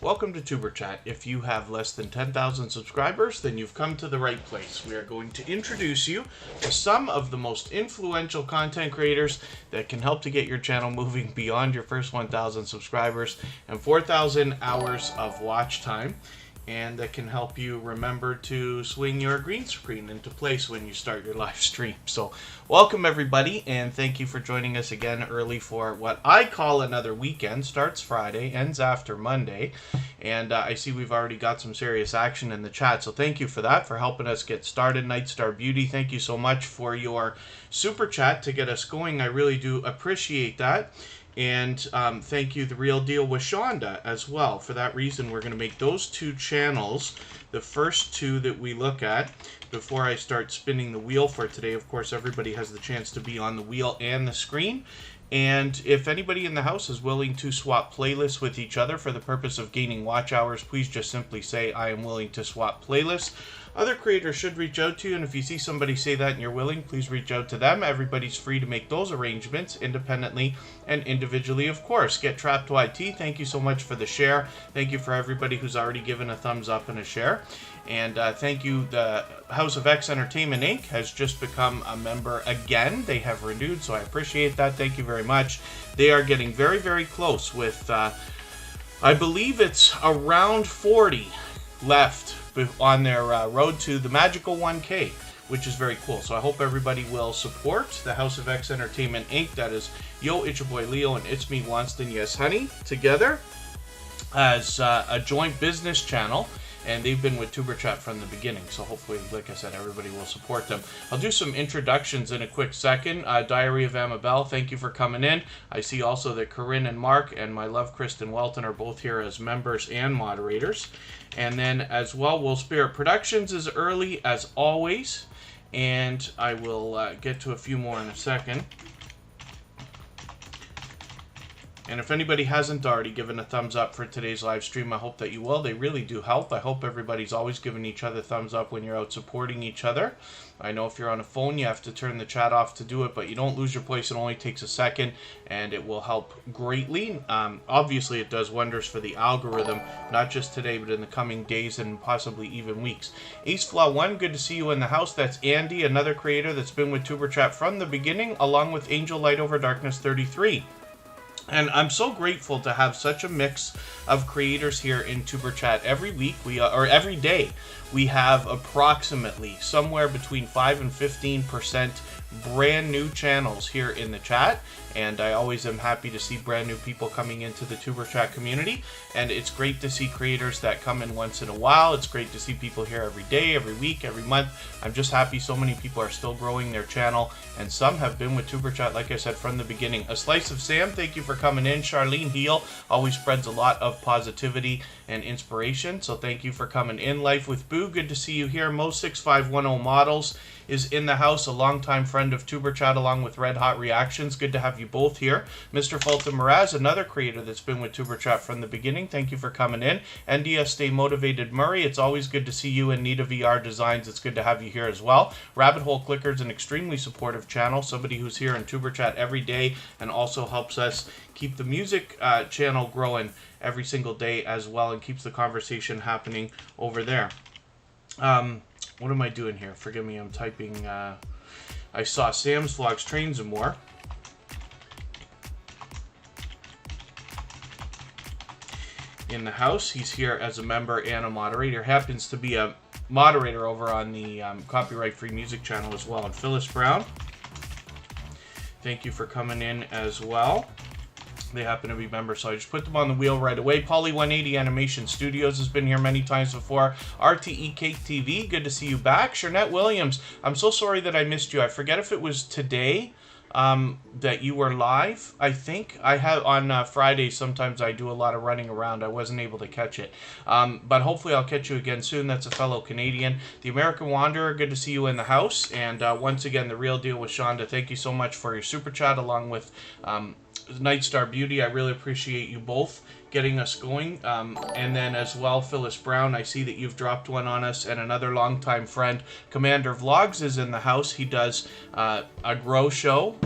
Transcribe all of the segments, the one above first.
Welcome to Superchat. If you have less than 10,000 subscribers, then you've come to the right place. We are going to introduce you to some of the most influential content creators that can help to get your channel moving beyond your first 1,000 subscribers and 4,000 hours of watch time, and that can help you remember to swing your green screen into place when you start your live stream. So welcome everybody, and thank you for joining us again early for what I call another weekend. Starts Friday, ends after Monday, and I see we've already got some serious action in the chat, so thank you for that, for helping us get started. Nightstar Beauty, thank you so much for your super chat to get us going. I really do appreciate that. And thank you, The Real Deal with Shonda, as well. For that reason, we're going to make those two channels the first two that we look at before I start spinning the wheel for today. Of course, everybody has the chance to be on the wheel and the screen. And if anybody in the house is willing to swap playlists with each other for the purpose of gaining watch hours, please just simply say, I am willing to swap playlists. Other creators should reach out to you, and if you see somebody say that and you're willing, please reach out to them. Everybody's free to make those arrangements independently and individually, of course. Get Trapped YT, thank you so much for the share. Thank you for everybody who's already given a thumbs up and a share. And thank you, the House of X Entertainment Inc. has just become a member again. They have renewed, so I appreciate that. Thank you very much. They are getting very, very close with, I believe it's around 40 left on their road to the magical 1K, which is very cool. So I hope everybody will support the House of X Entertainment Inc. That is Yo, it's your boy Leo, and it's me, Wanston, yes honey, together as a joint business channel. And they've been with Superchat from the beginning. So hopefully, like I said, everybody will support them. I'll do some introductions in a quick second. Diary of Amabel, thank you for coming in. I see also that Corinne and Mark and my love Kristen Welton are both here as members and moderators. And then as well, Will Spirit Productions is early as always. And I will get to a few more in a second. And if anybody hasn't already given a thumbs up for today's live stream, I hope that you will. They really do help. I hope everybody's always giving each other thumbs up when you're out supporting each other. I know if you're on a phone, you have to turn the chat off to do it, but you don't lose your place. It only takes a second, and it will help greatly. Obviously, it does wonders for the algorithm, not just today, but in the coming days and possibly even weeks. Ace Flaw 1, good to see you in the house. That's Andy, another creator that's been with TuberChat from the beginning, along with Angel Light Over Darkness 33. And I'm so grateful to have such a mix of creators here in TuberChat. Every week, or every day, we have approximately somewhere between 5 and 15% brand new channels here in the chat. And I always am happy to see brand new people coming into the TuberChat community. And it's great to see creators that come in once in a while. It's great to see people here every day, every week, every month. I'm just happy so many people are still growing their channel. And some have been with TuberChat, like I said, from the beginning. A Slice of Sam, thank you for coming in. Charlene Heel always spreads a lot of positivity and inspiration. So thank you for coming in. Life with Boo, good to see you here. Mo6510 Models is in the house, a longtime friend of TuberChat, along with Red Hot Reactions. Good to have you both here. Mr. Fulton Mraz, another creator that's been with TuberChat from the beginning. Thank you for coming in. NDS Stay Motivated Murray, it's always good to see you. In Need of VR Designs, it's good to have you here as well. Rabbit Hole Clicker's an extremely supportive channel, somebody who's here in TuberChat every day and also helps us keep the music channel growing every single day as well, and keeps the conversation happening over there. What am I doing here? Forgive me, I'm typing. I saw Sam's Vlogs, Trains, and More. In the house, he's here as a member and a moderator. Happens to be a moderator over on the Copyright Free Music channel as well. And Phyllis Brown, thank you for coming in as well. They happen to be members, so I just put them on the wheel right away. Polly180 Animation Studios has been here many times before. RTE Cake TV, good to see you back. Shernette Williams, I'm so sorry that I missed you. I forget if it was today that you were live. I think I have on Fridays. Sometimes I do a lot of running around. I wasn't able to catch it, but hopefully I'll catch you again soon. That's a fellow Canadian. The American Wanderer, good to see you in the house. And once again, The Real Deal with Shonda, thank you so much for your super chat, along with Nightstar Beauty, I really appreciate you both getting us going. And then as well, Phyllis Brown, I see that you've dropped one on us, and another longtime friend, Commander Vlogs, is in the house. He does a grow show,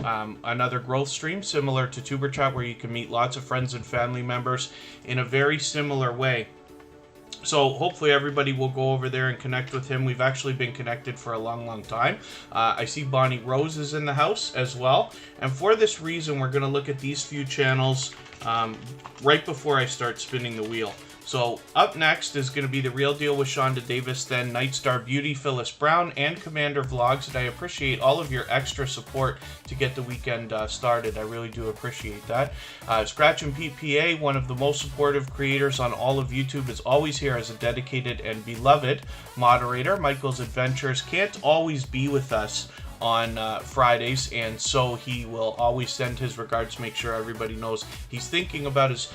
another growth stream similar to Superchat, where you can meet lots of friends and family members in a very similar way. So hopefully everybody will go over there and connect with him. We've actually been connected for a long time. I see Bonnie Rose is in the house as well. And for this reason, we're going to look at these few channels right before I start spinning the wheel. So up next is going to be The Real Deal with Shonda Davis, then Nightstar Beauty, Phyllis Brown, and Commander Vlogs. And I appreciate all of your extra support to get the weekend started. I really do appreciate that. Scratch and Pete PA, one of the most supportive creators on all of YouTube, is always here as a dedicated and beloved moderator. Michael's Adventures can't always be with us on Fridays, and so he will always send his regards, make sure everybody knows he's thinking about his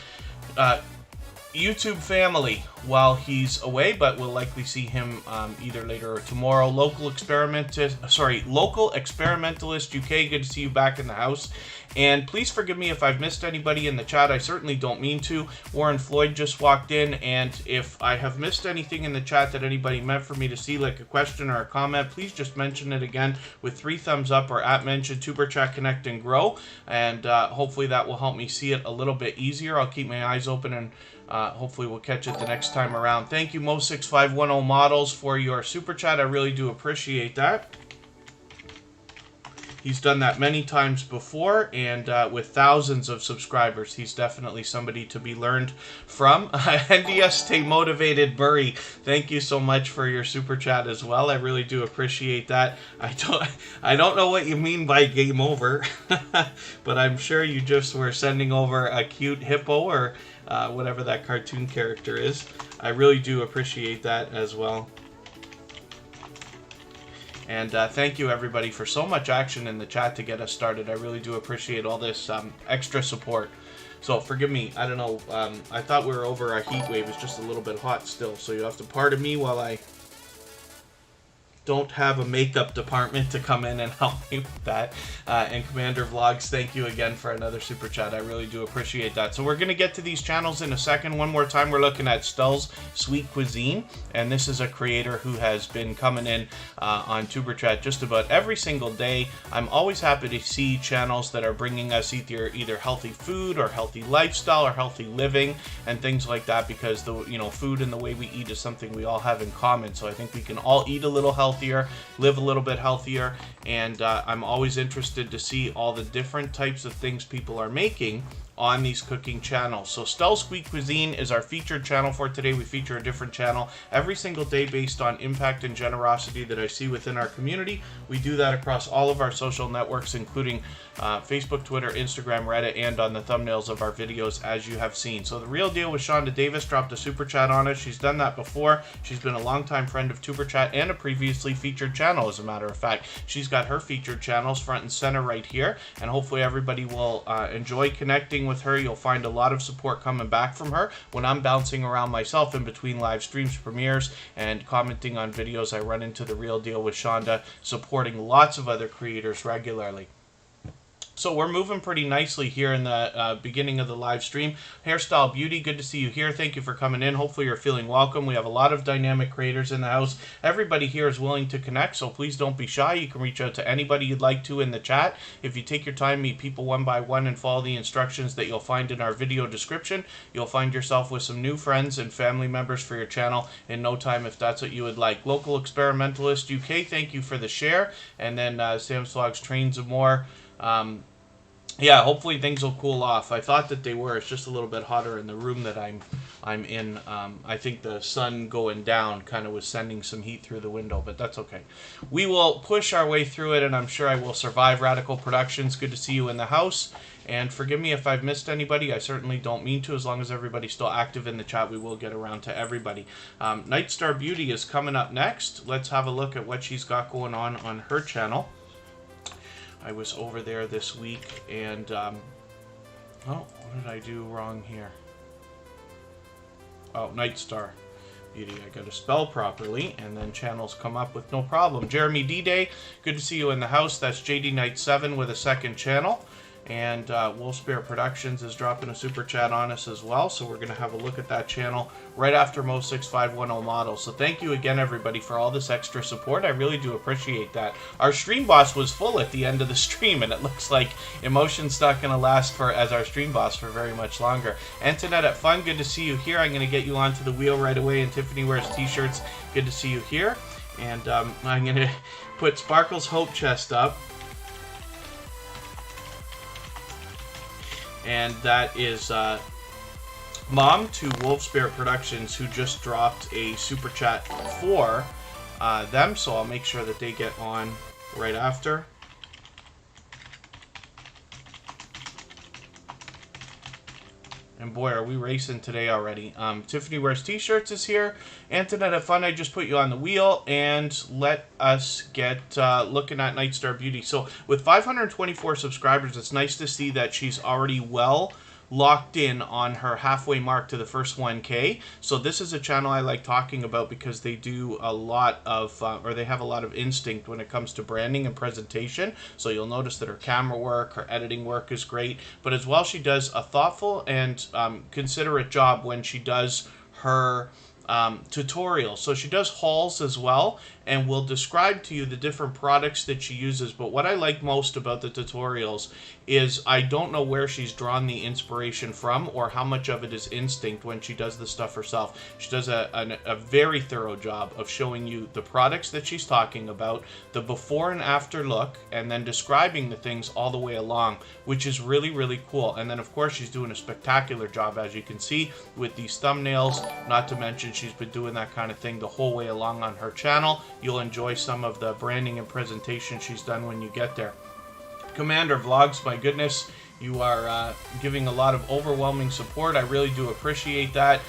YouTube family while he's away, but we'll likely see him either later or tomorrow. Local Experimentalist UK, good to see you back in the house. And please forgive me if I've missed anybody in the chat. I certainly don't mean to. Warren Floyd just walked in, and if I have missed anything in the chat that anybody meant for me to see, like a question or a comment, please just mention it again with 3 thumbs up or @mention Superchat Connect and Grow, and hopefully that will help me see it a little bit easier. I'll keep my eyes open, and hopefully we'll catch it the next time around. Thank you, Mo6510 Models, for your super chat. I really do appreciate that. He's done that many times before, and with thousands of subscribers, he's definitely somebody to be learned from. NDS Stay Motivated Murray, thank you so much for your super chat as well. I really do appreciate that. I don't know what you mean by game over, but I'm sure you just were sending over a cute hippo or whatever that cartoon character is. I really do appreciate that as well. And thank you, everybody, for so much action in the chat to get us started. I really do appreciate all this extra support. So forgive me, I don't know, I thought we were over a heat wave. It's just a little bit hot still, so you have to pardon me while I don't have a makeup department to come in and help me with that. And Commander Vlogs, thank you again for another super chat. I really do appreciate that. So we're going to get to these channels in a second. One more time, we're looking at Stell's Sweet Cuisine, and this is a creator who has been coming in on Superchat just about every single day. I'm always happy to see channels that are bringing us either healthy food or healthy lifestyle or healthy living and things like that, because the food and the way we eat is something we all have in common. So I think we can all eat a little healthier, live a little bit healthier, and I'm always interested to see all the different types of things people are making on these cooking channels. So Stell's Sweet Cuisine is our featured channel for today. We feature a different channel every single day based on impact and generosity that I see within our community. We do that across all of our social networks, including Facebook, Twitter, Instagram, Reddit, and on the thumbnails of our videos, as you have seen. So The Real Deal with Shonda Davis dropped a super chat on us. She's done that before. She's been a longtime friend of Superchat and a previously featured channel, as a matter of fact. She's got her featured channels front and center right here, and hopefully everybody will enjoy connecting with her. You'll find a lot of support coming back from her when I'm bouncing around myself in between live streams, premieres, and commenting on videos. I run into The Real Deal with Shonda, supporting lots of other creators regularly. So we're moving pretty nicely here in the beginning of the live stream. Hairstyle Beauty, good to see you here. Thank you for coming in. Hopefully you're feeling welcome. We have a lot of dynamic creators in the house. Everybody here is willing to connect, so please don't be shy. You can reach out to anybody you'd like to in the chat. If you take your time, meet people one by one, and follow the instructions that you'll find in our video description, you'll find yourself with some new friends and family members for your channel in no time, if that's what you would like. Local Experimentalist UK, thank you for the share. And then Sam's Vlogs Trains and More. Yeah, hopefully things will cool off. I thought that they were. It's just a little bit hotter in the room that I'm in. I think the sun going down kind of was sending some heat through the window, but that's okay. We will push our way through it, and I'm sure I will survive. Radical Productions, good to see you in the house. And forgive me if I've missed anybody. I certainly don't mean to. As long as everybody's still active in the chat, we will get around to everybody. Nightstar Beauty is coming up next. Let's have a look at what she's got going on her channel. I was over there this week, and oh, what did I do wrong here? Oh, Nightstar Beauty. I got to spell properly, and then channels come up with no problem. Jeremy D-Day, good to see you in the house. That's JD Knight 7 with a second channel. And Wolf Spirit Productions is dropping a super chat on us as well, so we're going to have a look at that channel right after Most 6510 Models. So thank you again, everybody, for all this extra support. I really do appreciate that. Our stream boss was full at the end of the stream, and it looks like Emotion's not going to last as our stream boss for very much longer. Antoinette at Fun, good to see you here. I'm going to get you onto the wheel right away. And Tiffany Wears T-shirts, good to see you here. And I'm going to put Sparkle's Hope Chest up. And that is Mom to Wolf Spirit Productions, who just dropped a super chat for them, so I'll make sure that they get on right after. And boy, are we racing today already. Tiffany Wears T-shirts is here. Antoinette at Fun, I just put you on the wheel. And let us get looking at Nightstar Beauty. So with 524 subscribers, it's nice to see that she's already well locked in on her halfway mark to the first 1K. So this is a channel I like talking about because they do a lot of, or they have a lot of instinct when it comes to branding and presentation. So you'll notice that her camera work, her editing work is great, but as well she does a thoughtful and considerate job when she does her tutorials. So she does hauls as well, and will describe to you the different products that she uses. But what I like most about the tutorials is I don't know where she's drawn the inspiration from or how much of it is instinct when she does the stuff herself. She does a very thorough job of showing you the products that she's talking about, the before and after look, and then describing the things all the way along, which is really, really cool. And then of course she's doing a spectacular job, as you can see, with these thumbnails. Not to mention she's been doing that kind of thing the whole way along on her channel. You'll enjoy some of the branding and presentation she's done when you get there. Commander Vlogs, my goodness, you are giving a lot of overwhelming support. I really do appreciate that.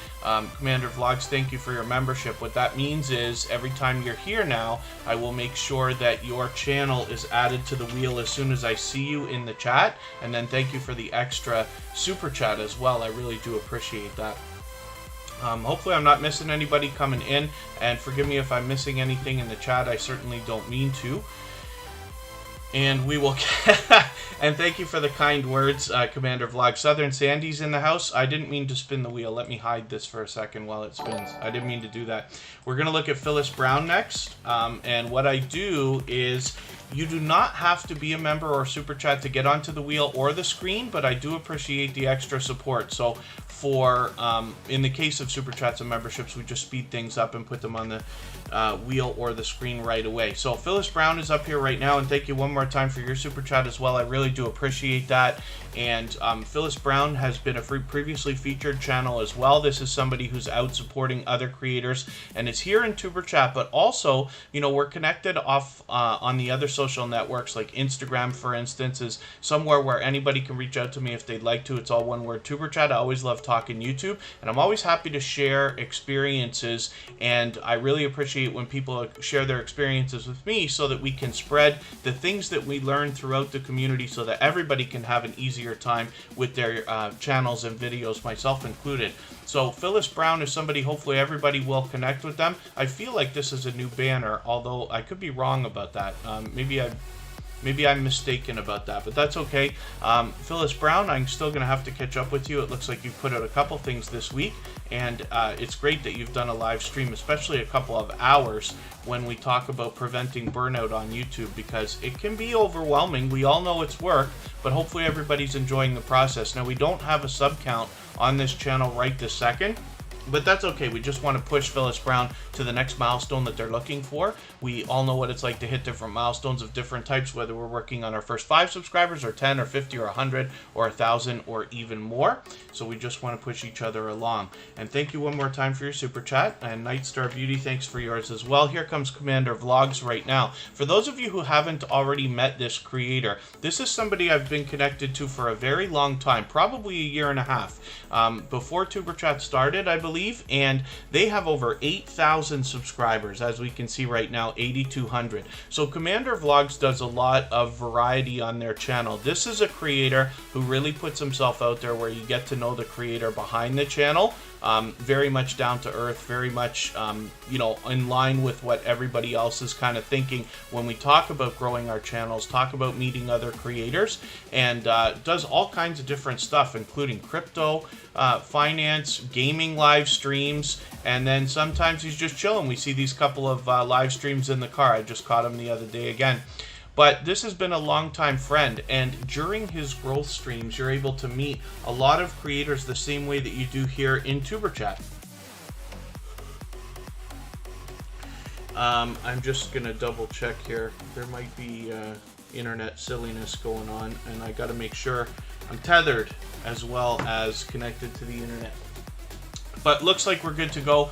Commander Vlogs, thank you for your membership. What that means is every time you're here now, I will make sure that your channel is added to the wheel as soon as I see you in the chat. And then thank you for the extra super chat as well. I really do appreciate that. Hopefully I'm not missing anybody coming in, and forgive me if I'm missing anything in the chat. I certainly don't mean to. And we will and thank you for the kind words, Commander Vlog. Southern Sandy's in the house. I didn't mean to spin the wheel. Let me hide this for a second while it spins. I didn't mean to do that. We're going to look at Phyllis Brown next. And what I do is, you do not have to be a member or super chat to get onto the wheel or the screen, but I do appreciate the extra support. So for, in the case of super chats and memberships, we just speed things up and put them on the wheel or the screen right away. So Phyllis Brown is up here right now, and thank you one more time for your super chat as well. I really do appreciate that. And Phyllis Brown has been a previously featured channel as well. This is somebody who's out supporting other creators and is here in Tuber Chat, but also, you know, we're connected off on the other social networks, like Instagram, for instance, is somewhere where anybody can reach out to me if they'd like to. It's all one word, Tuber Chat. I always love talking YouTube, and I'm always happy to share experiences, and I really appreciate when people share their experiences with me so that we can spread the things that we learn throughout the community so that everybody can have an easier time with their channels and videos, myself included. So Phyllis Brown is somebody, hopefully everybody will connect with them. I feel like this is a new banner, although I could be wrong about that. Maybe I'm mistaken about that, but that's okay. Phyllis Brown, I'm still going to have to catch up with you. It looks like you've put out a couple things this week, and it's great that you've done a live stream, especially a couple of hours when we talk about preventing burnout on YouTube, because it can be overwhelming. We all know it's work, but hopefully everybody's enjoying the process. Now, we don't have a sub count on this channel right this second, but that's okay. We just want to push Phyllis Brown to the next milestone that they're looking for. We all know what it's like to hit different milestones of different types, whether we're working on our first 5 subscribers or 10 or 50 or 100 or 1,000 or even more. So we just want to push each other along. And thank you one more time for your super chat. And Nightstar Beauty, thanks for yours as well. Here comes Commander Vlogs right now. For those of you who haven't already met this creator, this is somebody I've been connected to for a very long time, probably a year and a half. Before Tuber Chat started, I believe. believe, and they have over 8,000 subscribers, as we can see right now, 8,200. So Commander Vlogs does a lot of variety on their channel. This is a creator who really puts himself out there, where you get to know the creator behind the channel. Very much down to earth, very much, you know, in line with what everybody else is kind of thinking when we talk about growing our channels, talk about meeting other creators, and does all kinds of different stuff, including crypto, finance, gaming live streams, and then sometimes he's just chilling. We see these couple of live streams in the car. I just caught him the other day again. But this has been a longtime friend, and during his growth streams, you're able to meet a lot of creators the same way that you do here in Superchat. I'm just going to double check here. There might be internet silliness going on, and I got to make sure I'm tethered as well as connected to the internet. But looks like we're good to go.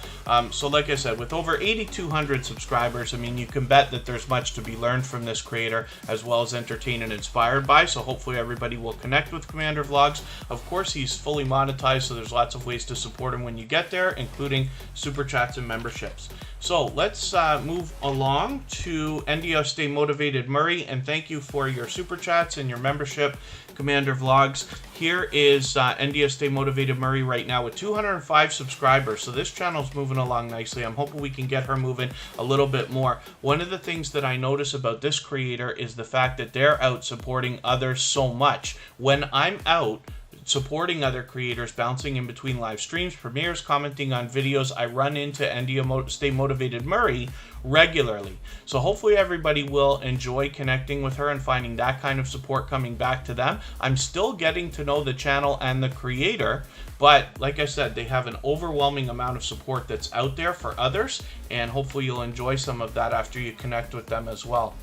So like I said, with over 8,200 subscribers, I mean, you can bet that there's much to be learned from this creator, as well as entertained and inspired by. So hopefully everybody will connect with Commander Vlogs. Of course, he's fully monetized, so there's lots of ways to support him when you get there, including super chats and memberships. So let's move along to NDO Stay Motivated Murray, and thank you for your super chats and your membership, Commander Vlogs. Here is NDO Stay Motivated Murray right now with 205 subscribers. So this channel's moving along nicely. I'm hoping we can get her moving a little bit more. One of the things that I notice about this creator is the fact that they're out supporting others so much. When I'm out supporting other creators, bouncing in between live streams, premieres, commenting on videos, I run into NDO Stay Motivated Murray regularly. So hopefully everybody will enjoy connecting with her and finding that kind of support coming back to them. I'm still getting to know the channel and the creator, but like I said, they have an overwhelming amount of support that's out there for others, and hopefully you'll enjoy some of that after you connect with them as well.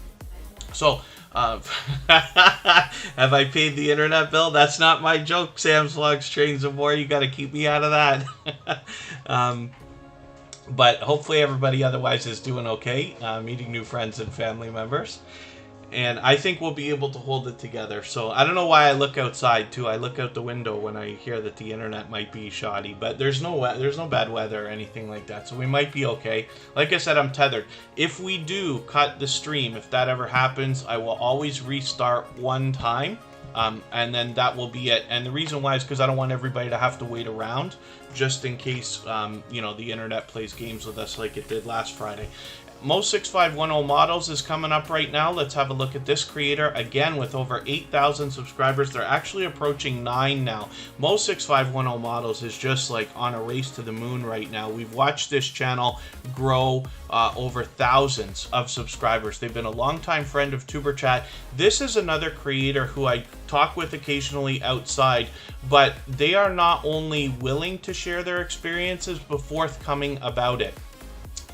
So, have I paid the internet bill? That's not my joke, Sam's Vlogs, Trains and More. You got to keep me out of that. But hopefully everybody otherwise is doing okay, meeting new friends and family members. And I think we'll be able to hold it together. So I don't know why I look outside too. I look out the window when I hear that the internet might be shoddy, but there's no bad weather or anything like that. So we might be okay. Like I said, I'm tethered. If we do cut the stream, if that ever happens, I will always restart one time. And then that will be it. And the reason why is because I don't want everybody to have to wait around, just in case, you know, the internet plays games with us like it did last Friday. Mo6510 Models is coming up right now. Let's have a look at this creator again with over 8,000 subscribers. They're actually approaching 9 now. Mo6510 Models is just like on a race to the moon right now. We've watched this channel grow over thousands of subscribers. They've been a longtime friend of Superchat. This is another creator who I talk with occasionally outside, but they are not only willing to share their experiences, but forthcoming about it.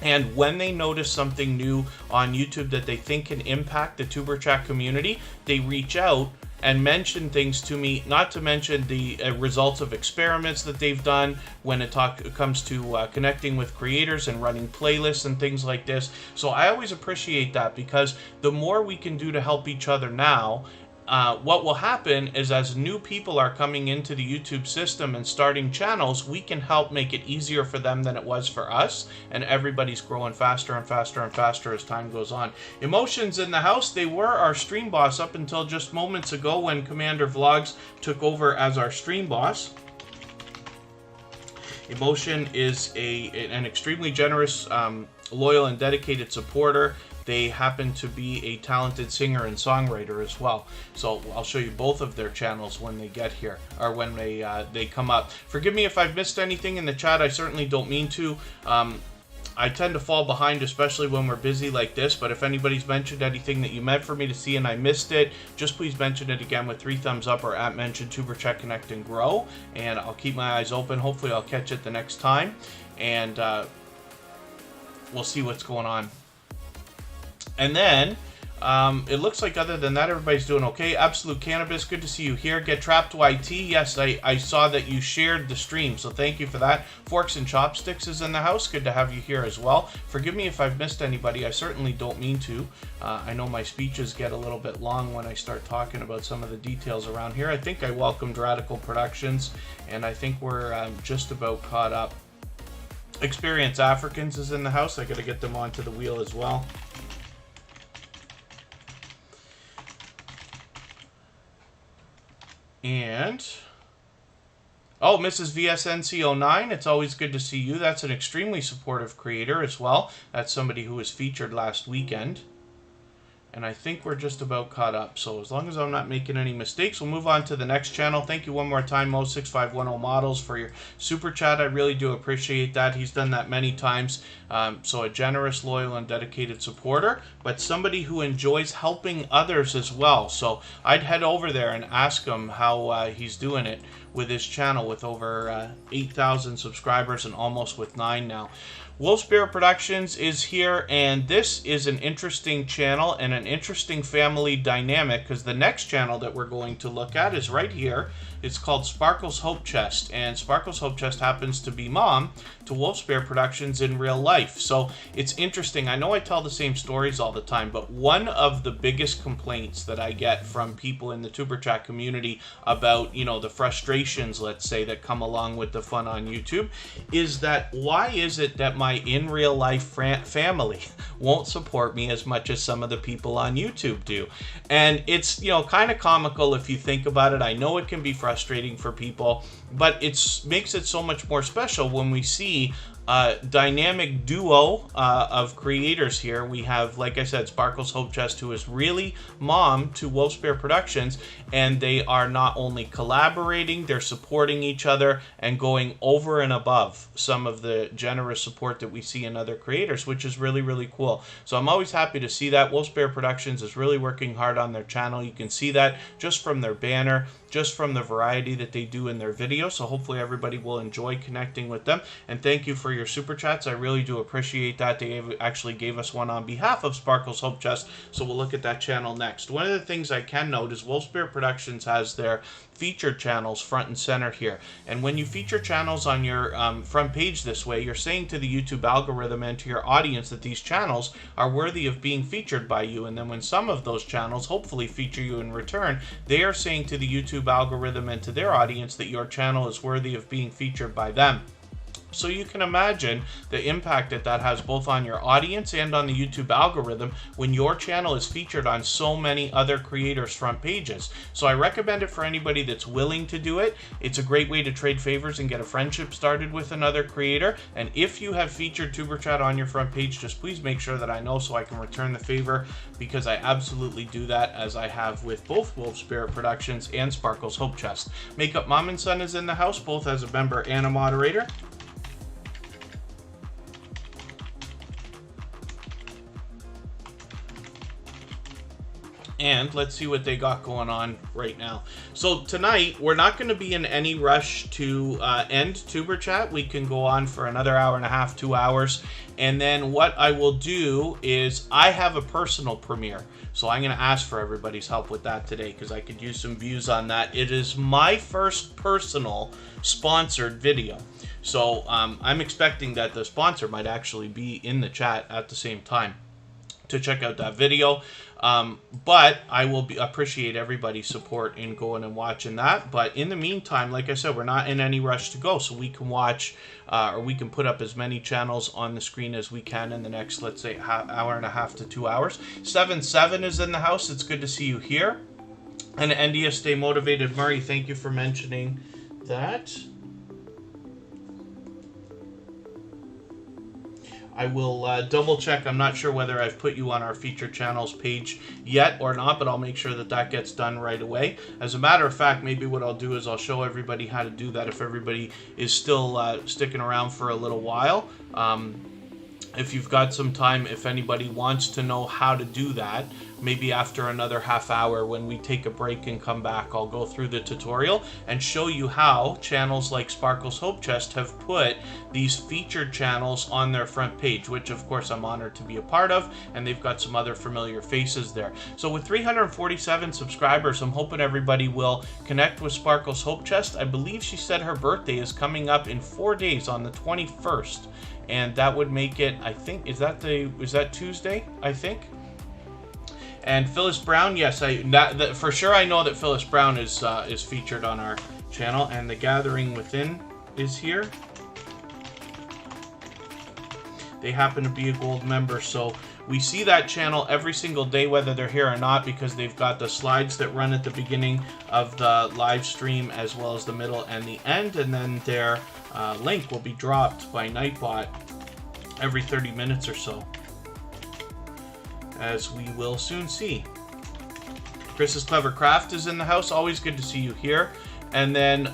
And when they notice something new on YouTube that they think can impact the Superchat community, they reach out and mention things to me, not to mention the results of experiments that they've done when it comes to connecting with creators and running playlists and things like this. So I always appreciate that, because the more we can do to help each other now, what will happen is as new people are coming into the YouTube system and starting channels, we can help make it easier for them than it was for us, and everybody's growing faster and faster and faster as time goes on. Emotions in the house. They were our stream boss up until just moments ago when Commander Vlogs took over as our stream boss. Emotion is an extremely generous, loyal, and dedicated supporter. They happen to be a talented singer and songwriter as well. So I'll show you both of their channels when they get here, or when they come up. Forgive me if I've missed anything in the chat. I certainly don't mean to. I tend to fall behind, especially when we're busy like this, but if anybody's mentioned anything that you meant for me to see and I missed it, just please mention it again with 3 thumbs up or at mention Superchat Connect and Grow, and I'll keep my eyes open. Hopefully I'll catch it the next time, and we'll see what's going on. And then, it looks like other than that, everybody's doing okay. Absolute Cannabis, good to see you here. Get Trapped YT, yes, I saw that you shared the stream, so thank you for that. Forks and Chopsticks is in the house, good to have you here as well. Forgive me if I've missed anybody, I certainly don't mean to. I know my speeches get a little bit long when I start talking about some of the details around here. I think I welcomed Radical Productions, and I think we're just about caught up. Experience Africans is in the house. I got to get them onto the wheel as well. And oh, Mrs. VSNC09, it's always good to see you. That's an extremely supportive creator as well. That's somebody who was featured last weekend. And I think we're just about caught up. So as long as I'm not making any mistakes, we'll move on to the next channel. Thank you one more time, Mo6510 Models, for your super chat. I really do appreciate that. He's done that many times. So a generous, loyal, and dedicated supporter, but somebody who enjoys helping others as well. So I'd head over there and ask him how he's doing it with his channel with over 8,000 subscribers and almost with 9 now. Wolf Spirit Productions is here, and this is an interesting channel and an interesting family dynamic, because the next channel that we're going to look at is right here. It's called Sparkle's Hope Chest, and Sparkle's Hope Chest happens to be mom to Wolf Spirit Productions in real life. So it's interesting. I know I tell the same stories all the time, but one of the biggest complaints that I get from people in the Tuber Chat community about, you know, the frustrations, let's say, that come along with the fun on YouTube is that why is it that my in real life family won't support me as much as some of the people on YouTube do? And it's, you know, kind of comical if you think about it. I know it can be frustrating for people, but it makes it so much more special when we see a dynamic duo of creators here. We have, like I said, Sparkle's Hope Chest, who is really mom to Wolf Spirit Productions, and they are not only collaborating, they're supporting each other and going over and above some of the generous support that we see in other creators, which is really, really cool. So I'm always happy to see that. Wolf Spirit Productions is really working hard on their channel. You can see that just from their banner, just from the variety that they do in their videos. So hopefully everybody will enjoy connecting with them. And thank you for your super chats. I really do appreciate that. They actually gave us one on behalf of Sparkle's Hope Chest, so we'll look at that channel next. One of the things I can note is Wolf Spirit Productions has their featured channels front and center here. And when you feature channels on your front page this way, you're saying to the YouTube algorithm and to your audience that these channels are worthy of being featured by you. And then when some of those channels hopefully feature you in return, they are saying to the YouTube algorithm and to their audience that your channel is worthy of being featured by them. So you can imagine the impact that that has both on your audience and on the YouTube algorithm when your channel is featured on so many other creators' front pages. So I recommend it for anybody that's willing to do it. It's a great way to trade favors and get a friendship started with another creator. And if you have featured Tuber Chat on your front page, just please make sure that I know so I can return the favor, because I absolutely do that, as I have with both Wolf Spirit Productions and Sparkle's Hope Chest. Makeup Mom and Son is in the house, both as a member and a moderator. And let's see what they got going on right now. So tonight, we're not going to be in any rush to end Tuber Chat. We can go on for another hour and a half, 2 hours. And then what I will do is I have a personal premiere. So I'm going to ask for everybody's help with that today, because I could use some views on that. It is my first personal sponsored video. So I'm expecting that the sponsor might actually be in the chat at the same time to check out that video. But I will appreciate everybody's support in going and watching that. But in the meantime, like I said, we're not in any rush to go, so we can watch or we can put up as many channels on the screen as we can in the next, let's say, hour and a half to 2 hours. 7-7 is in the house. It's good to see you here. And India, stay motivated. Murray, thank you for mentioning that. I will double check. I'm not sure whether I've put you on our featured channels page yet or not, but I'll make sure that that gets done right away. As a matter of fact, maybe what I'll do is I'll show everybody how to do that if everybody is still sticking around for a little while. If you've got some time, if anybody wants to know how to do that, maybe after another half hour when we take a break and come back, I'll go through the tutorial and show you how channels like Sparkle's Hope Chest have put these featured channels on their front page, which of course I'm honored to be a part of, and they've got some other familiar faces there. So with 347 subscribers, I'm hoping everybody will connect with Sparkle's Hope Chest. I believe she said her birthday is coming up in 4 days on the 21st. And that would make it, I think, is that Tuesday, I think? And Phyllis Brown, yes, for sure I know that Phyllis Brown is featured on our channel, and The Gathering Within is here. they happen to be a gold member. So we see that channel every single day, whether they're here or not, because they've got the slides that run at the beginning of the live stream, as well as the middle and the end, and then their link will be dropped by Nightbot every 30 minutes or so, as we will soon see. Chris's Clever Craft is in the house. Always good to see you here. And then,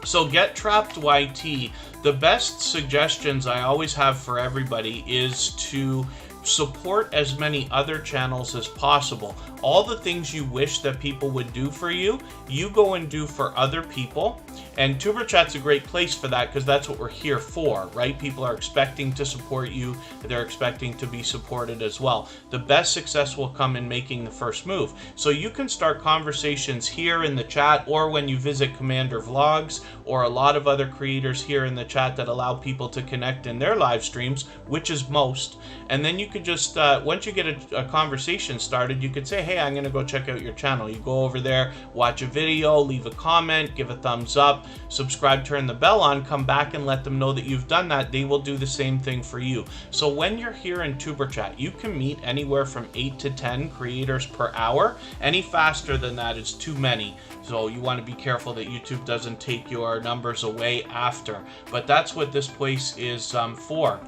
so Get Trapped YT. The best suggestions I always have for everybody is to support as many other channels as possible. All the things you wish that people would do for you, you go and do for other people. And Tuber Chat's a great place for that, because that's what we're here for, right? People are expecting to support you. They're expecting to be supported as well. The best success will come in making the first move. So you can start conversations here in the chat, or when you visit Commander Vlogs, or a lot of other creators here in the chat that allow people to connect in their live streams, which is most. And then you could just, once you get a conversation started, you could say, hey, I'm going to go check out your channel. You go over there, watch a video, leave a comment, give a thumbs up, subscribe, turn the bell on, come back and let them know that you've done that. They will do the same thing for you. So when you're here in Tuber Chat, you can meet anywhere from 8 to 10 creators per hour. Any faster than that is too many. So you want to be careful that YouTube doesn't take your numbers away after. But that's what this place is for.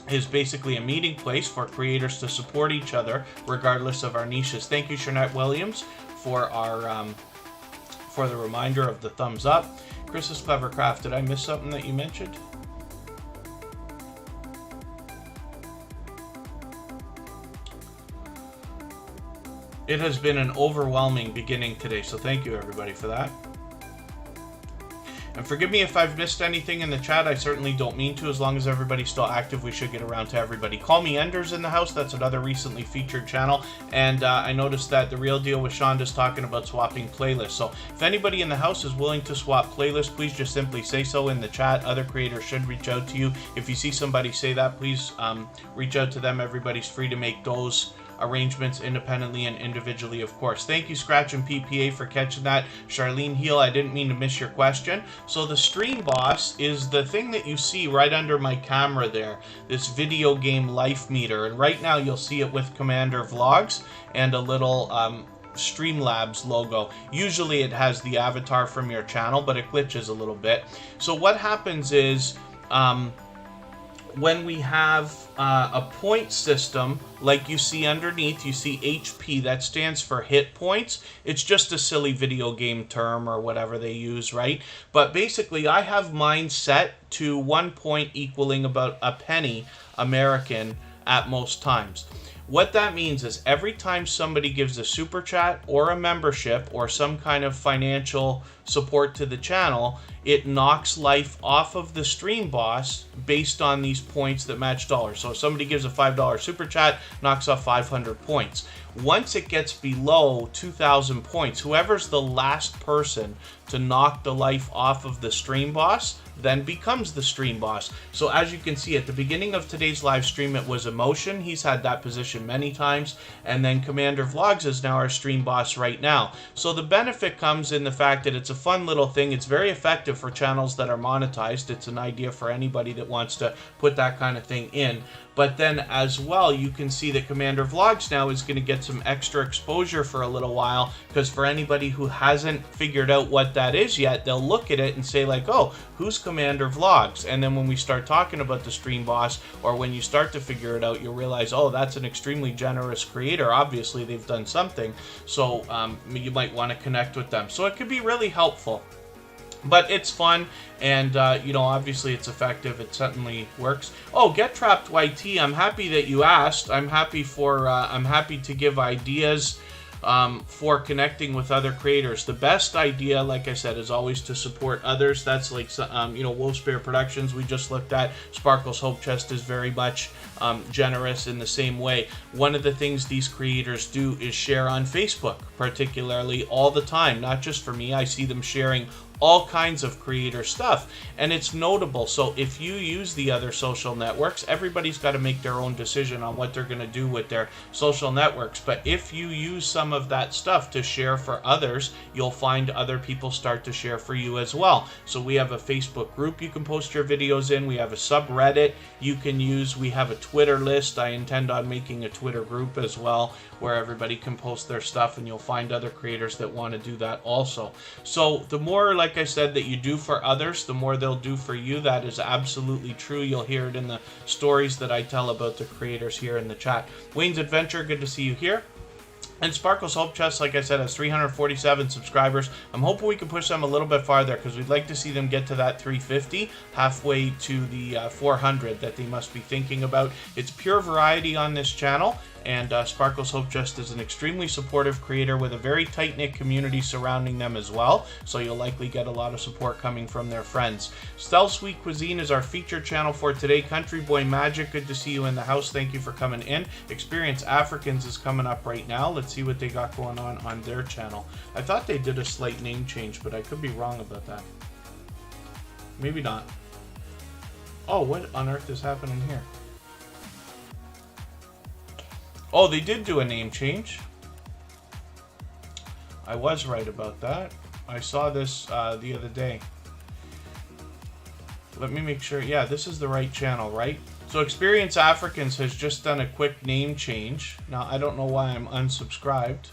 Is basically a meeting place for creators to support each other regardless of our niches. Thank you, Shanette Williams, for our for the reminder of the thumbs up. Chris's Clever Craft, did I miss something that you mentioned? It has been an overwhelming beginning today, so thank you everybody for that. And forgive me if I've missed anything in the chat. I certainly don't mean to. As long as everybody's still active, we should get around to everybody. Call Me Ender's in the house. That's another recently featured channel. And I noticed that The Real Deal with Shonda's talking about swapping playlists. So if anybody in the house is willing to swap playlists, please just simply say so in the chat. Other creators should reach out to you. If you see somebody say that, please reach out to them. Everybody's free to make those arrangements independently and individually, of course. Thank you, Scratch and PPA, for catching that. Charlene Heel, I didn't mean to miss your question. So the Stream Boss is the thing that you see right under my camera there, this video game life meter. And right now you'll see it with Commander Vlogs and a little Streamlabs logo. Usually it has the avatar from your channel, but it glitches a little bit. So what happens is, when we have a point system, like you see underneath, you see HP, that stands for hit points. It's just a silly video game term or whatever they use, right? But basically, I have mine set to 1 point equaling about a penny American at most times. What that means is every time somebody gives a super chat or a membership or some kind of financial support to the channel, it knocks life off of the Stream Boss based on these points that match dollars. So if somebody gives a $5 super chat, knocks off 500 points. Once it gets below 2,000 points, whoever's the last person to knock the life off of the Stream Boss then becomes the Stream Boss. So as you can see, at the beginning of today's live stream, it was Emotion. He's had that position many times. And then Commander Vlogs is now our Stream Boss right now. So the benefit comes in the fact that it's a fun little thing. It's very effective for channels that are monetized. It's an idea for anybody that wants to put that kind of thing in. But then as well, you can see that Commander Vlogs now is going to get some extra exposure for a little while, because for anybody who hasn't figured out what that is yet, they'll look at it and say like, oh, who's Commander Vlogs? And then when we start talking about the Stream Boss, or when you start to figure it out, you'll realize, oh, that's an extremely generous creator. Obviously, they've done something. So you might want to connect with them. So it could be really helpful. But it's fun, and, you know, obviously it's effective. It certainly works. Oh, Get Trapped YT, I'm happy that you asked. I'm happy to give ideas for connecting with other creators. The best idea, like I said, is always to support others. That's like, you know, Wolfspear Productions we just looked at. Sparkle's Hope Chest is very much generous in the same way. One of the things these creators do is share on Facebook, particularly all the time. Not just for me, I see them sharing all kinds of creator stuff, and it's notable. So if you use the other social networks, everybody's got to make their own decision on what they're going to do with their social networks, but if you use some of that stuff to share for others, you'll find other people start to share for you as well. So we have a Facebook group you can post your videos in, we have a subreddit you can use, we have a Twitter list. I intend on making a Twitter group as well where everybody can post their stuff, and you'll find other creators that want to do that also. So the more, like I said, that you do for others, the more they'll do for you. That is absolutely true. You'll hear it in the stories that I tell about the creators here in the chat. Wayne's Adventure, good to see you here. And Sparkle's Hope Chest, like I said, has 347 subscribers. I'm hoping we can push them a little bit farther because we'd like to see them get to that 350, halfway to the 400 that they must be thinking about. It's pure variety on this channel, and Sparkle's Hope Chest is an extremely supportive creator with a very tight-knit community surrounding them as well, so you'll likely get a lot of support coming from their friends. Stealth Sweet Cuisine is our featured channel for today. Country Boy Magic, good to see you in the house. Thank you for coming in. Experience Africans is coming up right now. Let's see what they got going on their channel. I thought they did a slight name change, but I could be wrong about that. Maybe not. Oh, what on earth is happening here? Oh, they did do a name change. I was right about that. I saw this the other day. Let me make sure. Yeah, this is the right channel, right? So Experience Africans has just done a quick name change. Now, I don't know why I'm unsubscribed,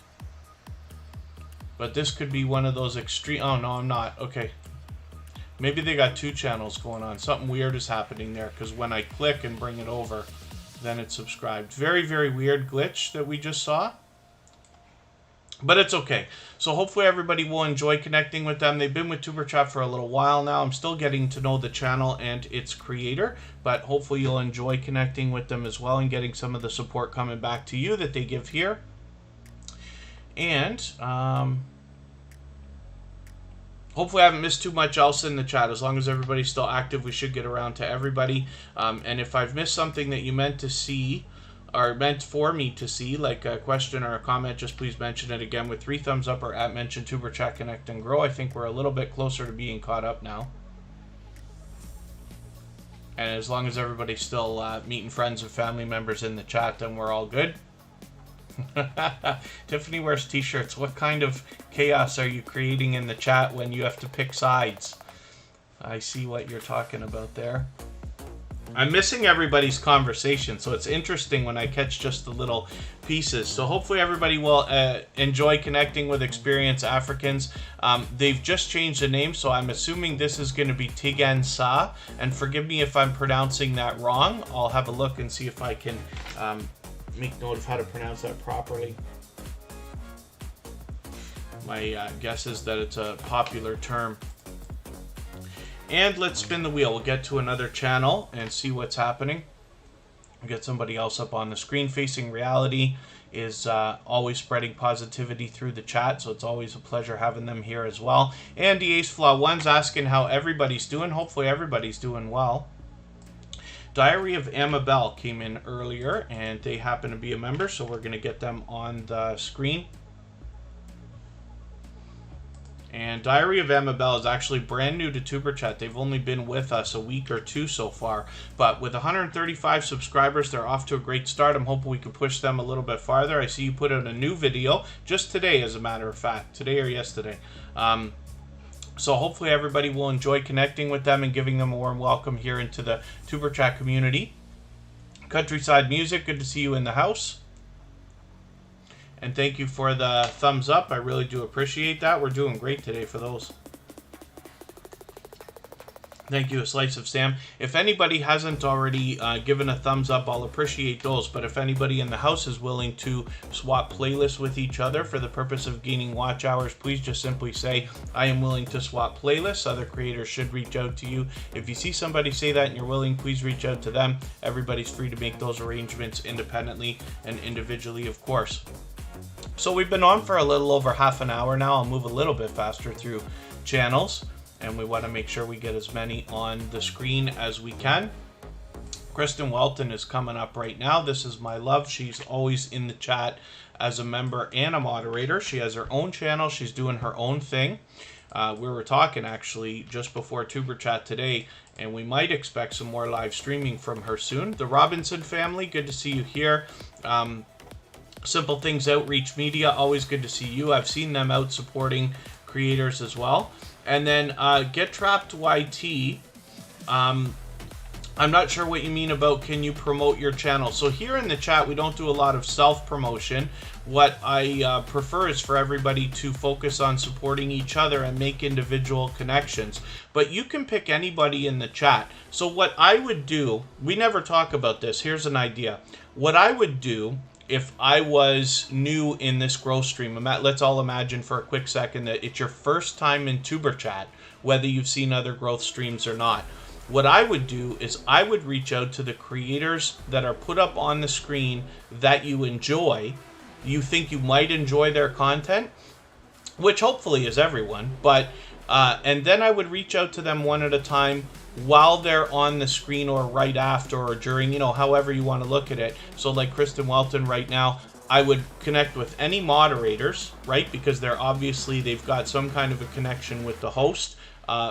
but this could be one of those extreme... Oh, no, I'm not. Okay. Maybe they got two channels going on. Something weird is happening there, because when I click and bring it over, then it's subscribed. Very, very weird glitch that we just saw. But it's okay. So hopefully everybody will enjoy connecting with them. They've been with Superchat for a little while now. I'm still getting to know the channel and its creator, but hopefully you'll enjoy connecting with them as well and getting some of the support coming back to you that they give here. And hopefully I haven't missed too much else in the chat. As long as everybody's still active, we should get around to everybody. And if I've missed something that you meant to see, or meant for me to see, like a question or a comment, just please mention it again with 3 thumbs up or at mention Tuber Chat Connect and Grow. I think we're a little bit closer to being caught up now. And as long as everybody's still meeting friends and family members in the chat, then we're all good. Tiffany wears t-shirts. What kind of chaos are you creating in the chat when you have to pick sides? I see what you're talking about there. I'm missing everybody's conversation, so it's interesting when I catch just the little pieces. So hopefully everybody will enjoy connecting with Experience Africans. They've just changed the name, so I'm assuming this is going to be Tigan Sa. And forgive me if I'm pronouncing that wrong. I'll have a look and see if I can make note of how to pronounce that properly. My guess is that it's a popular term. And let's spin the wheel. We'll get to another channel and see what's happening. We'll get somebody else up on the screen. Facing Reality is always spreading positivity through the chat, so it's always a pleasure having them here as well. And the Ace Flaw 1's asking how everybody's doing. Hopefully everybody's doing well. Diary of Amabel came in earlier, and they happen to be a member, so we're going to get them on the screen. And Diary of Amabel is actually brand new to Tuber Chat. They've only been with us a week or two so far. But with 135 subscribers, they're off to a great start. I'm hoping we can push them a little bit farther. I see you put out a new video just today, as a matter of fact. Today or yesterday. So hopefully everybody will enjoy connecting with them and giving them a warm welcome here into the Tuber Chat community. Countryside Music, good to see you in the house. And thank you for the thumbs up. I really do appreciate that. We're doing great today for those. Thank you, A Slice of Sam. If anybody hasn't already given a thumbs up, I'll appreciate those. But if anybody in the house is willing to swap playlists with each other for the purpose of gaining watch hours, please just simply say, I am willing to swap playlists. Other creators should reach out to you. If you see somebody say that and you're willing, please reach out to them. Everybody's free to make those arrangements independently and individually, of course. So we've been on for a little over half an hour now. I'll move a little bit faster through channels, and we want to make sure we get as many on the screen as we can. Kristen Welton is coming up right now. This is my love. She's always in the chat as a member and a moderator. She has her own channel. She's doing her own thing. We were talking actually just before Tuber Chat today, and we might expect some more live streaming from her soon. The Robinson family, good to see you here. Simple Things Outreach Media, always good to see you. I've seen them out supporting creators as well. And then Get Trapped YT. I'm not sure what you mean about can you promote your channel. So here in the chat, we don't do a lot of self-promotion. What I prefer is for everybody to focus on supporting each other and make individual connections. But you can pick anybody in the chat. So what I would do, we never talk about this. Here's an idea. What I would do if I was new in this growth stream, let's all imagine for a quick second that it's your first time in Tuber Chat, whether you've seen other growth streams or not. What I would do is I would reach out to the creators that are put up on the screen that you enjoy. You think you might enjoy their content, which hopefully is everyone, but and then I would reach out to them one at a time while they're on the screen or right after or during, you know, however you want to look at it. So like Kristen Welton right now, I would connect with any moderators, right? Because they've got some kind of a connection with the host.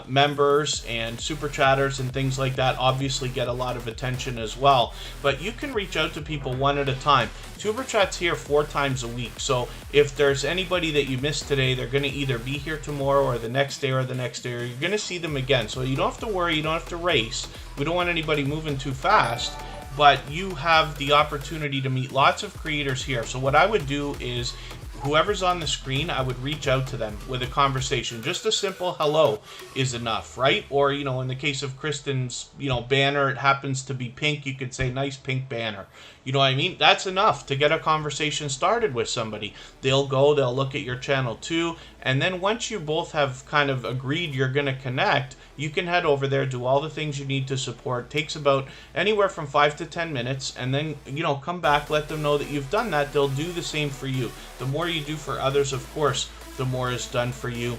Members and Superchatters and things like that obviously get a lot of attention as well. But you can reach out to people one at a time. Tuber Chat's here 4 times a week. So if there's anybody that you missed today, they're going to either be here tomorrow or the next day or the next day, or you're going to see them again. So you don't have to worry. You don't have to race. We don't want anybody moving too fast. But you have the opportunity to meet lots of creators here. So what I would do is whoever's on the screen, I would reach out to them with a conversation. Just a simple hello is enough, right? Or, you know, in the case of Kristen's, you know, banner, it happens to be pink. You could say, nice pink banner. You know what I mean? That's enough to get a conversation started with somebody. They'll look at your channel too. And then once you both have kind of agreed you're going to connect, you can head over there, do all the things you need to support. It takes about anywhere from 5 to 10 minutes. And then, you know, come back, let them know that you've done that. They'll do the same for you. The more you do for others, of course, the more is done for you.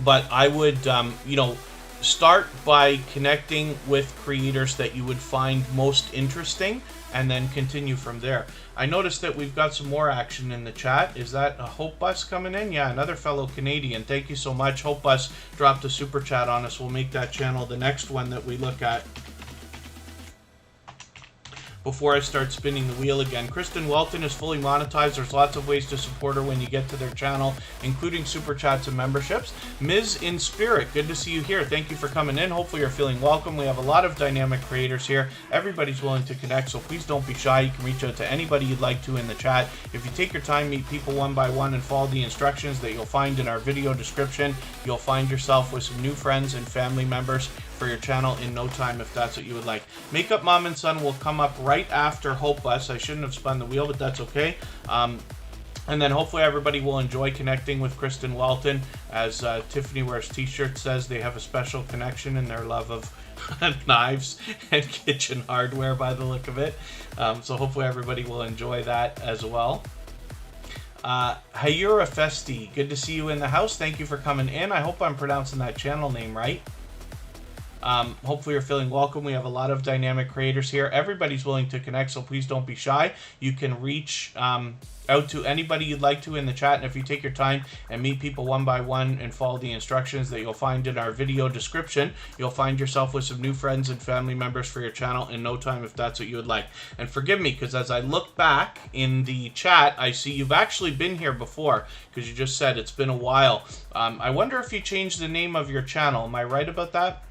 But I would, you know, start by connecting with creators that you would find most interesting and then continue from there. I noticed that we've got some more action in the chat. Is that a Hope Bus coming in? Yeah, another fellow Canadian. Thank you so much. Hope Bus dropped a super chat on us. We'll make that channel the next one that we look at. Before I start spinning the wheel again, Kristen Welton is fully monetized. There's lots of ways to support her when you get to their channel, including super chats and memberships. Ms. in Spirit, good to see you here. Thank you for coming in. Hopefully you're feeling welcome. We have a lot of dynamic creators here. Everybody's willing to connect, so please don't be shy. You can reach out to anybody you'd like to in the chat. If you take your time, meet people one by one, and follow the instructions that you'll find in our video description, you'll find yourself with some new friends and family members for your channel in no time if that's what you would like. Makeup Mom and Son will come up right after Hope Bus. I shouldn't have spun the wheel, but that's okay. And then hopefully everybody will enjoy connecting with Kristen Welton. As Tiffany Wears T-shirts says, they have a special connection in their love of knives and kitchen hardware by the look of it. So hopefully everybody will enjoy that as well. Hayura Festi, good to see you in the house. Thank you for coming in. I hope I'm pronouncing that channel name right. Hopefully you're feeling welcome. We have a lot of dynamic creators here. Everybody's willing to connect, so please don't be shy. You can reach out to anybody you'd like to in the chat, and if you take your time and meet people one by one and follow the instructions that you'll find in our video description, you'll find yourself with some new friends and family members for your channel in no time if that's what you would like. And forgive me, because as I look back in the chat, I see you've actually been here before, because you just said it's been a while. I wonder if you changed the name of your channel. Am I right about that?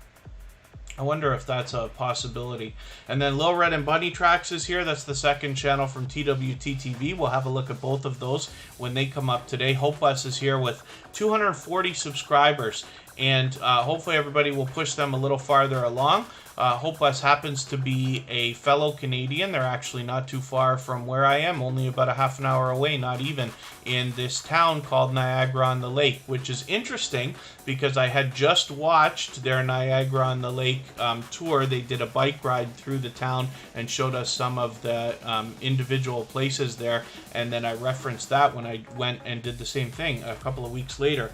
I wonder if that's a possibility. And then Lil Red and Bunny Tracks is here. That's the second channel from TWTTV. We'll have a look at both of those when they come up today. Hope Bus is here with 240 subscribers. And hopefully everybody will push them a little farther along. Hope Bus happens to be a fellow Canadian. They're actually not too far from where I am, only about a half an hour away, not even, in this town called Niagara-on-the-Lake, which is interesting because I had just watched their Niagara-on-the-Lake tour. They did a bike ride through the town and showed us some of the individual places there, and then I referenced that when I went and did the same thing a couple of weeks later,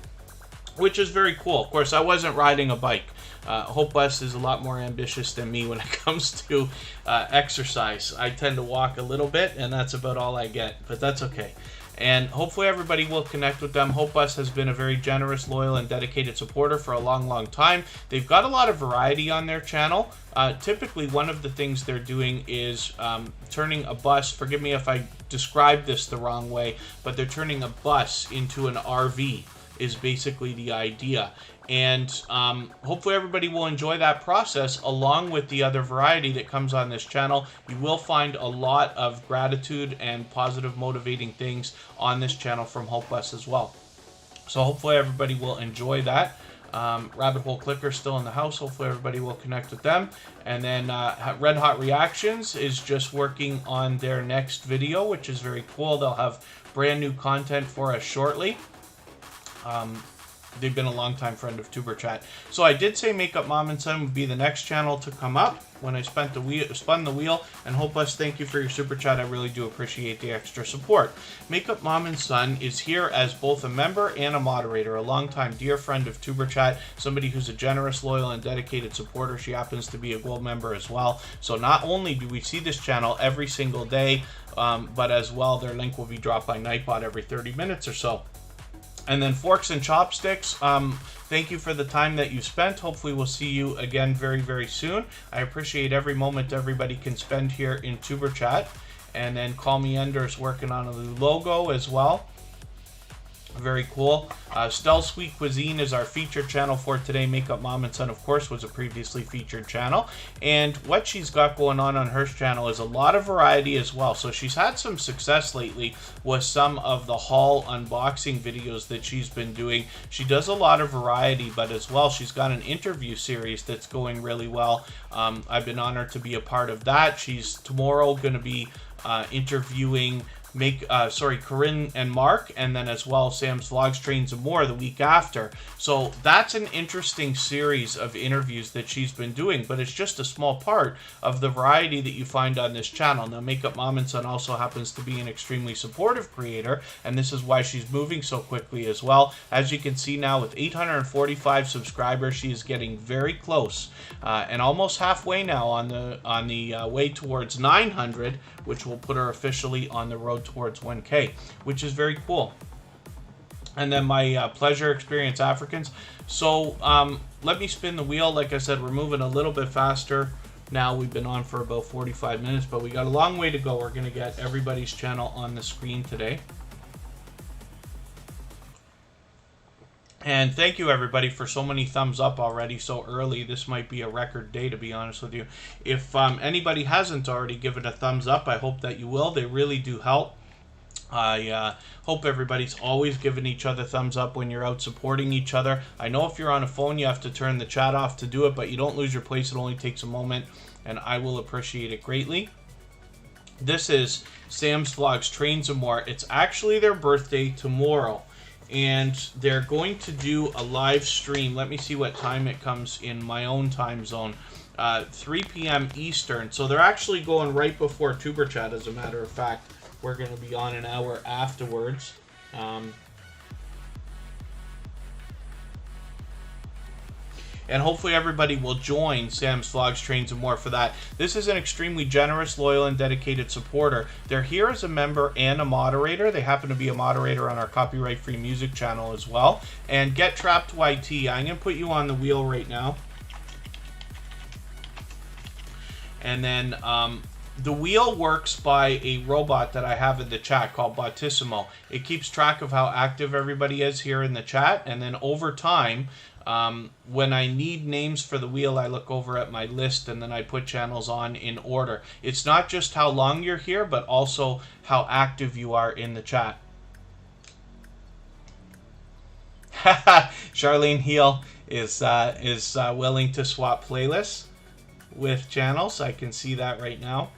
which is very cool. Of course, I wasn't riding a bike. Hope Bus is a lot more ambitious than me when it comes to exercise. I tend to walk a little bit, and that's about all I get, but that's okay. And hopefully everybody will connect with them. HopeBus has been a very generous, loyal, and dedicated supporter for a long time. They've got a lot of variety on their channel. Typically, one of the things they're doing is turning a bus. Forgive me if I describe this the wrong way, but they're turning a bus into an RV is basically the idea. And hopefully everybody will enjoy that process along with the other variety that comes on this channel. You will find a lot of gratitude and positive motivating things on this channel from HopeBus as well. So hopefully everybody will enjoy that. Rabbit Hole Clicker still in the house. Hopefully everybody will connect with them. And then Red Hot Reactions is just working on their next video, which is very cool. They'll have brand new content for us shortly. They've been a longtime friend of Superchat. So I did say Makeup Mom and Son would be the next channel to come up when I spun the wheel. And HopeBus, thank you for your Super Chat. I really do appreciate the extra support. Makeup Mom and Son is here as both a member and a moderator, a longtime dear friend of Superchat, somebody who's a generous, loyal, and dedicated supporter. She happens to be a gold member as well. So not only do we see this channel every single day, but as well their link will be dropped by Nightbot every 30 minutes or so. And then Forks and Chopsticks, thank you for the time that you spent. Hopefully we'll see you again very soon. I appreciate every moment everybody can spend here in Superchat. And then Call Me Ender's working on a new logo as well. Very cool. Stell Sweet Cuisine is our featured channel for today. Makeup Mom and Son, of course, was a previously featured channel. And what she's got going on her channel is a lot of variety as well. So she's had some success lately with some of the haul unboxing videos that she's been doing. She does a lot of variety, but as well, she's got an interview series that's going really well. I've been honored to be a part of that. She's tomorrow going to be interviewing Corinne and Mark, and then as well Sam's Vlogs, Trains, and More the week after. So that's an interesting series of interviews that she's been doing, but it's just a small part of the variety that you find on this channel. Now, Makeup Mom and Son also happens to be an extremely supportive creator, and this is why she's moving so quickly as well. As you can see now, with 845 subscribers, she is getting very close, and almost halfway now on the way towards 900, which will put her officially on the road towards 1K, which is very cool. And then my Pleasure Experience Africans. So let me spin the wheel. Like I said, we're moving a little bit faster now. We've been on for about 45 minutes, but we got a long way to go. We're going to get everybody's channel on the screen today. And thank you, everybody, for so many thumbs up already so early. This might be a record day, to be honest with you. If anybody hasn't already given a thumbs up, I hope that you will. They really do help. I hope everybody's always giving each other thumbs up when you're out supporting each other. I know if you're on a phone, you have to turn the chat off to do it, but you don't lose your place. It only takes a moment, and I will appreciate it greatly. This is Sam's Vlogs, Trains, and More. It's actually their birthday tomorrow. And they're going to do a live stream. Let me see what time it comes in my own time zone. 3 p.m. Eastern. So they're actually going right before Superchat, as a matter of fact. We're going to be on an hour afterwards. And hopefully everybody will join Sam's Vlogs, Trains, and More for that. This is an extremely generous, loyal, and dedicated supporter. They're here as a member and a moderator. They happen to be a moderator on our copyright-free music channel as well. And Get Trapped YT, I'm going to put you on the wheel right now. And then the wheel works by a robot that I have in the chat called Botissimo. It keeps track of how active everybody is here in the chat. And then over time, when I need names for the wheel, I look over at my list and then I put channels on in order. It's not just how long you're here, but also how active you are in the chat. Charlene Heel is willing to swap playlists with channels. I can see that right now.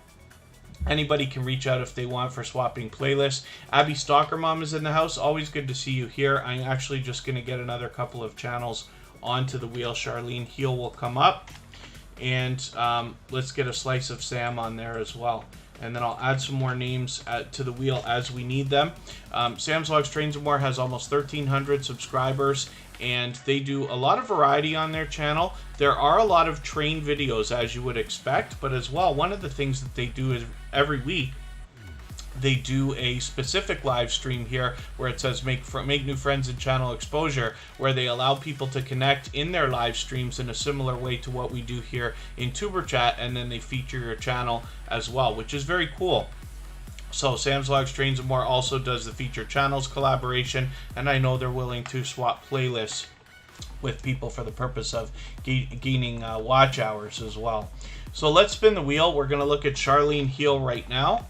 Anybody can reach out if they want for swapping playlists. Abby Stalker Mom is in the house. Always good to see you here. I'm actually just going to get another couple of channels onto the wheel. Charlene Heel will come up. And let's get a slice of Sam on there as well. And then I'll add some more names to the wheel as we need them. Sam's Vlogs, Trains, and More has almost 1,300 subscribers. And they do a lot of variety on their channel. There are a lot of train videos, as you would expect. But as well, one of the things that they do is every week, they do a specific live stream here where it says make new friends and channel exposure, where they allow people to connect in their live streams in a similar way to what we do here in Tuber Chat, and then they feature your channel as well, which is very cool. So Sam's Vlogs, Trains and More also does the featured channels collaboration, and I know they're willing to swap playlists with people for the purpose of gaining watch hours as well. So let's spin the wheel. We're going to look at Charlene Heal right now.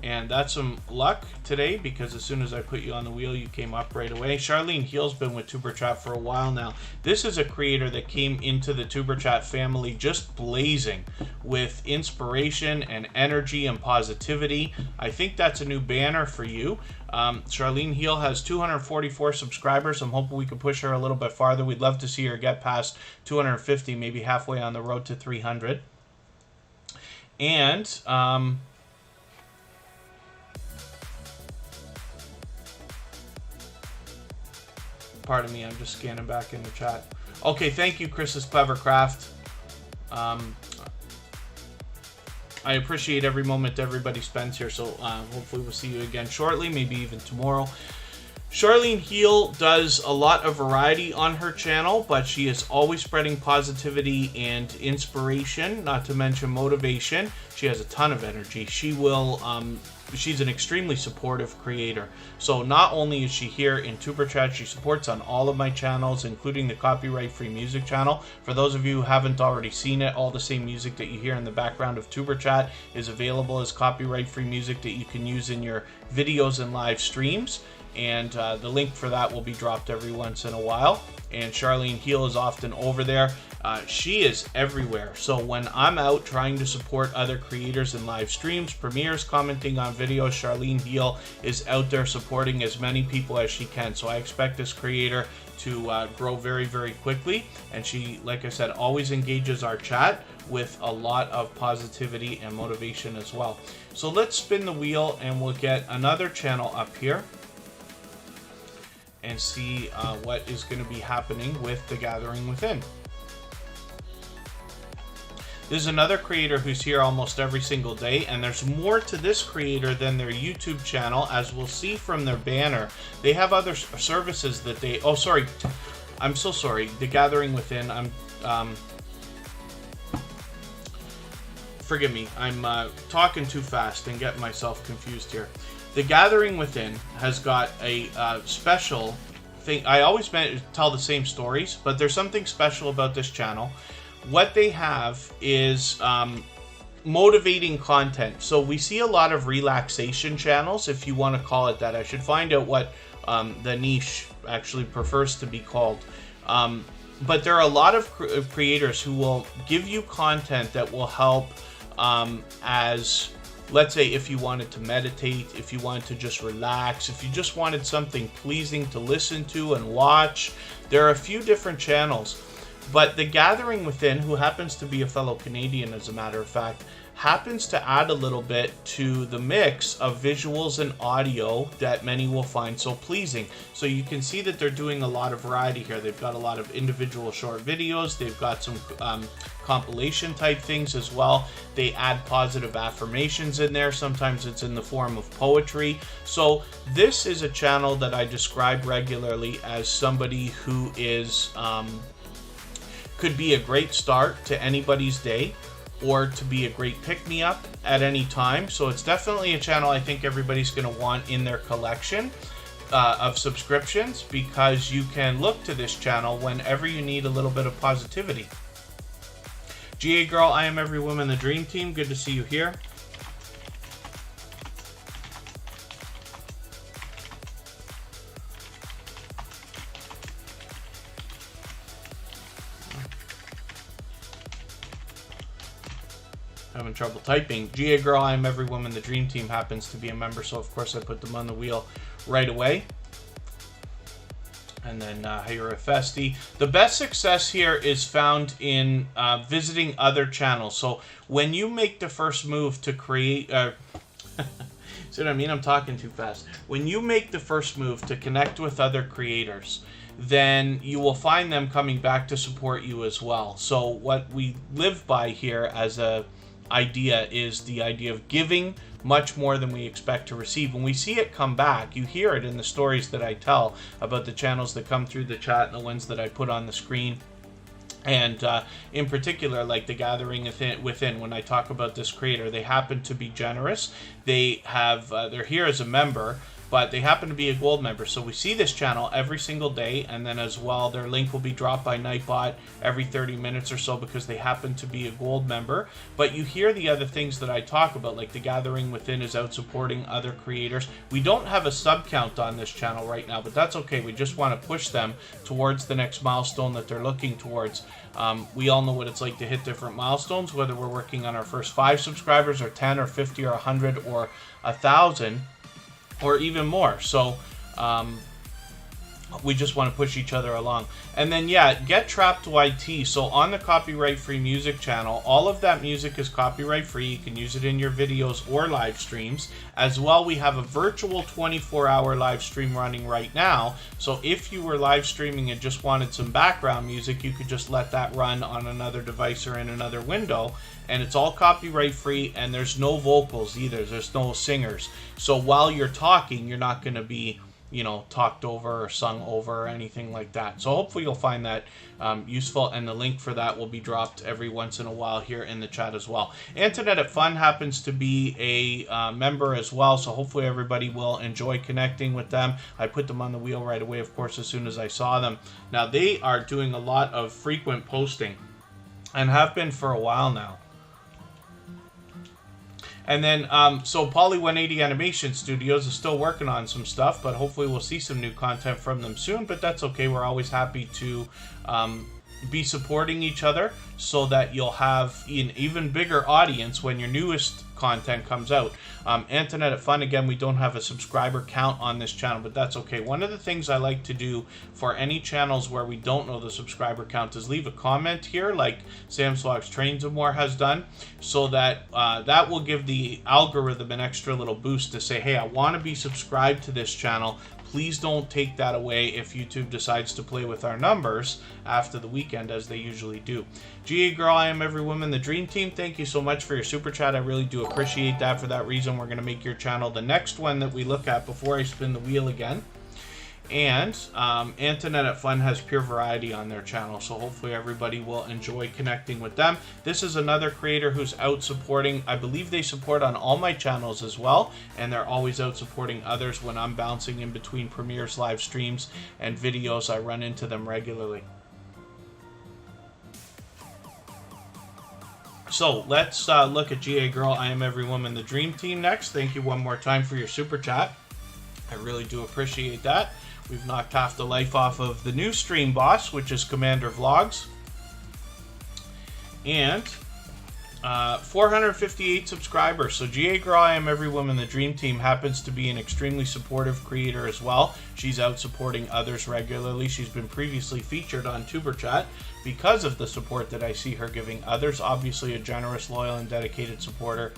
And that's some luck today, because as soon as I put you on the wheel, you came up right away. Charlene Heal's been with Tuber Chat for a while now. This is a creator that came into the Tuber Chat family just blazing with inspiration and energy and positivity. I think that's a new banner for you. Charlene Heal has 244 subscribers. I'm hoping we can push her a little bit farther. We'd love to see her get past 250, maybe halfway on the road to 300. And pardon me, I'm just scanning back in the chat. Okay, thank you, Chris's Clever Craft. I appreciate every moment everybody spends here, so hopefully we'll see you again shortly, maybe even tomorrow. Charlene Heal does a lot of variety on her channel, but she is always spreading positivity and inspiration, not to mention motivation. She has a ton of energy. She will, she's an extremely supportive creator. So not only is she here in Tuber Chat, she supports on all of my channels, including the copyright-free music channel. For those of you who haven't already seen it, all the same music that you hear in the background of Tuber Chat is available as copyright-free music that you can use in your videos and live streams. And the link for that will be dropped every once in a while. And Charlene Heal is often over there. She is everywhere. So when I'm out trying to support other creators in live streams, premieres, commenting on videos, Charlene Heal is out there supporting as many people as she can. So I expect this creator to grow very, very quickly. And she, like I said, always engages our chat with a lot of positivity and motivation as well. So let's spin the wheel and we'll get another channel up here and see what is going to be happening with The Gathering Within. There's another creator who's here almost every single day, and there's more to this creator than their YouTube channel, as we'll see from their banner. They have other services that they... Oh, sorry. I'm so sorry. The Gathering Within, forgive me. I'm talking too fast and getting myself confused here. The Gathering Within has got a special thing. I always tell the same stories, but there's something special about this channel. What they have is motivating content. So we see a lot of relaxation channels, if you want to call it that. I should find out what the niche actually prefers to be called. But there are a lot of creators who will give you content that will help as... Let's say if you wanted to meditate, if you wanted to just relax, if you just wanted something pleasing to listen to and watch, there are a few different channels. But The Gathering Within, who happens to be a fellow Canadian as a matter of fact, happens to add a little bit to the mix of visuals and audio that many will find so pleasing. So you can see that they're doing a lot of variety here. They've got a lot of individual short videos. They've got some compilation type things as well. They add positive affirmations in there. Sometimes it's in the form of poetry. So this is a channel that I describe regularly as somebody who is could be a great start to anybody's day, or to be a great pick-me-up at any time. So it's definitely a channel I think everybody's going to want in their collection of subscriptions, because you can look to this channel whenever you need a little bit of positivity. GA Girl, I Am Every Woman, the Dream Team, good to see you here. Having trouble typing. GA Girl, I Am Every Woman, the Dream Team happens to be a member, so of course I put them on the wheel right away. And then Hayura Festi. The best success here is found in visiting other channels. So when you make the first move to create... see what I mean? I'm talking too fast. When you make the first move to connect with other creators, then you will find them coming back to support you as well. So what we live by here as a idea is the idea of giving much more than we expect to receive. When we see it come back, you hear it in the stories that I tell about the channels that come through the chat and the ones that I put on the screen. And in particular, like the Gathering Within, when I talk about this creator, they happen to be generous. They have they're here as a member, but they happen to be a gold member. So we see this channel every single day, and then as well, their link will be dropped by Nightbot every 30 minutes or so because they happen to be a gold member. But you hear the other things that I talk about, like the Gathering Within is out supporting other creators. We don't have a sub count on this channel right now, but that's okay. We just want to push them towards the next milestone that they're looking towards. We all know what it's like to hit different milestones, whether we're working on our first 5 subscribers or 10 or 50 or 100 or 1,000. Or even more. So we just want to push each other along. And then, yeah, Get Trapped YT. So on the copyright-free music channel, all of that music is copyright-free. You can use it in your videos or live streams. As well, we have a virtual 24-hour live stream running right now. So if you were live streaming and just wanted some background music, you could just let that run on another device or in another window. And it's all copyright-free, and there's no vocals either. There's no singers. So while you're talking, you're not going to be, you know, talked over or sung over or anything like that. So hopefully you'll find that useful, and the link for that will be dropped every once in a while here in the chat as well. Antoinette Fun happens to be a member as well, so hopefully everybody will enjoy connecting with them. I put them on the wheel right away, of course, as soon as I saw them. Now, they are doing a lot of frequent posting and have been for a while now. And then, so Poly 180 Animation Studios is still working on some stuff, but hopefully we'll see some new content from them soon. But that's okay. We're always happy to be supporting each other so that you'll have an even bigger audience when your newest content comes out. Antoinette Fun, again, we don't have a subscriber count on this channel, but that's okay. One of the things I like to do for any channels where we don't know the subscriber count is leave a comment here, like Sam's Vlogs Trains and More has done, so that that will give the algorithm an extra little boost to say, hey, I want to be subscribed to this channel. Please don't take that away if YouTube decides to play with our numbers after the weekend, as they usually do. GA Girl, I Am Every Woman, the Dream Team, thank you so much for your super chat. I really do appreciate that. For that reason, we're going to make your channel the next one that we look at before I spin the wheel again. And Antoinette Fun has Pure Variety on their channel, so hopefully everybody will enjoy connecting with them. This is another creator who's out supporting. I believe they support on all my channels as well, and they're always out supporting others when I'm bouncing in between premieres, live streams, and videos. I run into them regularly. So let's look at GA Girl, I Am Every Woman, the Dream Team next. Thank you one more time for your super chat. I really do appreciate that. We've knocked half the life off of the new stream boss, which is Commander Vlogs. And 458 subscribers. So GA Girl, I Am Every Woman, the Dream Team happens to be an extremely supportive creator as well. She's out supporting others regularly. She's been previously featured on Superchat because of the support that I see her giving others. Obviously a generous, loyal, and dedicated supporter.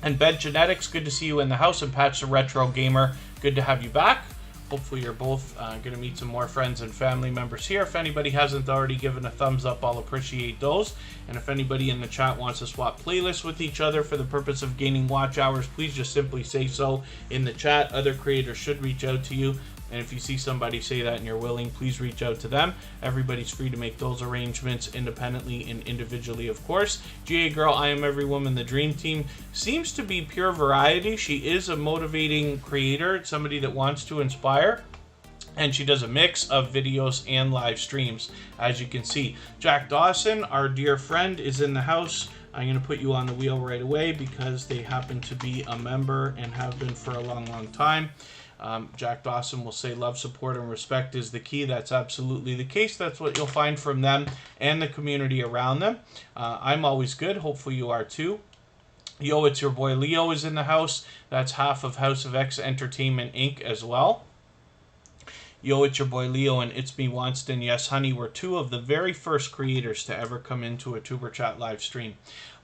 And Bed Genetics, good to see you in the house. And Patch the Retro Gamer, good to have you back. Hopefully you're both going to meet some more friends and family members here. If anybody hasn't already given a thumbs up, I'll appreciate those. And if anybody in the chat wants to swap playlists with each other for the purpose of gaining watch hours, please just simply say so in the chat. Other creators should reach out to you. And if you see somebody say that and you're willing, please reach out to them. Everybody's free to make those arrangements independently and individually, of course. GA Girl, I Am Every Woman, the Dream Team seems to be Pure Variety. She is a motivating creator, somebody that wants to inspire. And she does a mix of videos and live streams, as you can see. Jack Dawson, our dear friend, is in the house. I'm going to put you on the wheel right away because they happen to be a member and have been for a long, long time. Jack Dawson will say love, support, and respect is the key. That's absolutely the case. That's what you'll find from them and the community around them. I'm always good. Hopefully you are too. Yo, it's your boy Leo is in the house. That's half of House of X Entertainment Inc. as well. Yo, it's your boy Leo and It's Me Wanston. Yes, honey, we're two of the very first creators to ever come into a Tuber Chat live stream.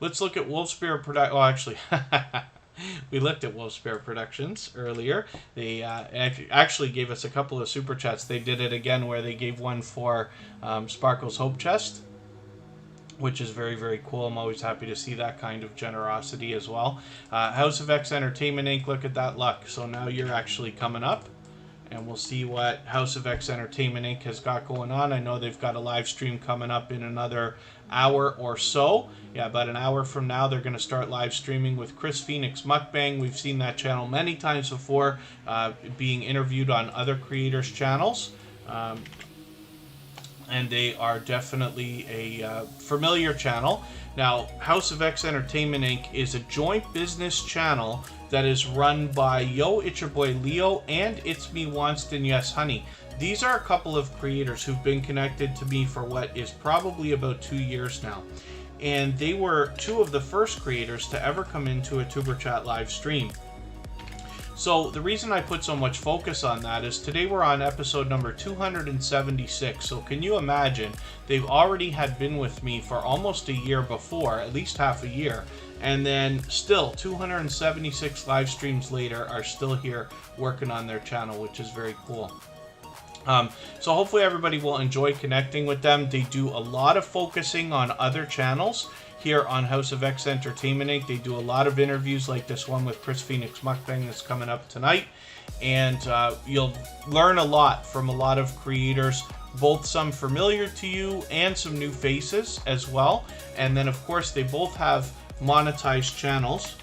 Let's look at Wolf Spirit Production. Oh, actually... We looked at Wolf Spirit Productions earlier. They actually gave us a couple of super chats. They did it again where they gave one for Sparkle's Hope Chest. which is very, very cool. I'm always happy to see that kind of generosity as well. House of X Entertainment Inc., look at that luck. So now you're actually coming up, and we'll see what House of X Entertainment Inc. has got going on. I know they've got a live stream coming up in another hour or so. Yeah, about an hour from now, they're going to start live streaming with Chris Phoenix Mukbang. We've seen that channel many times before, being interviewed on other creators' channels. And they are definitely a familiar channel. Now, House of X Entertainment Inc. is a joint business channel that is run by Yo, It's Your Boy Leo, and It's Me Wonston, Yes Honey. These are a couple of creators who've been connected to me for what is probably about 2 years now. And they were two of the first creators to ever come into a Tuber Chat live stream. So the reason I put so much focus on that is today we're on episode number 276. So can you imagine, they've already had been with me for almost a year before, at least half a year. And then still 276 live streams later are still here working on their channel, which is very cool. So hopefully everybody will enjoy connecting with them. They do a lot of focusing on other channels. Here on House of X Entertainment Inc. They do a lot of interviews like this one with Chris Phoenix Mukbang that's coming up tonight. And you'll learn a lot from a lot of creators, both some familiar to you and some new faces as well. And then, of course, they both have monetized channels,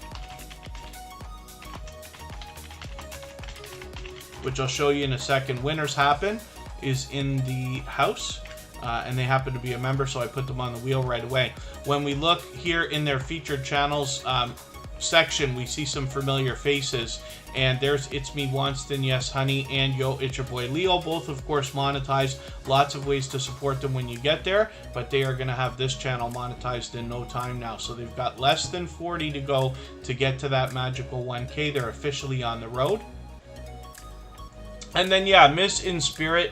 which I'll show you in a second. Winners Happen is in the house. And they happen to be a member, so I put them on the wheel right away. When we look here in their featured channels section, we see some familiar faces. And there's It's Me Wonston, Yes Honey, and Yo, It's Your Boy Leo. Both, of course, monetized. Lots of ways to support them when you get there. But they are going to have this channel monetized in no time now. So they've got less than 40 to go to get to that magical 1K. They're officially on the road. And then, yeah, Miss In Spirit.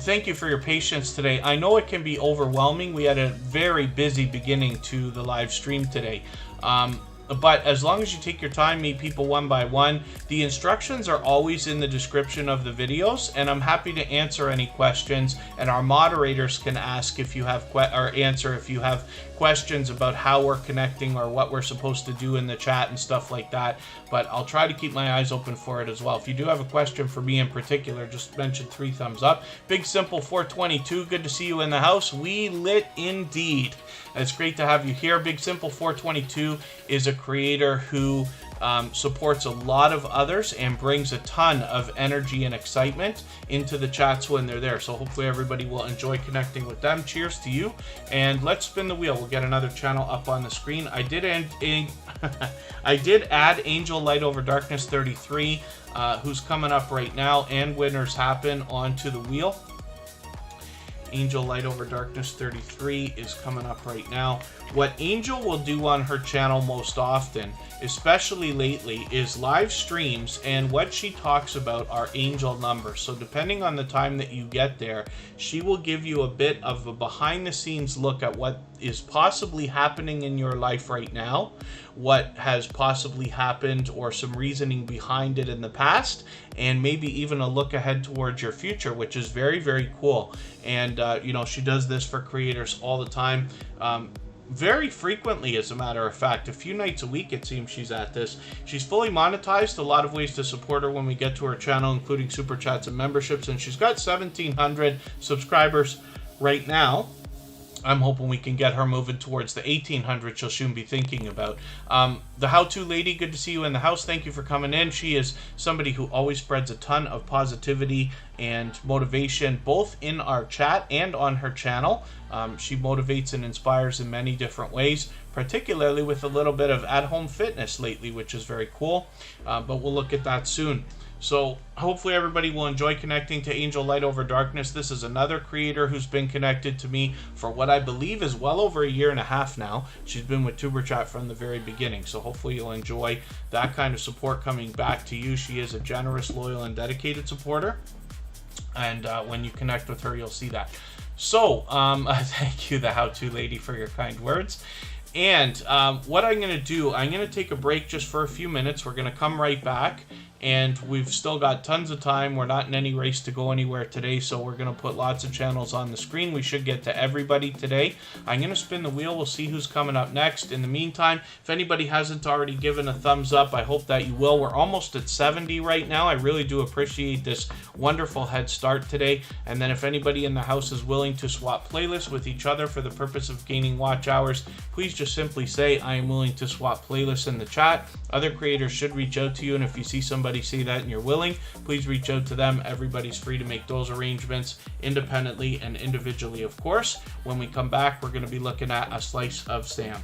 Thank you for your patience today. I know it can be overwhelming. We had a very busy beginning to the live stream today. But as long as you take your time, meet people one by one, the instructions are always in the description of the videos, and I'm happy to answer any questions, and our moderators can ask if you have answer if you have questions about how we're connecting or what we're supposed to do in the chat and stuff like that. But I'll try to keep my eyes open for it as well. If you do have a question for me in particular, just mention 3 thumbs up. Big Simple 422, good to see you in the house. We lit indeed. It's great to have you here. Big Simple 422 is a creator who supports a lot of others and brings a ton of energy and excitement into the chats when they're there. So hopefully everybody will enjoy connecting with them. Cheers to you. And let's spin the wheel. We'll get another channel up on the screen. I did add Angel Light Over Darkness 33, who's coming up right now, and Winners Happen onto the wheel. Angel Light Over Darkness 33 is coming up right now. What Angel will do on her channel most often, especially lately, is live streams, and what she talks about are angel numbers. So depending on the time that you get there, she will give you a bit of a behind the scenes look at what is possibly happening in your life right now, what has possibly happened, or some reasoning behind it in the past, and maybe even a look ahead towards your future, which is very, very cool. And you know, she does this for creators all the time. Very frequently, as a matter of fact, a few nights a week it seems she's at this. She's fully monetized, a lot of ways to support her when we get to her channel, including super chats and memberships, and she's got 1,700 subscribers right now. I'm hoping we can get her moving towards the 1,800 she'll soon be thinking about. The How-To Lady, good to see you in the house. Thank you for coming in. She is somebody who always spreads a ton of positivity and motivation, both in our chat and on her channel. She motivates and inspires in many different ways, particularly with a little bit of at-home fitness lately, which is very cool. But we'll look at that soon. So hopefully everybody will enjoy connecting to Angel Light Over Darkness. This is another creator who's been connected to me for what I believe is well over a year and a half now. She's been with Tuber Chat from the very beginning. So hopefully you'll enjoy that kind of support coming back to you. She is a generous, loyal, and dedicated supporter. And when you connect with her, you'll see that. So thank you, the How-To Lady, for your kind words. And what I'm going to do, I'm going to take a break just for a few minutes. We're going to come right back. and we've still got tons of time. We're not in any race to go anywhere today, so we're going to put lots of channels on the screen. We should get to everybody today. I'm going to spin the wheel. We'll see who's coming up next. In the meantime, if anybody hasn't already given a thumbs up, I hope that you will. We're almost at 70 right now. I really do appreciate this wonderful head start today. And then if anybody in the house is willing to swap playlists with each other for the purpose of gaining watch hours, please just simply say, I am willing to swap playlists in the chat. Other creators should reach out to you, and if you see somebody say that and you're willing, please reach out to them. Everybody's free to make those arrangements independently and individually, of course. When we come back, we're going to be looking at a slice of Sam.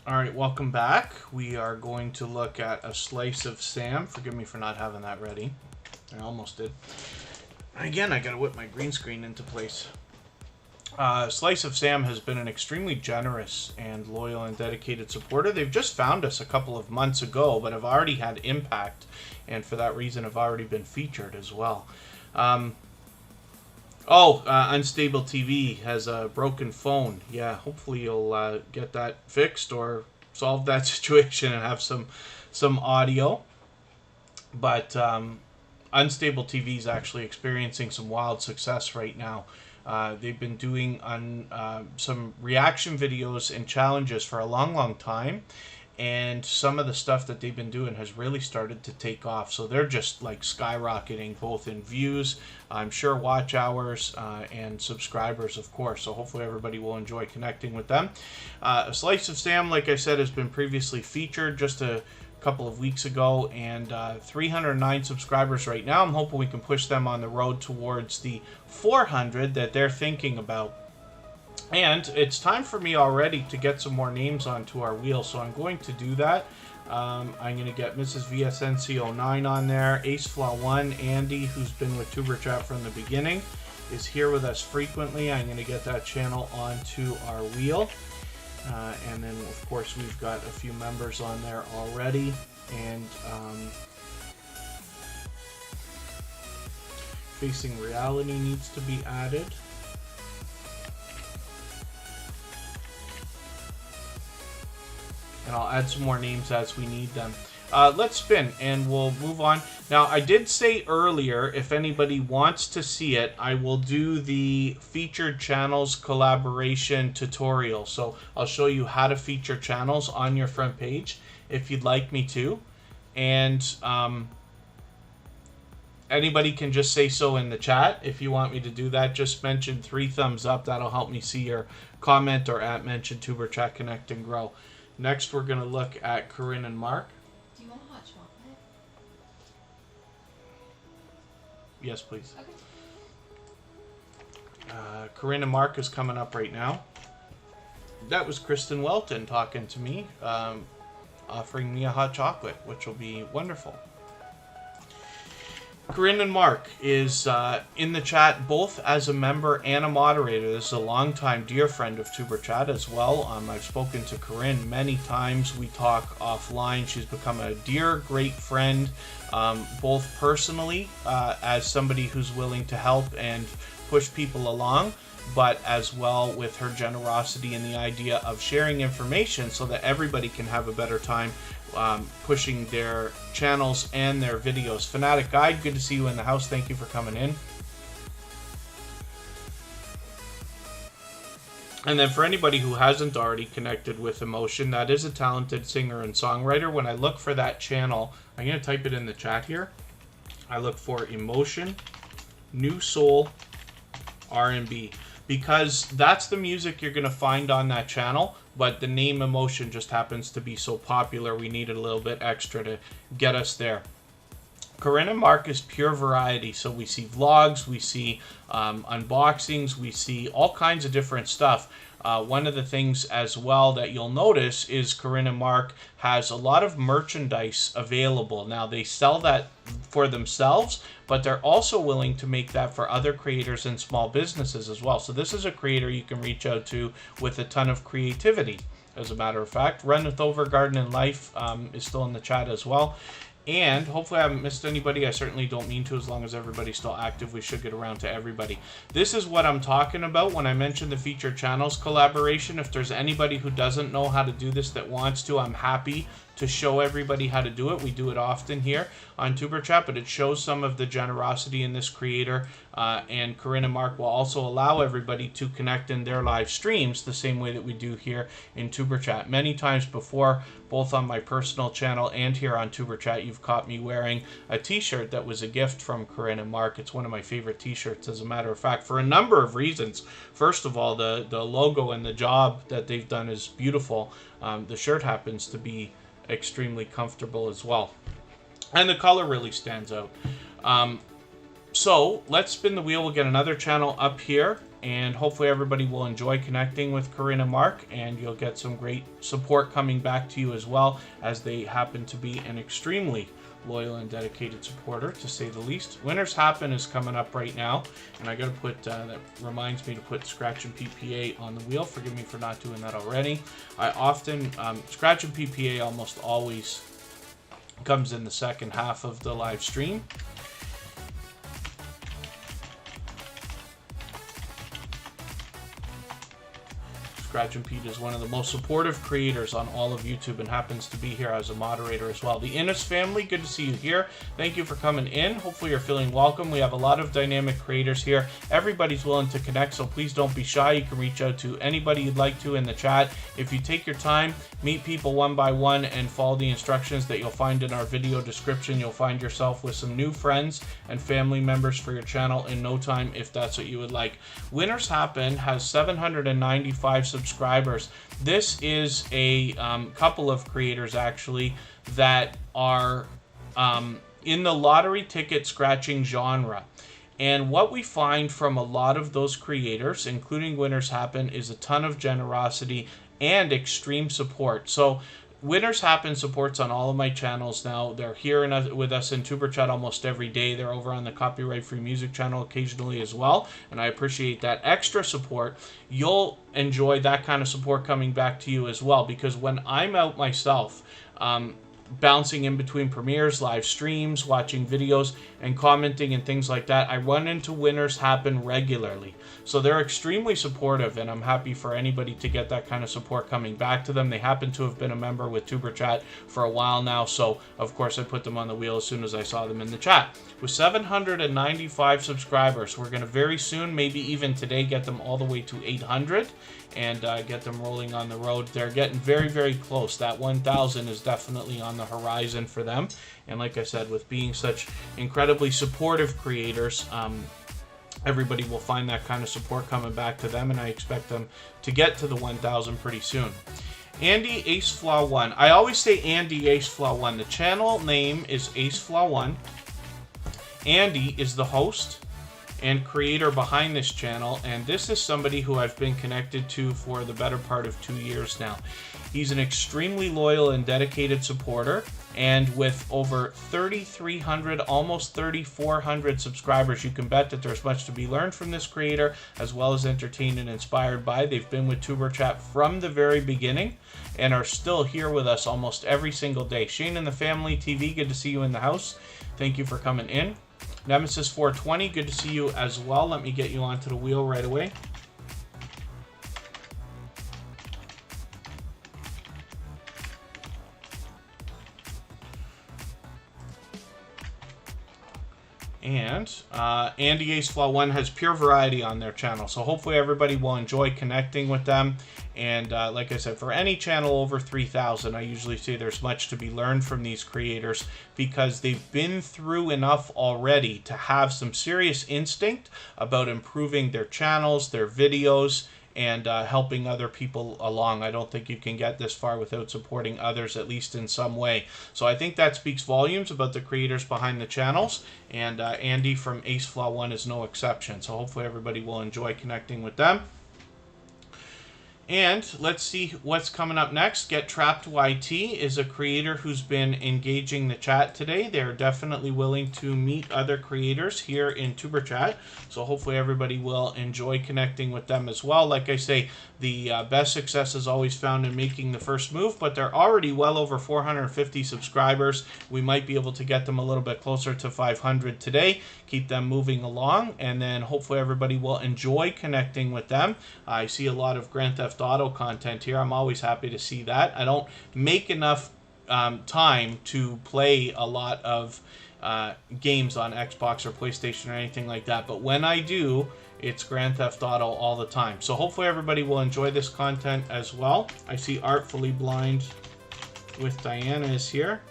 All right, welcome back. We are going to look at a slice of Sam. Forgive me for not having that ready. I almost did. Again, I gotta whip my green screen into place. Slice of Sam has been an extremely generous and loyal and dedicated supporter. They've just found us a couple of months ago, but have already had impact, and for that reason have already been featured as well. Unstable TV has a broken phone. Yeah, hopefully you'll get that fixed or solve that situation and have some audio. But Unstable TV is actually experiencing some wild success right now They've been doing some reaction videos and challenges for a long time. And some of the stuff that they've been doing has really started to take off. So they're just like skyrocketing both in views, I'm sure watch hours, and subscribers, of course. So hopefully everybody will enjoy connecting with them. A Slice of Sam, like I said, has been previously featured just a couple of weeks ago, and 309 subscribers right now. I'm hoping we can push them on the road towards the 400 that they're thinking about. And it's time for me already to get some more names onto our wheel, so I'm going to do that. I'm going to get Mrs. VSNC09 on there, AceFlaw1, Andy, who's been with Superchat from the beginning, is here with us frequently. I'm going to get that channel onto our wheel. And then, of course, we've got a few members on there already. And Facing Reality needs to be added. And I'll add some more names as we need them. Let's spin and we'll move on. Now, I did say earlier, if anybody wants to see it, I will do the featured channels collaboration tutorial. So I'll show you how to feature channels on your front page if you'd like me to. And anybody can just say so in the chat. If you want me to do that, just mention 3 thumbs up. That'll help me see your comment, or at mention Tuber Chat Connect and Grow. Next, we're going to look at Corinne and Mark. Do you want hot chocolate? Yes, please. Okay. Corinne and Mark is coming up right now. That was Kristen Welton talking to me, offering me a hot chocolate, which will be wonderful. Corinne and Mark is in the chat both as a member and a moderator. This is a longtime dear friend of Tuber Chat as well. I've spoken to Corinne many times. We talk offline. She's become a dear, great friend, both personally as somebody who's willing to help and push people along, but as well with her generosity and the idea of sharing information so that everybody can have a better time pushing their channels and their videos. Fanatic Guide, good to see you in the house. Thank you for coming in. And then for anybody who hasn't already connected with Emotion, that is a talented singer and songwriter. When I look for that channel, I'm going to type it in the chat here. I look for Emotion, New Soul, R&B, because that's the music you're going to find on that channel. But the name Emotion just happens to be so popular, we needed a little bit extra to get us there. Corinne and Mark is pure variety. So we see vlogs, we see unboxings, we see all kinds of different stuff. One of the things as well that you'll notice is Corinne and Mark has a lot of merchandise available. Now, they sell that for themselves, but they're also willing to make that for other creators and small businesses as well. So this is a creator you can reach out to with a ton of creativity, as a matter of fact. Run with Over Garden and Life is still in the chat as well. And hopefully I haven't missed anybody. I certainly don't mean to. As long as everybody's still active, we should get around to everybody. This is what I'm talking about when I mentioned the featured channels collaboration. If there's anybody who doesn't know how to do this that wants to, I'm happy to show everybody how to do it. We do it often here on Tuber Chat, but it shows some of the generosity in this creator. And Corinne and Mark will also allow everybody to connect in their live streams the same way that we do here in Tuber Chat. Many times before, both on my personal channel and here on Tuber Chat, you've caught me wearing a t-shirt that was a gift from Corinne and Mark. It's one of my favorite t-shirts, as a matter of fact, for a number of reasons. First of all, the logo and the job that they've done is beautiful. The shirt happens to be extremely comfortable as well, and the color really stands out. So let's spin the wheel. We'll get another channel up here, and hopefully everybody will enjoy connecting with Corinne and Mark, and you'll get some great support coming back to you as well, as they happen to be an extremely loyal and dedicated supporter, to say the least. Winners Happen is coming up right now, and I gotta put that reminds me to put Scratch and PPA on the wheel. Forgive me for not doing that already. I often Scratch and PPA almost always comes in the second half of the live stream. Scratchin' Pete is one of the most supportive creators on all of YouTube and happens to be here as a moderator as well. The Innes family, good to see you here. Thank you for coming in. Hopefully you're feeling welcome. We have a lot of dynamic creators here. Everybody's willing to connect, so please don't be shy. You can reach out to anybody you'd like to in the chat. If you take your time, meet people one by one and follow the instructions that you'll find in our video description, you'll find yourself with some new friends and family members for your channel in no time if that's what you would like. Winners Happen has 795 subscribers. This is a couple of creators actually that are in the lottery ticket scratching genre. And what we find from a lot of those creators, including Winners Happen, is a ton of generosity and extreme support. So Winners Happen supports on all of my channels now. They're here with us in Tuber Chat almost every day. They're over on the Copyright Free Music channel occasionally as well, and I appreciate that extra support. You'll enjoy that kind of support coming back to you as well, because when I'm out myself, bouncing in between premieres, live streams, watching videos, and commenting and things like that, I run into Winners Happen regularly. So they're extremely supportive, and I'm happy for anybody to get that kind of support coming back to them. They happen to have been a member with Tuber Chat for a while now, so of course I put them on the wheel as soon as I saw them in the chat. With 795 subscribers, we're going to very soon, maybe even today, get them all the way to 800 and get them rolling on the road. They're getting very, very close. That 1,000 is definitely on the horizon for them. And like I said, with being such incredibly supportive creators, everybody will find that kind of support coming back to them, and I expect them to get to the 1,000 pretty soon. Andy AceFlaw1. I always say Andy AceFlaw1. The channel name is AceFlaw1. Andy is the host and creator behind this channel, and this is somebody who I've been connected to for the better part of 2 years now. He's an extremely loyal and dedicated supporter, and with over 3,300, almost 3,400 subscribers, you can bet that there's much to be learned from this creator, as well as entertained and inspired by. They've been with Tuber Chat from the very beginning and are still here with us almost every single day. Shane and the Family TV, good to see you in the house. Thank you for coming in. Nemesis 420, good to see you as well. Let me get you onto the wheel right away. And Andy AceFlaw1 has pure variety on their channel, so hopefully everybody will enjoy connecting with them. And like I said, for any channel over 3,000, I usually say there's much to be learned from these creators because they've been through enough already to have some serious instinct about improving their channels, their videos, and helping other people along. I don't think you can get this far without supporting others, at least in some way. So I think that speaks volumes about the creators behind the channels, and Andy from AceFlaw1 is no exception. So hopefully everybody will enjoy connecting with them. And let's see what's coming up next. Get Trapped YT is a creator who's been engaging the chat today. They're definitely willing to meet other creators here in Tuber Chat. So hopefully everybody will enjoy connecting with them as well. Like I say, the best success is always found in making the first move, but they're already well over 450 subscribers. We might be able to get them a little bit closer to 500 today. Keep them moving along, and then hopefully everybody will enjoy connecting with them. I see a lot of Grand Theft Auto content here. I'm always happy to see that. I don't make enough time to play a lot of games on Xbox or PlayStation or anything like that, but when I do, it's Grand Theft Auto all the time. So hopefully everybody will enjoy this content as well. I see Artfully Blind with Diana is here.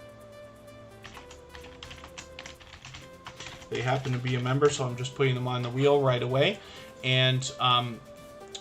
They happen to be a member, so I'm just putting them on the wheel right away. And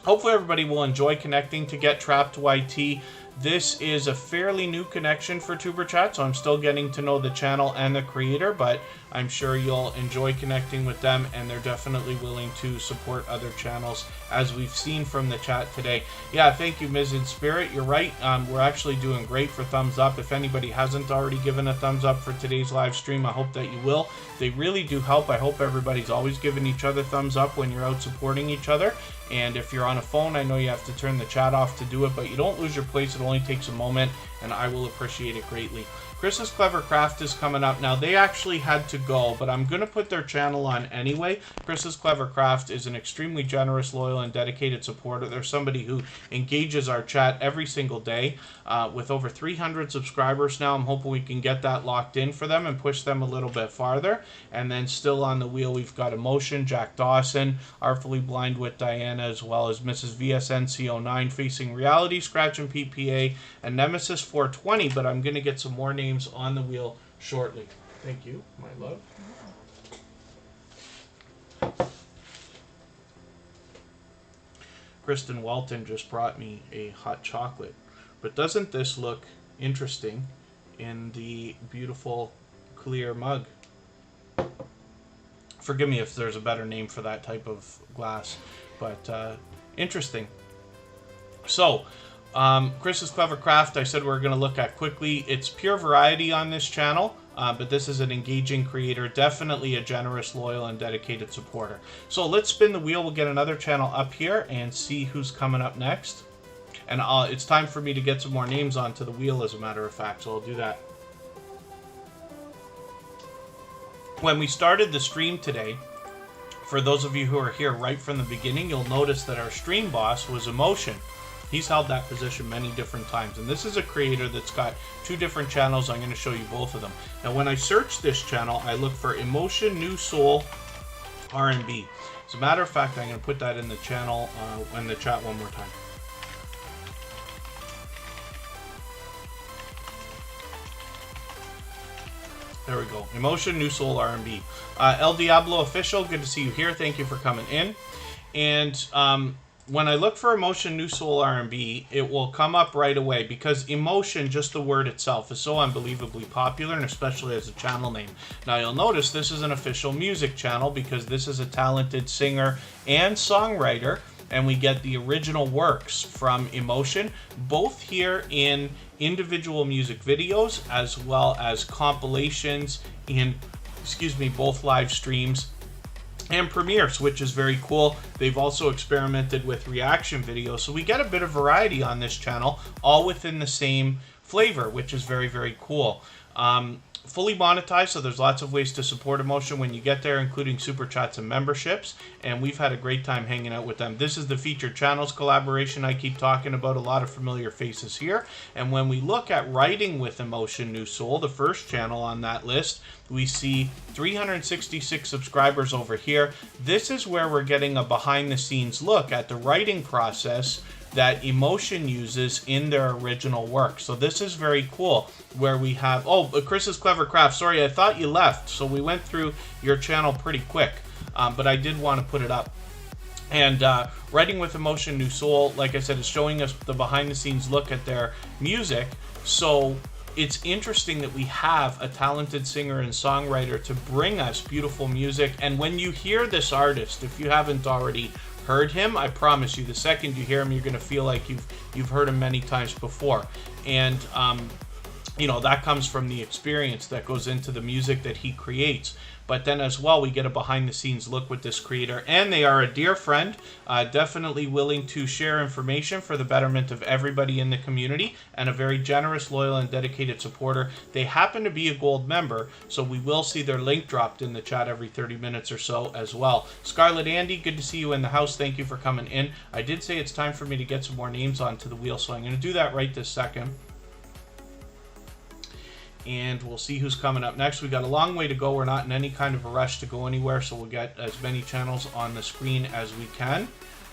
hopefully everybody will enjoy connecting to Get Trapped YT. This is a fairly new connection for Tuber Chat, so I'm still getting to know the channel and the creator, but I'm sure you'll enjoy connecting with them, and they're definitely willing to support other channels, as we've seen from the chat today. Yeah, thank you, Ms. In Spirit. You're right. We're actually doing great for thumbs up. If anybody hasn't already given a thumbs up for today's live stream, I hope that you will. They really do help. I hope everybody's always giving each other thumbs up when you're out supporting each other. And if you're on a phone, I know you have to turn the chat off to do it, but you don't lose your place. It only takes a moment, and I will appreciate it greatly. Chris's Clever Craft is coming up. Now, they actually had to go, but I'm going to put their channel on anyway. Chris's Clever Craft is an extremely generous, loyal, and dedicated supporter. They're somebody who engages our chat every single day. With over 300 subscribers now, I'm hoping we can get that locked in for them and push them a little bit farther. And then still on the wheel, we've got Emotion, Jack Dawson, Artfully Blind with Diana, as well as Mrs. VSNC09, Facing Reality, Scratch and PPA, and Nemesis 420. But I'm going to get some more names on the wheel shortly. Thank you, my love. Kristen Welton just brought me a hot chocolate. But doesn't this look interesting in the beautiful clear mug? Forgive me if there's a better name for that type of glass, but interesting. So, Chris's Clever Craft, I said we're going to look at quickly. It's pure variety on this channel, but this is an engaging creator, definitely a generous, loyal, and dedicated supporter. So let's spin the wheel. We'll get another channel up here and see who's coming up next. And it's time for me to get some more names onto the wheel, as a matter of fact, so I'll do that. When we started the stream today, for those of you who are here right from the beginning, you'll notice that our stream boss was Emotion. He's held that position many different times, and this is a creator that's got 2 different channels. I'm going to show you both of them. Now, when I search this channel, I look for Emotion New Soul R&B. As a matter of fact, I'm going to put that in the channel, in the chat one more time. There we go. Emotion New Soul R&B. El Diablo Official, good to see you here. Thank you for coming in. And when I look for Emotion New Soul R&B, it will come up right away because Emotion, just the word itself, is so unbelievably popular, and especially as a channel name. Now, you'll notice this is an official music channel because this is a talented singer and songwriter, and we get the original works from Emotion, both here in individual music videos as well as compilations in, both live streams and premieres, which is very cool. They've also experimented with reaction videos, so we get a bit of variety on this channel, all within the same flavor, which is very, very cool. Fully monetized, so there's lots of ways to support Emotion when you get there, including super chats and memberships, and we've had a great time hanging out with them. This is the featured channels collaboration I keep talking about, a lot of familiar faces here. And when we look at Writing with Emotion New Soul, the first channel on that list, we see 366 subscribers over here. This is where we're getting a behind the scenes look at the writing process that Emotion uses in their original work. So this is very cool, where we have, Chris's Clever Craft, sorry, I thought you left, so we went through your channel pretty quick, but I did want to put it up. And Writing with Emotion New Soul, like I said, is showing us the behind the scenes look at their music. So it's interesting that we have a talented singer and songwriter to bring us beautiful music. And when you hear this artist, if you haven't already heard him, I promise you, the second you hear him, you're going to feel like you've heard him many times before. And you know, that comes from the experience that goes into the music that he creates. But then as well, we get a behind the scenes look with this creator, and they are a dear friend, definitely willing to share information for the betterment of everybody in the community, and a very generous, loyal, and dedicated supporter. They happen to be a gold member, so we will see their link dropped in the chat every 30 minutes or so as well. Scarlet Andy, good to see you in the house. Thank you for coming in. I did say it's time for me to get some more names onto the wheel, so I'm going to do that right this second. And we'll see who's coming up next. We got a long way to go. We're not in any kind of a rush to go anywhere, so we'll get as many channels on the screen as we can.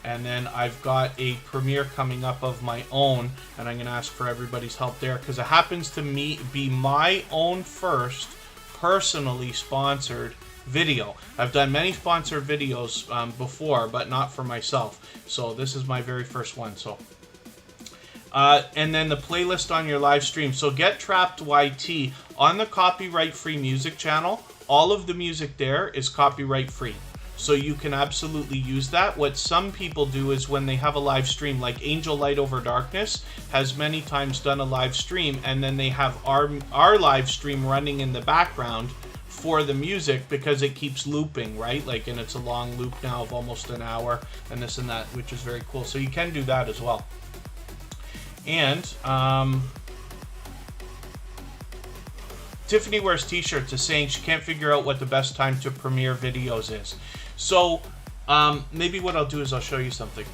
And then I've got a premiere coming up of my own, and I'm going to ask for everybody's help there, because it happens to be my own first personally sponsored video. I've done many sponsored videos before, but not for myself. So this is my very first one. So and then the playlist on your live stream. So Get Trapped YT on the copyright free music channel. All of the music there is copyright free, so you can absolutely use that. What some people do is when they have a live stream, like Angel Light Over Darkness has many times done a live stream, and then they have our live stream running in the background for the music, because it keeps looping, right? Like, and it's a long loop now of almost an hour and this and that, which is very cool. So you can do that as well. And Tiffany Wears T-shirts is saying she can't figure out what the best time to premiere videos is. So maybe what I'll do is I'll show you something.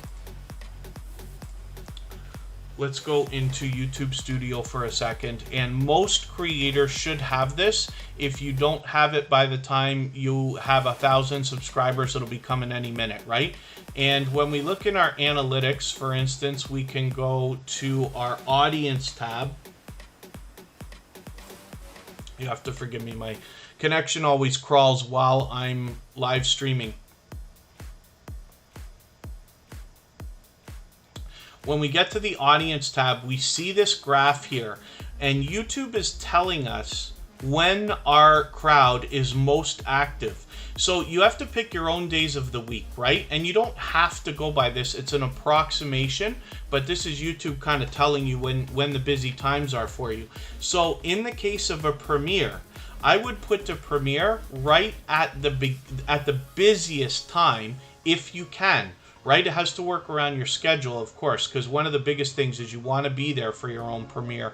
Let's go into YouTube Studio for a second, and most creators should have this. If you don't have it by the time you have 1,000 subscribers, it'll be coming any minute, right? And when we look in our analytics, for instance, we can go to our audience tab. You have to forgive me, my connection always crawls while I'm live streaming. When we get to the audience tab, we see this graph here, and YouTube is telling us when our crowd is most active. So you have to pick your own days of the week, right? And you don't have to go by this. It's an approximation, but this is YouTube kind of telling you when the busy times are for you. So in the case of a premiere, I would put the premiere right at the busiest time if you can. Right? It has to work around your schedule, of course, because one of the biggest things is you want to be there for your own premiere.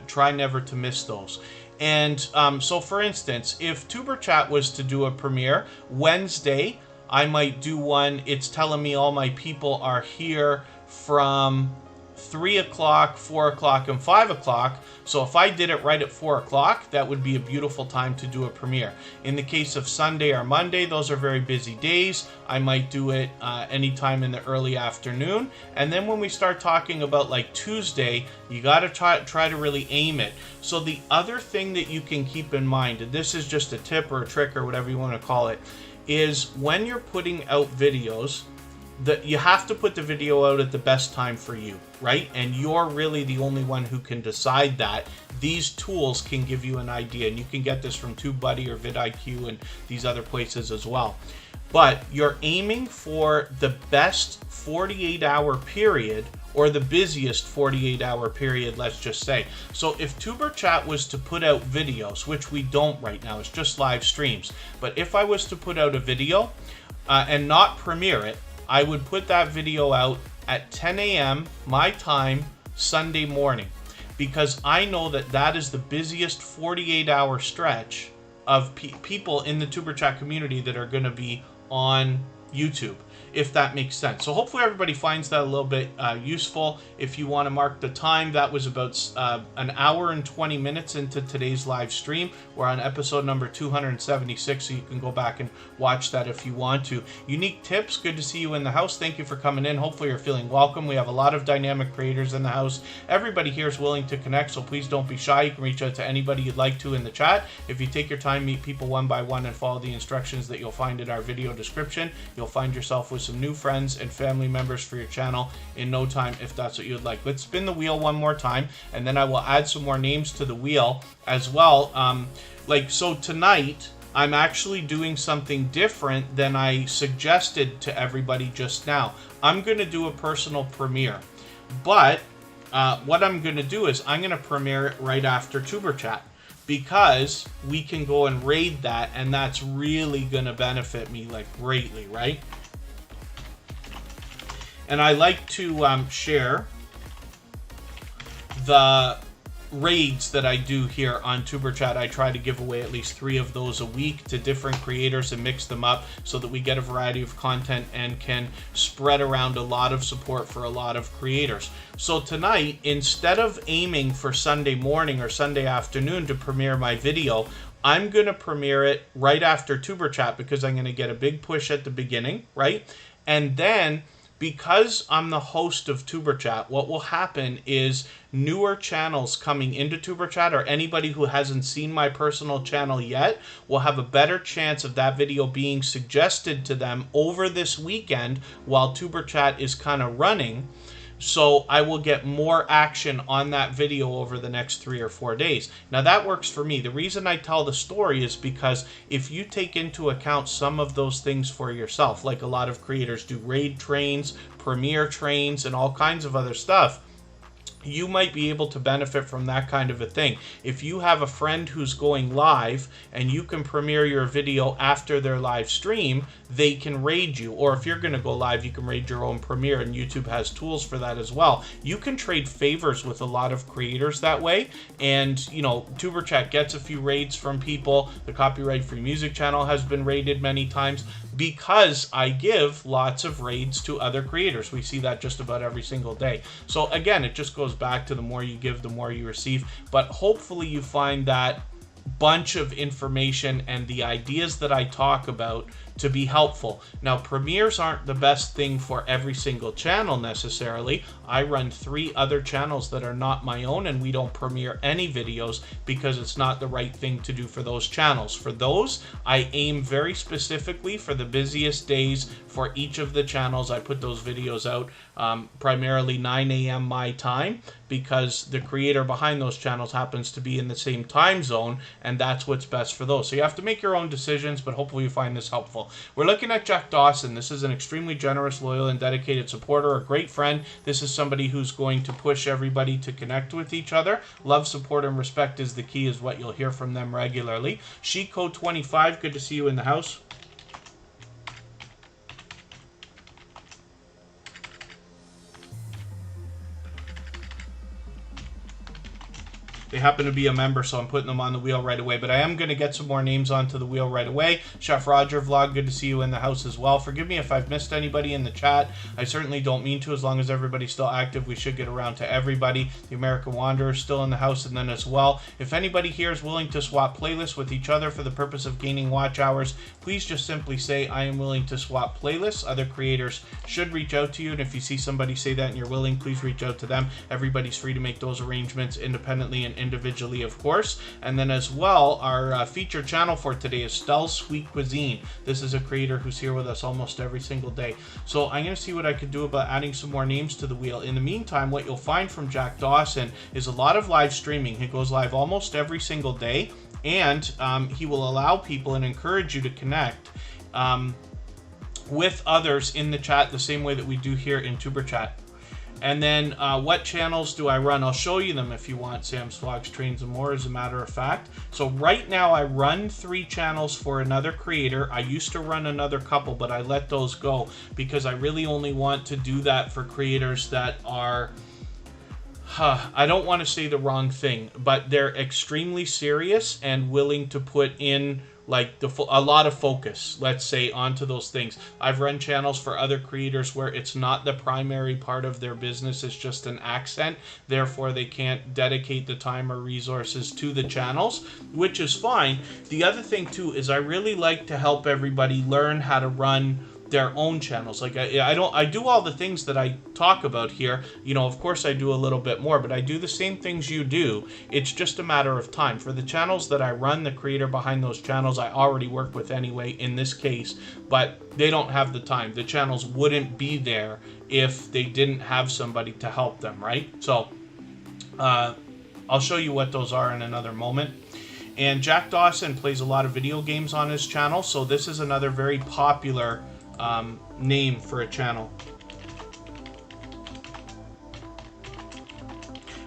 Try never to miss those. And so, for instance, if Superchat was to do a premiere Wednesday, I might do one. It's telling me all my people are here from 3 o'clock, 4 o'clock, and 5 o'clock. So if I did it right at 4 o'clock, that would be a beautiful time to do a premiere. In the case of Sunday or Monday, those are very busy days. I might do it anytime in the early afternoon. And then when we start talking about like Tuesday, you got to try to really aim it. So the other thing that you can keep in mind, and this is just a tip or a trick or whatever you want to call it, is when you're putting out videos, that you have to put the video out at the best time for you, right? And you're really the only one who can decide that. These tools can give you an idea, and you can get this from TubeBuddy or vidIQ and these other places as well. But you're aiming for the best 48-hour period, or the busiest 48-hour period, let's just say. So if Superchat was to put out videos, which we don't right now, it's just live streams, but if I was to put out a video and not premiere it, I would put that video out at 10 a.m. my time Sunday morning, because I know that that is the busiest 48-hour stretch of people in the Superchat community that are going to be on YouTube, if that makes sense. So hopefully everybody finds that a little bit useful. If you want to mark the time, that was about an hour and 20 minutes into today's live stream. We're on episode number 276, so you can go back and watch that if you want to. Unique Tips, good to see you in the house. Thank you for coming in. Hopefully you're feeling welcome. We have a lot of dynamic creators in the house. Everybody here is willing to connect, so please don't be shy. You can reach out to anybody you'd like to in the chat. If you take your time, meet people one by one, and follow the instructions that you'll find in our video description, you'll find yourself with some new friends and family members for your channel in no time, if that's what you'd like. Let's spin the wheel one more time, and then I will add some more names to the wheel as well. So tonight I'm actually doing something different than I suggested to everybody just now. I'm going to do a personal premiere, but what I'm going to do is I'm going to premiere it right after Superchat, because we can go and raid that, and that's really going to benefit me like greatly, right? And I like to share the raids that I do here on Superchat. I try to give away at least 3 of those a week to different creators and mix them up so that we get a variety of content and can spread around a lot of support for a lot of creators. So tonight, instead of aiming for Sunday morning or Sunday afternoon to premiere my video, I'm going to premiere it right after Superchat, because I'm going to get a big push at the beginning, right? And then, because I'm the host of Superchat, what will happen is newer channels coming into Superchat, or anybody who hasn't seen my personal channel yet, will have a better chance of that video being suggested to them over this weekend while Superchat is kind of running. So I will get more action on that video over the next 3 or 4 days. Now that works for me. The reason I tell the story is because if you take into account some of those things for yourself, like a lot of creators do raid trains, premiere trains, and all kinds of other stuff, you might be able to benefit from that kind of a thing. If you have a friend who's going live and you can premiere your video after their live stream, they can raid you. Or if you're going to go live, you can raid your own premiere, and YouTube has tools for that as well. You can trade favors with a lot of creators that way, and you know, Superchat gets a few raids from people. The Copyright Free Music channel has been raided many times because I give lots of raids to other creators. We see that just about every single day. So again, it just goes back to the more you give, the more you receive. But hopefully you find that bunch of information and the ideas that I talk about to be helpful. Now, premieres aren't the best thing for every single channel necessarily. I run 3 other channels that are not my own, and we don't premiere any videos because it's not the right thing to do for those channels. For those, I aim very specifically for the busiest days for each of the channels. I put those videos out primarily 9 a.m. my time, because the creator behind those channels happens to be in the same time zone, and that's what's best for those. So you have to make your own decisions, but hopefully you find this helpful. We're looking at Jack Dawson. This is an extremely generous, loyal, and dedicated supporter, a great friend. This is somebody who's going to push everybody to connect with each other. Love, support, and respect is the key, is what you'll hear from them regularly. Shiko25, good to see you in the house. They happen to be a member, so I'm putting them on the wheel right away. But I am going to get some more names onto the wheel right away. Chef Roger Vlog, good to see you in the house as well. Forgive me if I've missed anybody in the chat. I certainly don't mean to. As long as everybody's still active, we should get around to everybody. The American Wanderer still in the house, and then as well, if anybody here is willing to swap playlists with each other for the purpose of gaining watch hours, please just simply say, I am willing to swap playlists. Other creators should reach out to you, and if you see somebody say that and you're willing, please reach out to them. Everybody's free to make those arrangements independently and individually, of course. And then as well, our featured channel for today is Stell's Sweet Cuisine. This is a creator who's here with us almost every single day. So I'm going to see what I could do about adding some more names to the wheel. In the meantime, what you'll find from Jack Dawson is a lot of live streaming. He goes live almost every single day, and he will allow people and encourage you to connect with others in the chat the same way that we do here in Superchat. And then what channels do I run? I'll show you them if you want. Sam's Vlogs, Trains, and More, as a matter of fact. So right now I run 3 channels for another creator. I used to run another couple, but I let those go because I really only want to do that for creators that are... I don't want to say the wrong thing, but they're extremely serious and willing to put in like a lot of focus, let's say, onto those things. I've run channels for other creators where it's not the primary part of their business, it's just an accent, therefore they can't dedicate the time or resources to the channels, which is fine. The other thing too is I really like to help everybody learn how to run their own channels. Like I do all the things that I talk about here. You know, of course I do a little bit more, but I do the same things you do. It's just a matter of time. For the channels that I run, the creator behind those channels I already work with anyway in this case, but they don't have the time. The channels wouldn't be there if they didn't have somebody to help them, right? So I'll show you what those are in another moment. And Jack Dawson plays a lot of video games on his channel, so this is another very popular name for a channel.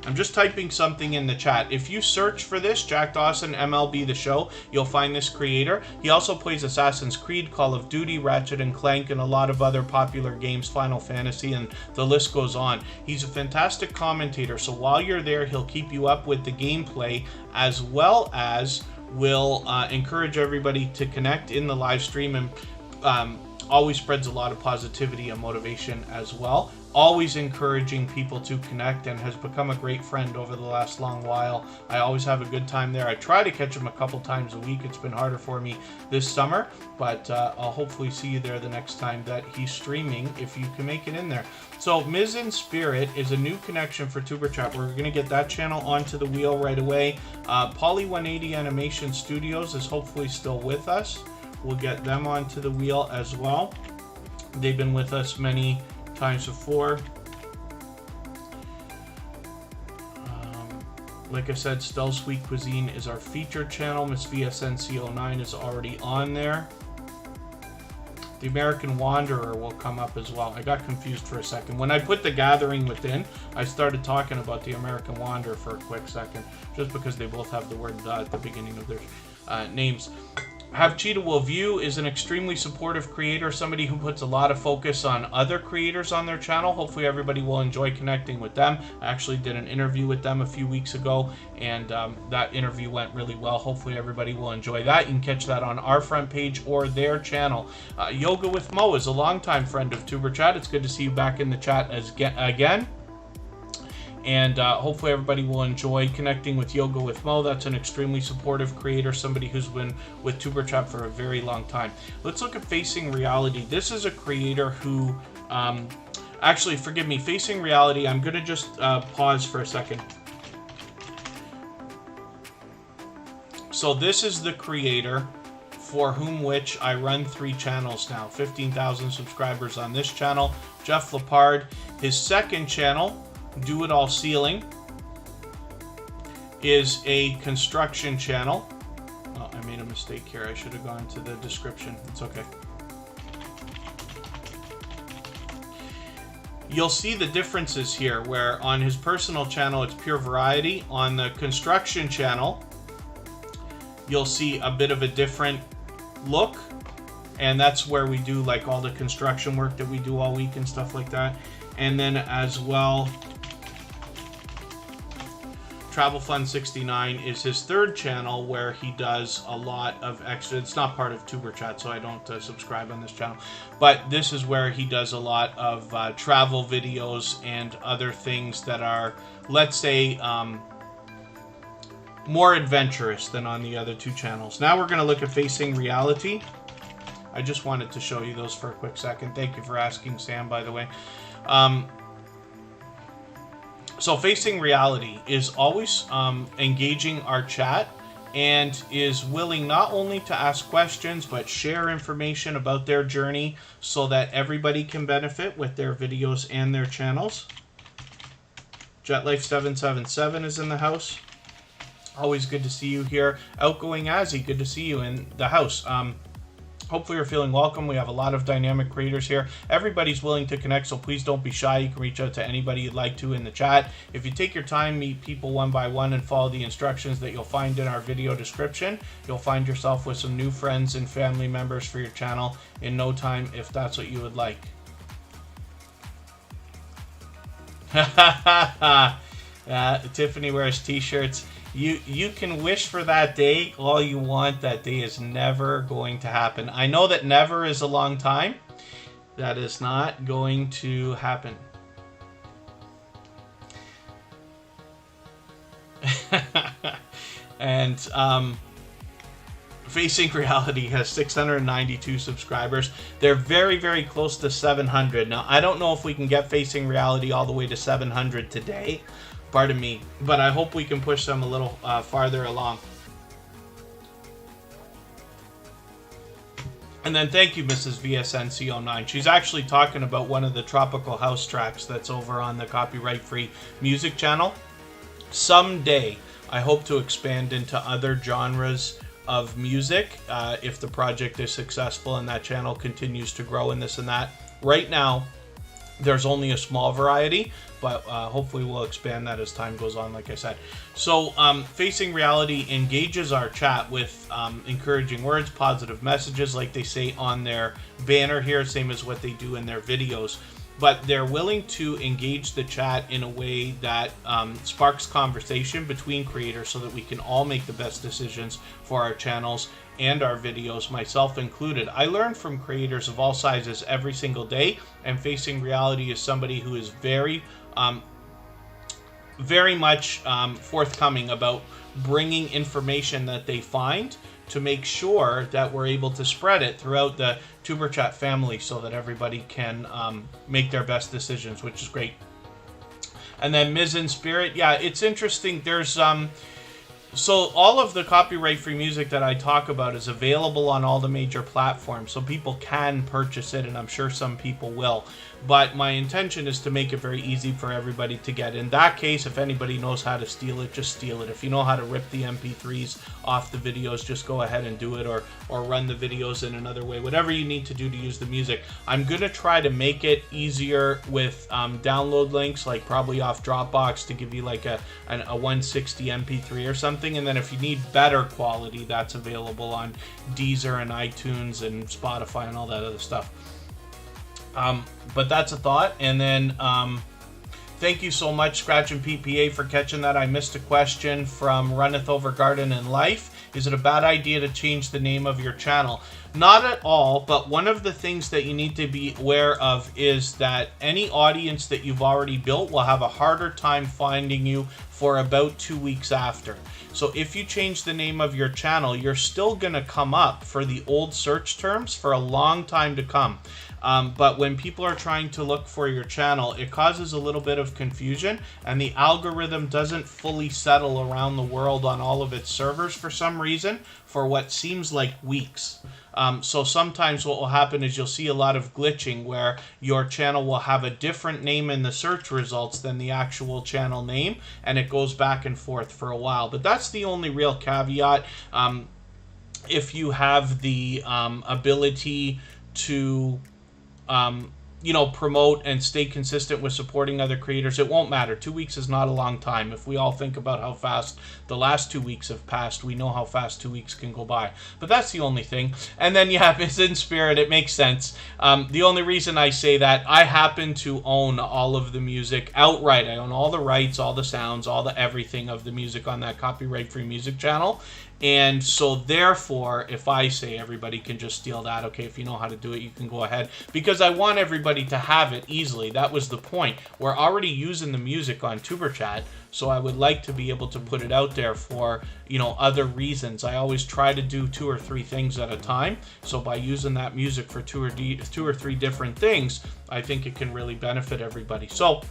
I'm just typing something in the chat. If you search for this, Jack Dawson MLB The Show, you'll find this creator. He also plays Assassin's Creed, Call of Duty, Ratchet and Clank, and a lot of other popular games, Final Fantasy, and the list goes on. He's a fantastic commentator, so while you're there, he'll keep you up with the gameplay, as well as will encourage everybody to connect in the live stream, and always spreads a lot of positivity and motivation as well. Always encouraging people to connect, and has become a great friend over the last long while. I always have a good time there. I try to catch him a couple times a week. It's been harder for me this summer, but I'll hopefully see you there the next time that he's streaming, if you can make it in there. So Ms. in Spirit is a new connection for Superchat. We're going to get that channel onto the wheel right away. Poly 180 Animation Studios is hopefully still with us. We'll get them onto the wheel as well. They've been with us many times before. Like I said, Stell's Sweet Cuisine is our featured channel. Miss VSNC09 is already on there. The American Wanderer will come up as well. I got confused for a second. When I put The Gathering Within, I started talking about the American Wanderer for a quick second, just because they both have the word "the" at the beginning of their names. Have Cheetah Will View is an extremely supportive creator, somebody who puts a lot of focus on other creators on their channel. Hopefully everybody will enjoy connecting with them. I actually did an interview with them a few weeks ago, and that interview went really well. Hopefully everybody will enjoy that. You can catch that on our front page or their channel. Yoga with Mo is a longtime friend of Tuber Chat. It's good to see you back in the chat again. And hopefully everybody will enjoy connecting with Yoga with Mo. That's an extremely supportive creator, somebody who's been with Tuber Chat for a very long time. Let's look at Facing Reality. This is a creator who, actually, forgive me, Facing Reality, I'm going to just pause for a second. So this is the creator for which I run 3 channels now. 15,000 subscribers on this channel. Jeff Lepard. His second channel, Do It All Ceiling, is a construction channel. Oh, I made a mistake here. I should have gone to the description. It's okay. You'll see the differences here, where on his personal channel it's pure variety. On the construction channel, you'll see a bit of a different look, and that's where we do like all the construction work that we do all week and stuff like that. And then as well, Travel Fun 69 is his third channel, where he does a lot of extra. It's not part of Tuber Chat, so I don't subscribe on this channel. But this is where he does a lot of travel videos and other things that are, let's say, more adventurous than on the other 2 channels. Now we're going to look at Facing Reality. I just wanted to show you those for a quick second. Thank you for asking, Sam, by the way. So Facing Reality is always engaging our chat, and is willing not only to ask questions, but share information about their journey so that everybody can benefit with their videos and their channels. JetLife777 is in the house. Always good to see you here. Outgoing Azzy, good to see you in the house. Hopefully you're feeling welcome. We have a lot of dynamic creators here. Everybody's willing to connect, so please don't be shy. You can reach out to anybody you'd like to in the chat. If you take your time, meet people one by one, and follow the instructions that you'll find in our video description, you'll find yourself with some new friends and family members for your channel in no time, if that's what you would like. Tiffany wears t-shirts. You can wish for that day all you want. That day is never going to happen. I know that never is a long time. That is not going to happen. And Facing Reality has 692 subscribers. They're very, very close to 700. Now, I don't know if we can get Facing Reality all the way to 700 today. Pardon me, but I hope we can push them a little farther along. And then thank you, Mrs. VSNC09. She's actually talking about one of the Tropical House tracks that's over on the copyright-free music channel. Someday, I hope to expand into other genres of music if the project is successful and that channel continues to grow and this and that. Right now, there's only a small variety, but hopefully we'll expand that as time goes on, like I said. So Facing Reality engages our chat with encouraging words, positive messages, like they say on their banner here, same as what they do in their videos. But they're willing to engage the chat in a way that sparks conversation between creators so that we can all make the best decisions for our channels and our videos, myself included. I learn from creators of all sizes every single day, and Facing Reality is somebody who is very much forthcoming about bringing information that they find to make sure that we're able to spread it throughout the Tuber Chat family so that everybody can make their best decisions, which is great. And then Ms. in Spirit, yeah, it's interesting. There's So all of the copyright-free music that I talk about is available on all the major platforms, so people can purchase it, and I'm sure some people will. But my intention is to make it very easy for everybody to get. In that case, if anybody knows how to steal it, just steal it. If you know how to rip the MP3s off the videos, just go ahead and do it, or run the videos in another way. Whatever you need to do to use the music. I'm going to try to make it easier with download links, like probably off Dropbox, to give you like a 160 MP3 or something. And then if you need better quality, that's available on Deezer and iTunes and Spotify and all that other stuff. But that's a thought. And then thank you so much, Scratch and PPA, for catching that. I missed a question from Runneth Over Garden and Life. Is it a bad idea to change the name of your channel? Not at all, but one of the things that you need to be aware of is that any audience that you've already built will have a harder time finding you for about 2 weeks after. So if you change the name of your channel, you're still going to come up for the old search terms for a long time to come. But when people are trying to look for your channel, it causes a little bit of confusion, and the algorithm doesn't fully settle around the world on all of its servers for some reason for what seems like weeks. So sometimes what will happen is you'll see a lot of glitching where your channel will have a different name in the search results than the actual channel name, and it goes back and forth for a while. But that's the only real caveat. If you have the ability to promote and stay consistent with supporting other creators, it won't matter. 2 weeks is not a long time. If we all think about how fast the last 2 weeks have passed, we know how fast 2 weeks can go by. But that's the only thing. And then, yeah, it's in spirit. It makes sense. The only reason I say that, I happen to own all of the music outright. I own all the rights, all the sounds, all the everything of the music on that copyright-free music channel. And so therefore, if I say everybody can just steal that, okay, if you know how to do it, you can go ahead. Because I want everybody to have it easily. That was the point. We're already using the music on Superchat, so I would like to be able to put it out there for, other reasons. I always try to do 2 or 3 things at a time. So by using that music for two or three different things, I think it can really benefit everybody. So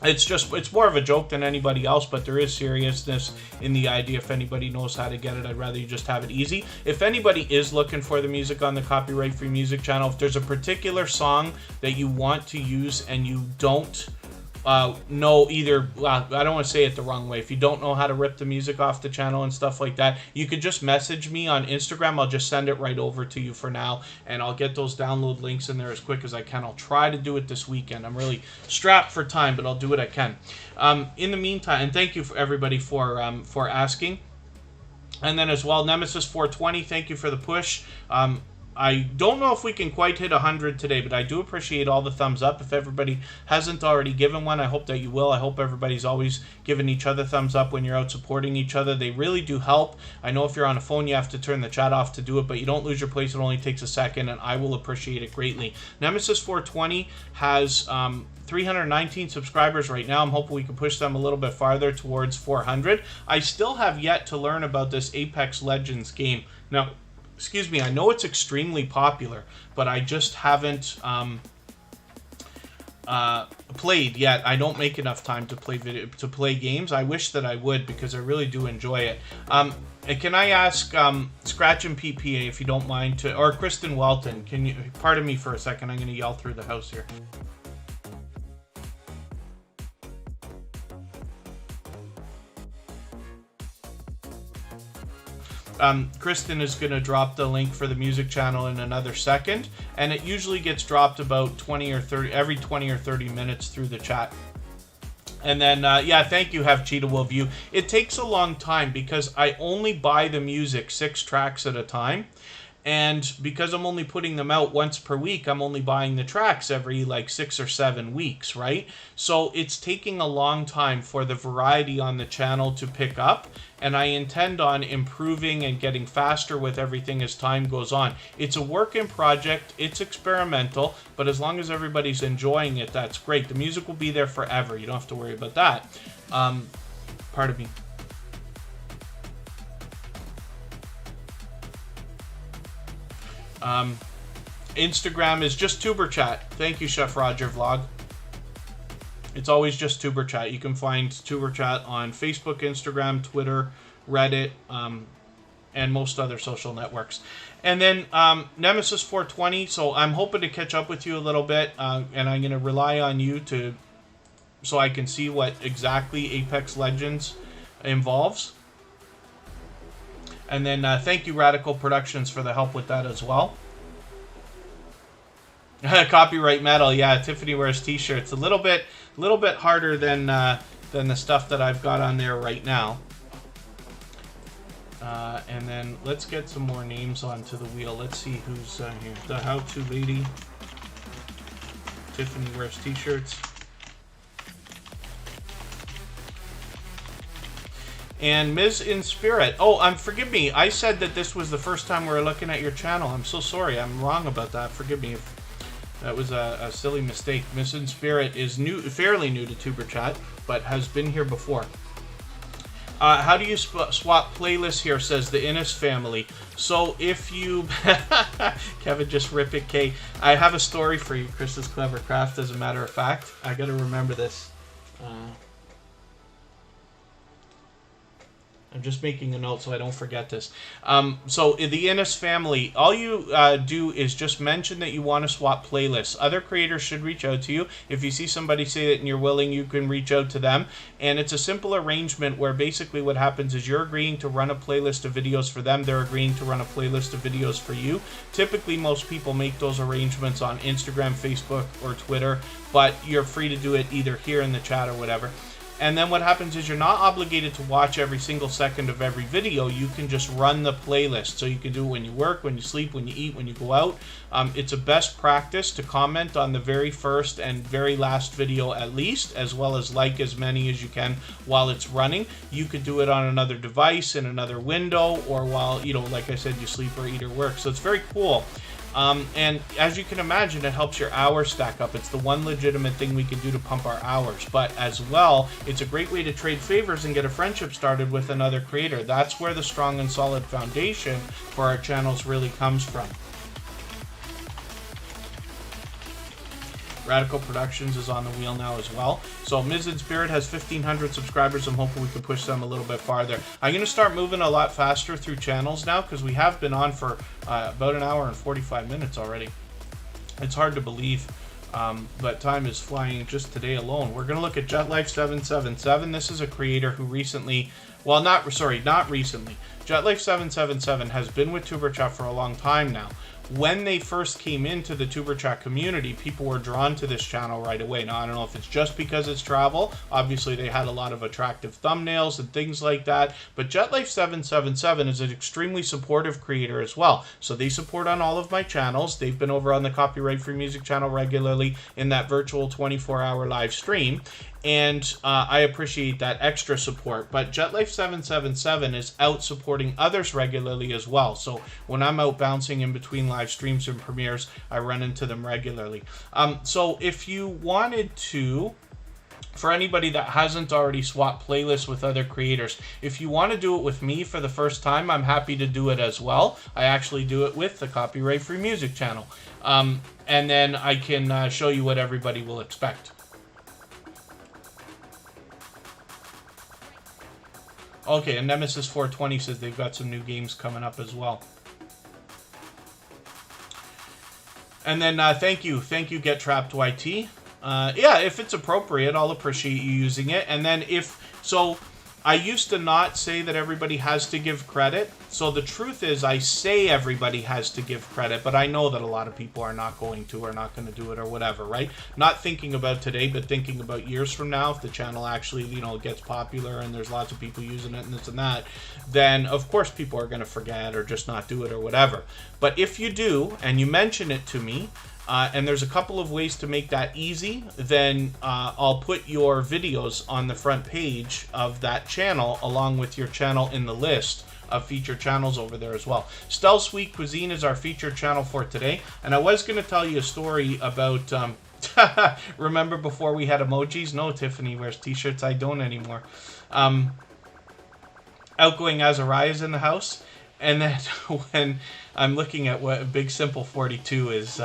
it's more of a joke than anybody else, but there is seriousness in the idea. If anybody knows how to get it, I'd rather you just have it easy. If anybody is looking for the music on the copyright-free music channel, if there's a particular song that you want to use and you don't know either, I don't want to say it the wrong way, if you don't know how to rip the music off the channel and stuff like that, you could just message me on Instagram. I'll just send it right over to you for now, and I'll get those download links in there as quick as I can. I'll try to do it this weekend. I'm really strapped for time, but I'll do what I can. In the meantime, and thank you for everybody for asking. And then as well, Nemesis 420, thank you for the push. I don't know if we can quite hit 100 today, but I do appreciate all the thumbs up. If everybody hasn't already given one, I hope that you will. I hope everybody's always giving each other thumbs up when you're out supporting each other. They really do help. I know if you're on a phone, you have to turn the chat off to do it, but you don't lose your place. It only takes a second, and I will appreciate it greatly. Nemesis 420 has 319 subscribers right now. I'm hoping we can push them a little bit farther towards 400. I still have yet to learn about this Apex Legends game. Now, excuse me, I know it's extremely popular, but I just haven't played yet. I don't make enough time to play games. I wish that I would, because I really do enjoy it. Can I ask Scratch and PPA, if you don't mind, or Kristen Welton, can you pardon me for a second? I'm going to yell through the house here. Kristen is going to drop the link for the music channel in another second, and it usually gets dropped about 20 or 30 every 20 or 30 minutes through the chat. And then yeah, thank you, Have Cheetah Will View. It takes a long time because I only buy the music 6 tracks at a time. And because I'm only putting them out once per week, I'm only buying the tracks every like 6 or 7 weeks, right? So it's taking a long time for the variety on the channel to pick up, and I intend on improving and getting faster with everything as time goes on. It's a work in project, it's experimental, but as long as everybody's enjoying it, that's great. The music will be there forever. You don't have to worry about that. Pardon me. Instagram is just TuberChat. Thank you, Chef Roger Vlog. It's always just TuberChat. You can find TuberChat on Facebook, Instagram, Twitter, Reddit, and most other social networks. And then Nemesis 420. So I'm hoping to catch up with you a little bit, and I'm going to rely on you so I can see what exactly Apex Legends involves. And then thank you, Radical Productions, for the help with that as well. Copyright metal, yeah. Tiffany wears t-shirts. A little bit harder than the stuff that I've got on there right now. And then let's get some more names onto the wheel. Let's see who's here. The How-To Lady. Tiffany wears t-shirts. And Ms. in Spirit. Oh, forgive me. I said that this was the first time we were looking at your channel. I'm so sorry. I'm wrong about that. Forgive me if that was a silly mistake. Ms. in Spirit is fairly new to Superchat, but has been here before. How do you swap playlists here, says the Innes family. So if you... Kevin just rip it, K. I have a story for you, Chris's Clever Craft, as a matter of fact. I gotta remember this. I'm just making a note so I don't forget this. So the Innes family, all you do is just mention that you want to swap playlists. Other creators should reach out to you. If you see somebody say that and you're willing, you can reach out to them. And it's a simple arrangement where basically what happens is you're agreeing to run a playlist of videos for them. They're agreeing to run a playlist of videos for you. Typically, most people make those arrangements on Instagram, Facebook, or Twitter, but you're free to do it either here in the chat or whatever. And then what happens is you're not obligated to watch every single second of every video. You can just run the playlist. So you can do it when you work, when you sleep, when you eat, when you go out. It's a best practice to comment on the very first and very last video at least, as well as like as many as you can while it's running. You could do it on another device, in another window, or while, like I said, you sleep or eat or work. So it's very cool. And as you can imagine, it helps your hours stack up. It's the one legitimate thing we can do to pump our hours. But as well, it's a great way to trade favors and get a friendship started with another creator. That's where the strong and solid foundation for our channels really comes from. Radical Productions is on the wheel now as well. So Ms. in Spirit has 1,500 subscribers. I'm hoping we can push them a little bit farther. I'm going to start moving a lot faster through channels now because we have been on for about an hour and 45 minutes already. It's hard to believe, but time is flying just today alone. We're going to look at JetLife777. This is a creator who recently, well, not recently. JetLife777 has been with Superchat for a long time now. When they first came into the Superchat community, people were drawn to this channel right away. Now, I don't know if it's just because it's travel. Obviously, they had a lot of attractive thumbnails and things like that. But JetLife777 is an extremely supportive creator as well. So they support on all of my channels. They've been over on the Copyright Free Music channel regularly in that virtual 24-hour live stream. And I appreciate that extra support. But JetLife777 is out supporting others regularly as well. So when I'm out bouncing in between live streams and premieres, I run into them regularly. So if you wanted to, for anybody that hasn't already swapped playlists with other creators, if you want to do it with me for the first time, I'm happy to do it as well. I actually do it with the Copyright Free Music channel. And then I can show you what everybody will expect. Okay, and Nemesis 420 says they've got some new games coming up as well. And then thank you, Get Trapped YT. Yeah, if it's appropriate, I'll appreciate you using it. And then I used to not say that everybody has to give credit. So the truth is, I say everybody has to give credit, but I know that a lot of people are not going to or not going to do it or whatever, right? Not thinking about today, but thinking about years from now, if the channel actually, gets popular and there's lots of people using it and this and that, then of course people are going to forget or just not do it or whatever. But if you do, and you mention it to me, and there's a couple of ways to make that easy, then I'll put your videos on the front page of that channel along with your channel in the list of featured channels over there as well. Stell Sweet Cuisine is our featured channel for today. And I was going to tell you a story about... remember before we had emojis? No, Tiffany wears t-shirts. I don't anymore. Outgoing Azariah is in the house. And then when I'm looking at what Big Simple 42 is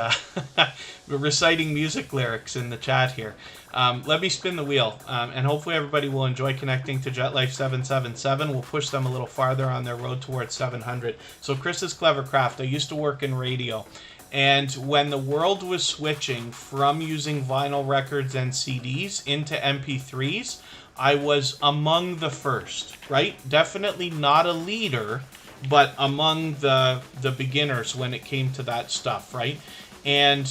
reciting music lyrics in the chat here. Let me spin the wheel, and hopefully everybody will enjoy connecting to JetLife777. We'll push them a little farther on their road towards 700. So Chris's Clever Craft. I used to work in radio, and when the world was switching from using vinyl records and CDs into MP3s, I was among the first, right? Definitely not a leader, but among the beginners when it came to that stuff, right? And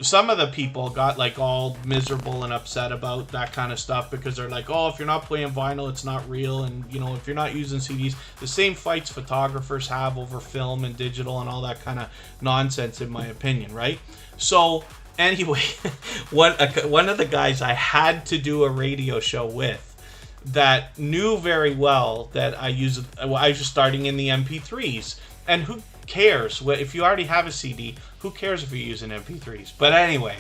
some of the people got like all miserable and upset about that kind of stuff because they're like, oh, if you're not playing vinyl, it's not real. And, you know, if you're not using CDs, the same fights photographers have over film and digital and all that kind of nonsense, in my opinion, right? So anyway, one of the guys I had to do a radio show with that knew very well that I was just starting in the MP3s. And who cares? If you already have a CD, who cares if you're using MP3s? But anyway,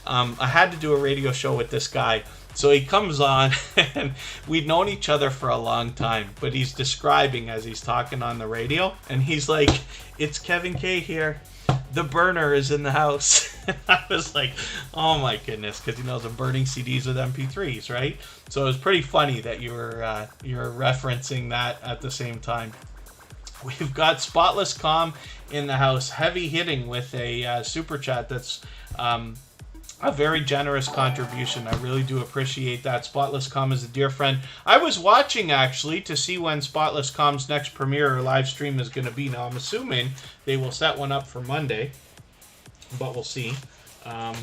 I had to do a radio show with this guy. So he comes on, and we'd known each other for a long time, but he's describing as he's talking on the radio, and he's like, it's Kevin K here. The burner is in the house. I was like, oh my goodness, because he knows I'm burning CDs with MP3s, right? So it was pretty funny that you're referencing that at the same time. We've got Spotless Calm in the house, heavy hitting with a super chat that's a very generous contribution. I really do appreciate that. Spotless Calm is a dear friend. I was watching actually to see when Spotless Calm's next premiere or live stream is going to be. Now I'm assuming they will set one up for Monday, but we'll see. I'm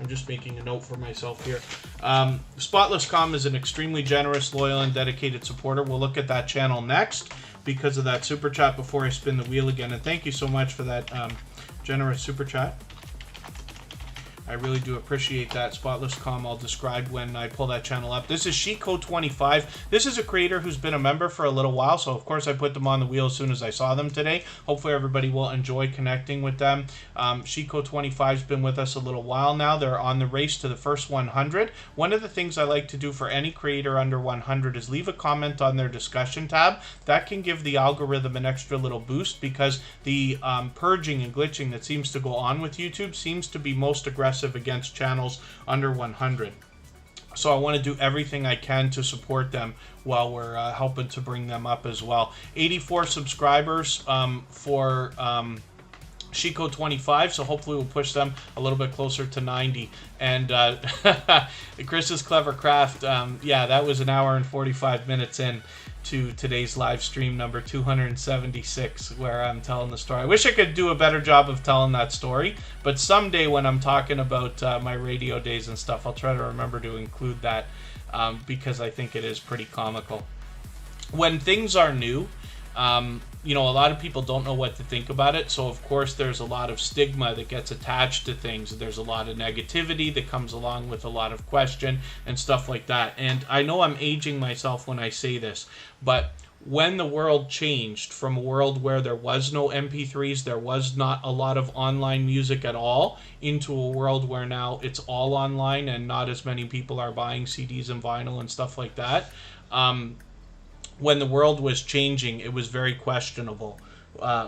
just making a note for myself here. Spotless Calm is an extremely generous, loyal, and dedicated supporter. We'll look at that channel next because of that super chat before I spin the wheel again. And thank you so much for that generous super chat. I really do appreciate that. Spotless Calm, I'll describe when I pull that channel up. This is Shiko25. This is a creator who's been a member for a little while, so of course I put them on the wheel as soon as I saw them today. Hopefully everybody will enjoy connecting with them. Shiko25's been with us a little while now. They're on the race to the first 100. One of the things I like to do for any creator under 100 is leave a comment on their discussion tab. That can give the algorithm an extra little boost because the purging and glitching that seems to go on with YouTube seems to be most aggressive against channels under 100. So I want to do everything I can to support them while we're helping to bring them up as well. 84 subscribers for Shiko25, so hopefully we'll push them a little bit closer to 90. And Chris's Clever Craft, yeah, that was an hour and 45 minutes in to today's live stream number 276 where I'm telling the story. I wish I could do a better job of telling that story, but someday when I'm talking about my radio days and stuff, I'll try to remember to include that because I think it is pretty comical. When things are new, you know, a lot of people don't know what to think about it, so of course there's a lot of stigma that gets attached to things. There's a lot of negativity that comes along with a lot of question and stuff like that. And I know I'm aging myself when I say this, but when the world changed from a world where there was no MP3s, there was not a lot of online music at all, into a world where now it's all online and not as many people are buying CDs and vinyl and stuff like that, when the world was changing, it was very questionable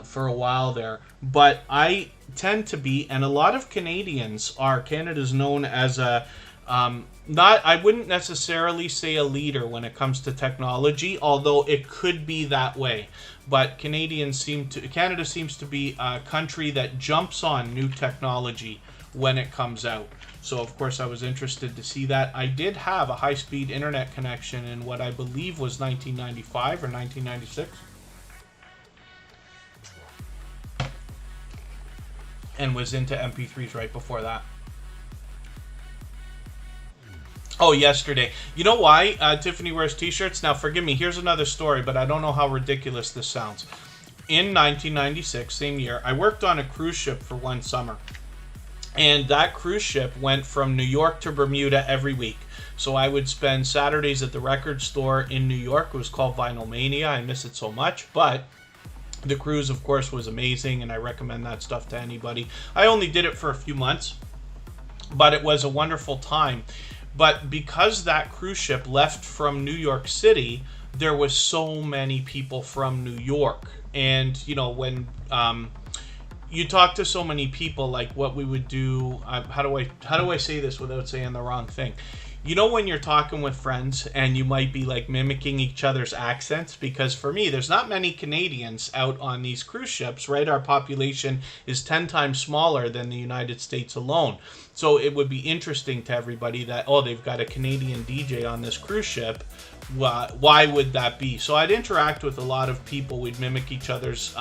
for a while there. But I tend to be, and a lot of Canadians are, Canada's known as a, I wouldn't necessarily say a leader when it comes to technology, although it could be that way. But Canada seems to be a country that jumps on new technology when it comes out. So, of course, I was interested to see that. I did have a high-speed internet connection in what I believe was 1995 or 1996. And was into MP3s right before that. Oh, yesterday. You know why Tiffany wears t-shirts? Now, forgive me, here's another story, but I don't know how ridiculous this sounds. In 1996, same year, I worked on a cruise ship for one summer. And that cruise ship went from New York to Bermuda every week. So I would spend Saturdays at the record store in New York. It was called Vinyl Mania. I miss it so much. But the cruise, of course, was amazing, and I recommend that stuff to anybody. I only did it for a few months. but it was a wonderful time. But because that cruise ship left from New York City, there was so many people from New York. And, you know, when you talk to so many people, like what we would do, how do I say this without saying the wrong thing? You know, when you're talking with friends and you might be like mimicking each other's accents, because for me, there's not many Canadians out on these cruise ships, right? Our population is 10 times smaller than the United States alone. So it would be interesting to everybody that, oh, they've got a Canadian DJ on this cruise ship. Why would that be? So I'd interact with a lot of people. We'd mimic each other's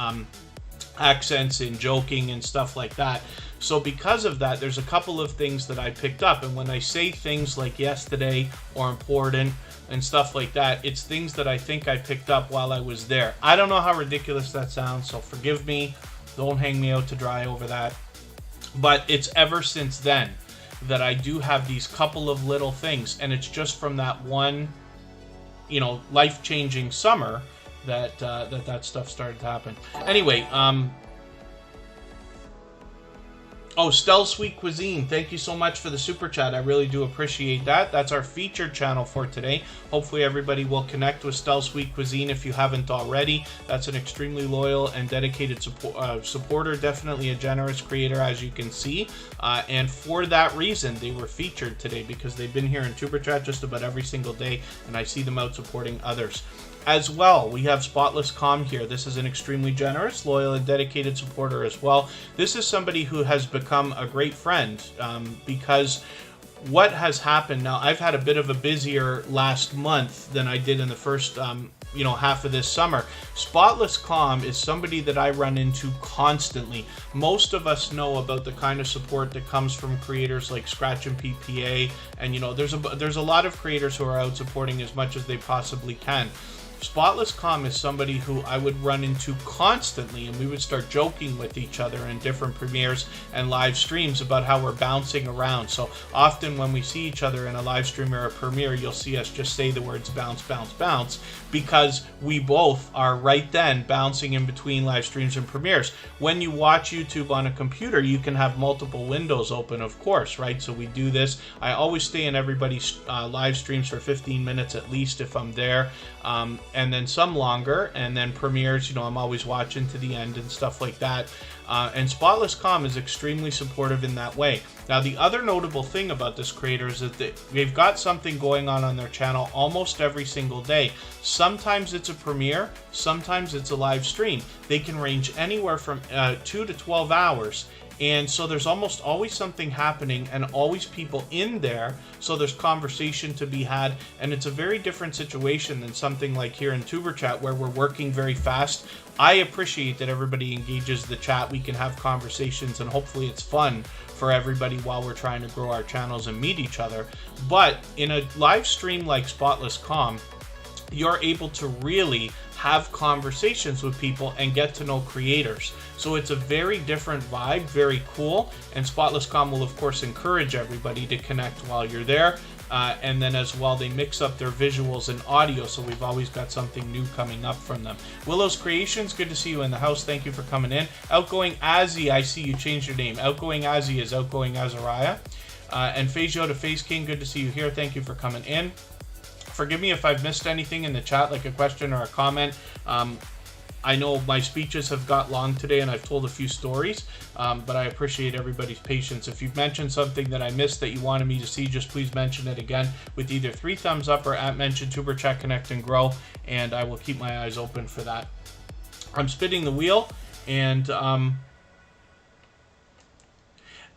accents and joking and stuff like that. So because of that, there's a couple of things that I picked up. And when I say things like yesterday or important and stuff like that, it's things that I think I picked up while I was there. I don't know how ridiculous that sounds, so forgive me. Don't hang me out to dry over that. But it's ever since then that I do have these couple of little things. And it's just from that one, you know, life-changing summer that that stuff started to happen. Anyway, oh, Stell Sweet Cuisine, thank you so much for the super chat. I really do appreciate that. That's our featured channel for today. Hopefully everybody will connect with Stell Sweet Cuisine if you haven't already. That's an extremely loyal and dedicated supporter, definitely a generous creator, as you can see. And for that reason, they were featured today because they've been here in Tuber Chat just about every single day, and I see them out supporting others. As well, we have Spotless Calm here. This is an extremely generous, loyal, and dedicated supporter as well. This is somebody who has become a great friend because what has happened now, I've had a bit of a busier last month than I did in the first half of this summer. Spotless Calm is somebody that I run into constantly. Most of us know about the kind of support that comes from creators like Scratch and PPA, and there's a lot of creators who are out supporting as much as they possibly can. Spotless Calm is somebody who I would run into constantly, and we would start joking with each other in different premieres and live streams about how we're bouncing around. So often when we see each other in a live stream or a premiere, you'll see us just say the words bounce, bounce, bounce, because we both are right then bouncing in between live streams and premieres. When you watch YouTube on a computer, you can have multiple windows open, of course, right? So we do this. I always stay in everybody's live streams for 15 minutes at least if I'm there. And then some longer, and then premieres, I'm always watching to the end and stuff like that. And Spotless Calm is extremely supportive in that way. Now, the other notable thing about this creator is that they've got something going on their channel almost every single day. Sometimes it's a premiere, sometimes it's a live stream. They can range anywhere from 2 to 12 hours. And so there's almost always something happening and always people in there. So there's conversation to be had. And it's a very different situation than something like here in Tuber Chat where we're working very fast. I appreciate that everybody engages the chat. We can have conversations and hopefully it's fun for everybody while we're trying to grow our channels and meet each other. But in a live stream like Spotless Calm, you're able to really have conversations with people and get to know creators. So it's a very different vibe, very cool. And Spotless Calm will, of course, encourage everybody to connect while you're there. And then as well, they mix up their visuals and audio, so we've always got something new coming up from them. Willow's Creations, good to see you in the house. Thank you for coming in. Outgoing Azzy, I see you changed your name. Outgoing Azzy is Outgoing Azariah. And Phasio to Face King, good to see you here. Thank you for coming in. Forgive me if I've missed anything in the chat, like a question or a comment. I know my speeches have got long today and I've told a few stories, but I appreciate everybody's patience. If you've mentioned something that I missed that you wanted me to see, just please mention it again with either 3 thumbs up or @mention Tuber Chat Connect and Grow, and I will keep my eyes open for that. I'm spinning the wheel, and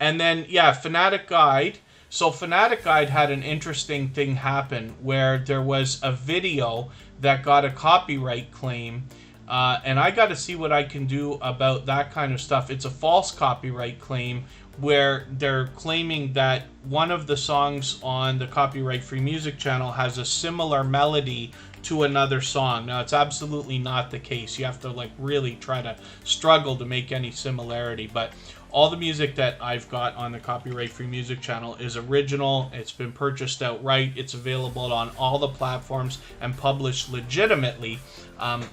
then, yeah, Fanatic Guide. So Fanatic Guide had an interesting thing happen where there was a video that got a copyright claim, and I got to see what I can do about that kind of stuff. It's a false copyright claim where they're claiming that one of the songs on the copyright-free music channel has a similar melody to another song. Now, it's absolutely not the case. You have to really try to struggle to make any similarity, but all the music that I've got on the copyright-free music channel is original. It's been purchased outright. It's available on all the platforms and published legitimately.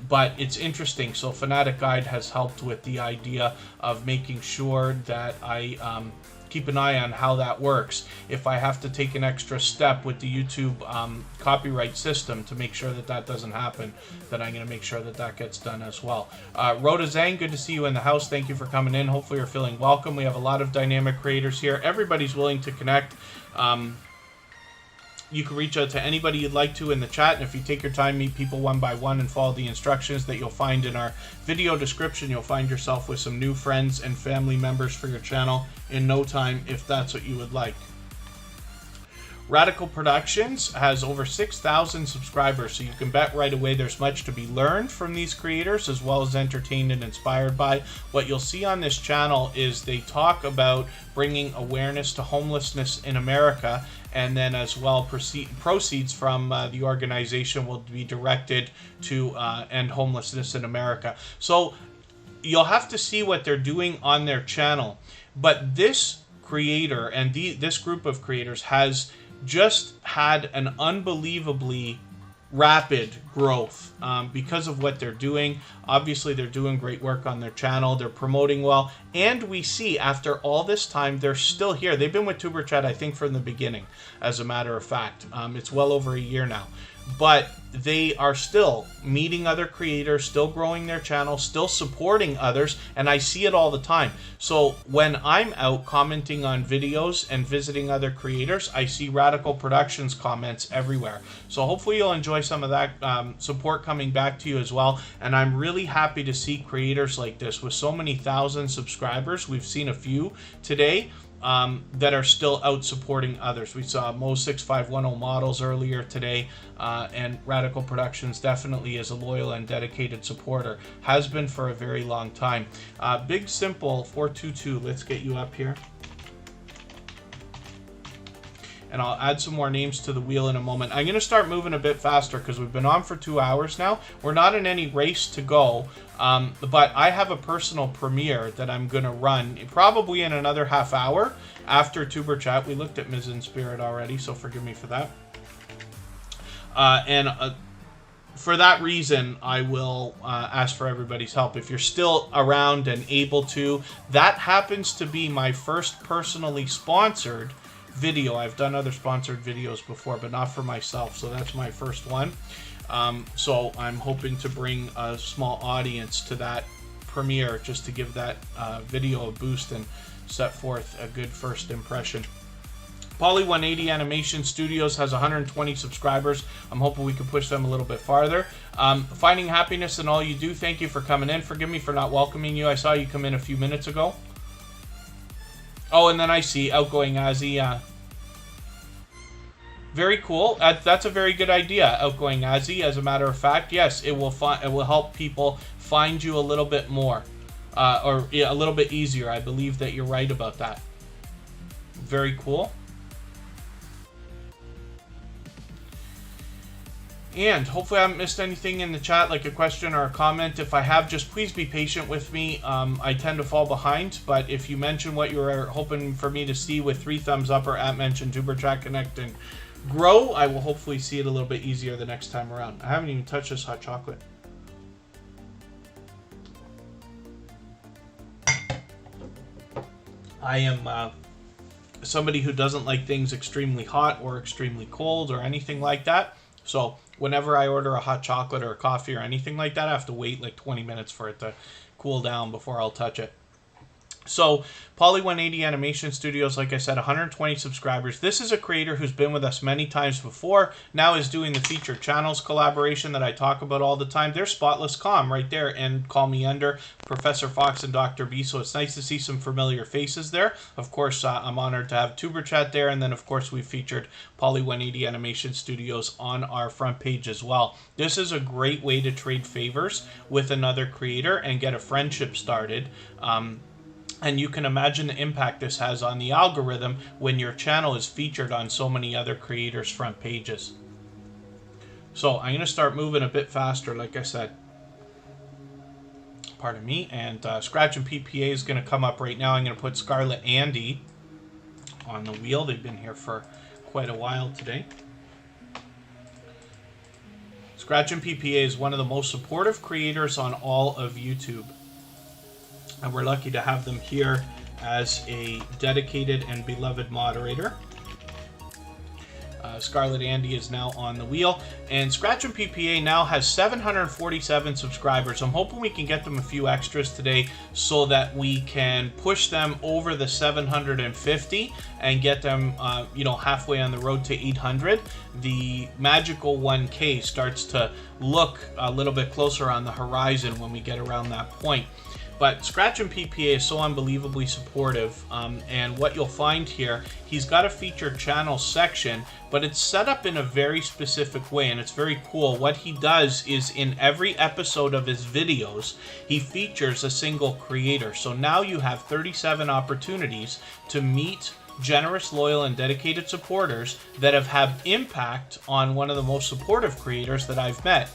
But it's interesting. So Fanatic Guide has helped with the idea of making sure that I keep an eye on how that works. If I have to take an extra step with the YouTube copyright system to make sure that that doesn't happen, then I'm going to make sure that that gets done as well. Rhoda Zhang, good to see you in the house. Thank you for coming in. Hopefully you're feeling welcome. We have a lot of dynamic creators here. Everybody's willing to connect. You can reach out to anybody you'd like to in the chat, and if you take your time, meet people one by one and follow the instructions that you'll find in our video description, you'll find yourself with some new friends and family members for your channel in no time, if that's what you would like. Radical Productions has over 6,000 subscribers, so you can bet right away there's much to be learned from these creators, as well as entertained and inspired by. What you'll see on this channel is they talk about bringing awareness to homelessness in America, and then as well proceeds from the organization will be directed to end homelessness in America. So you'll have to see what they're doing on their channel, but this creator and this group of creators has just had an unbelievably rapid growth because of what they're doing. Obviously, they're doing great work on their channel. They're promoting well. And we see after all this time, they're still here. They've been with Superchat, I think, from the beginning, as a matter of fact. It's well over a year now. But they are still meeting other creators, still growing their channel, still supporting others, and I see it all the time. So when I'm out commenting on videos and visiting other creators, I see Radical Productions comments everywhere. So hopefully you'll enjoy some of that support coming back to you as well. And I'm really happy to see creators like this with so many thousand subscribers. We've seen a few today that are still out supporting others. We saw Mo6510 Models earlier today, and Radical Productions definitely is a loyal and dedicated supporter. Has been for a very long time. Big Simple 422, let's get you up here. And I'll add some more names to the wheel in a moment. I'm going to start moving a bit faster because we've been on for 2 hours now. We're not in any race to go, but I have a personal premiere that I'm going to run probably in another half hour after Tuber Chat. We looked at Ms. in Spirit already, so forgive me for that. For that reason, I will ask for everybody's help. If you're still around and able to, that happens to be my first personally sponsored video. I've done other sponsored videos before, but not for myself, so that's my first one. So I'm hoping to bring a small audience to that premiere just to give that video a boost and set forth a good first impression. Poly 180 Animation Studios has 120 subscribers. I'm hoping we can push them a little bit farther. Finding happiness in all you do, thank you for coming in. Forgive me for not welcoming you. I saw you come in a few minutes ago. Oh, and then I see Outgoing Azzy. Very cool. That's a very good idea, Outgoing Azzy. As a matter of fact, yes, it will help people find you a little bit more, or a little bit easier. I believe that you're right about that. Very cool. And hopefully I haven't missed anything in the chat, like a question or a comment. If I have, just please be patient with me. I tend to fall behind, but if you mention what you were hoping for me to see with 3 thumbs up or @ mention Tuber Chat Connect and grow, I will hopefully see it a little bit easier the next time around. I haven't even touched this hot chocolate. I am somebody who doesn't like things extremely hot or extremely cold or anything like that. So whenever I order a hot chocolate or a coffee or anything like that, I have to wait like 20 minutes for it to cool down before I'll touch it. So Poly 180 Animation Studios, like I said, 120 subscribers. This is a creator who's been with us many times before, now is doing the featured channels collaboration that I talk about all the time. There's Spotless Calm right there, and Call Me Under, Professor Fox and Dr. B, so it's nice to see some familiar faces there. Of course, I'm honored to have Tuber Chat there, and then of course we featured Poly 180 Animation Studios on our front page as well. This is a great way to trade favors with another creator and get a friendship started. And you can imagine the impact this has on the algorithm when your channel is featured on so many other creators' front pages. So I'm going to start moving a bit faster, like I said. Pardon me. And Scratch and PPA is going to come up right now. I'm going to put Scarlet Andy on the wheel. They've been here for quite a while today. Scratch and PPA is one of the most supportive creators on all of YouTube. And we're lucky to have them here as a dedicated and beloved moderator. Scarlet Andy is now on the wheel, and Scratch and PPA now has 747 subscribers. I'm hoping we can get them a few extras today so that we can push them over the 750 and get them, you know, halfway on the road to 800. The magical 1K starts to look a little bit closer on the horizon when we get around that point. But Scratch and PPA is so unbelievably supportive, and what you'll find here, he's got a featured channel section, but it's set up in a very specific way, and it's very cool. What he does is in every episode of his videos, he features a single creator. So now you have 37 opportunities to meet generous, loyal, and dedicated supporters that have had impact on one of the most supportive creators that I've met.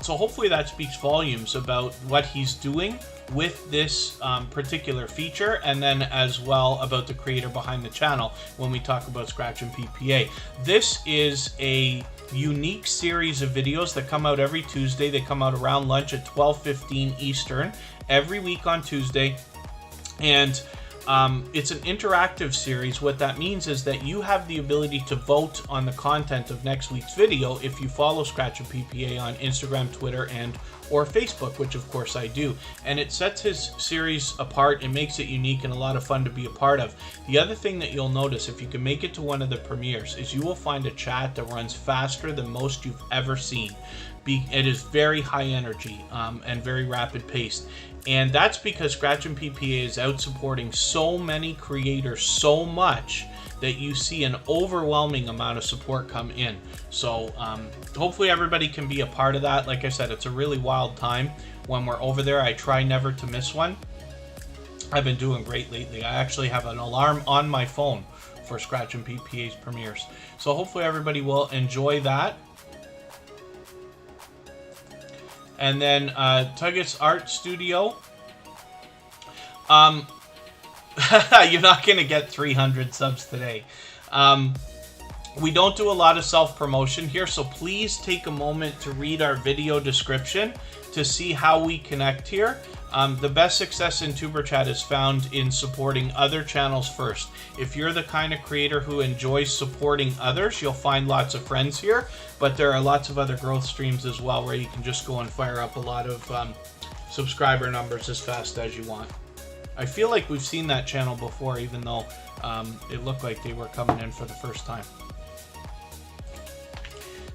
So hopefully that speaks volumes about what he's doing with this particular feature, and then as well about the creator behind the channel when we talk about Scratch and PPA. This is a unique series of videos that come out every Tuesday. They come out around lunch at 12:15 Eastern every week on Tuesday, and it's an interactive series. What that means is that you have the ability to vote on the content of next week's video if you follow Scratch and PPA on Instagram, Twitter, and or Facebook, which of course I do. And it sets his series apart and makes it unique and a lot of fun to be a part of. The other thing that you'll notice if you can make it to one of the premieres is you will find a chat that runs faster than most you've ever seen. It is very high energy and very rapid paced. And that's because Scratch and PPA is out supporting so many creators so much that you see an overwhelming amount of support come in. So hopefully everybody can be a part of that. Like I said, it's a really wild time when we're over there. I try never to miss one. I've been doing great lately. I actually have an alarm on my phone for Scratch and PPA's premieres. So hopefully everybody will enjoy that. And then Tugget's Art Studio. You're not going to get 300 subs today. We don't do a lot of self-promotion here, so please take a moment to read our video description to see how we connect here. The best success in Superchat is found in supporting other channels first. If you're the kind of creator who enjoys supporting others, you'll find lots of friends here, but there are lots of other growth streams as well where you can just go and fire up a lot of subscriber numbers as fast as you want. I feel like we've seen that channel before, even though it looked like they were coming in for the first time.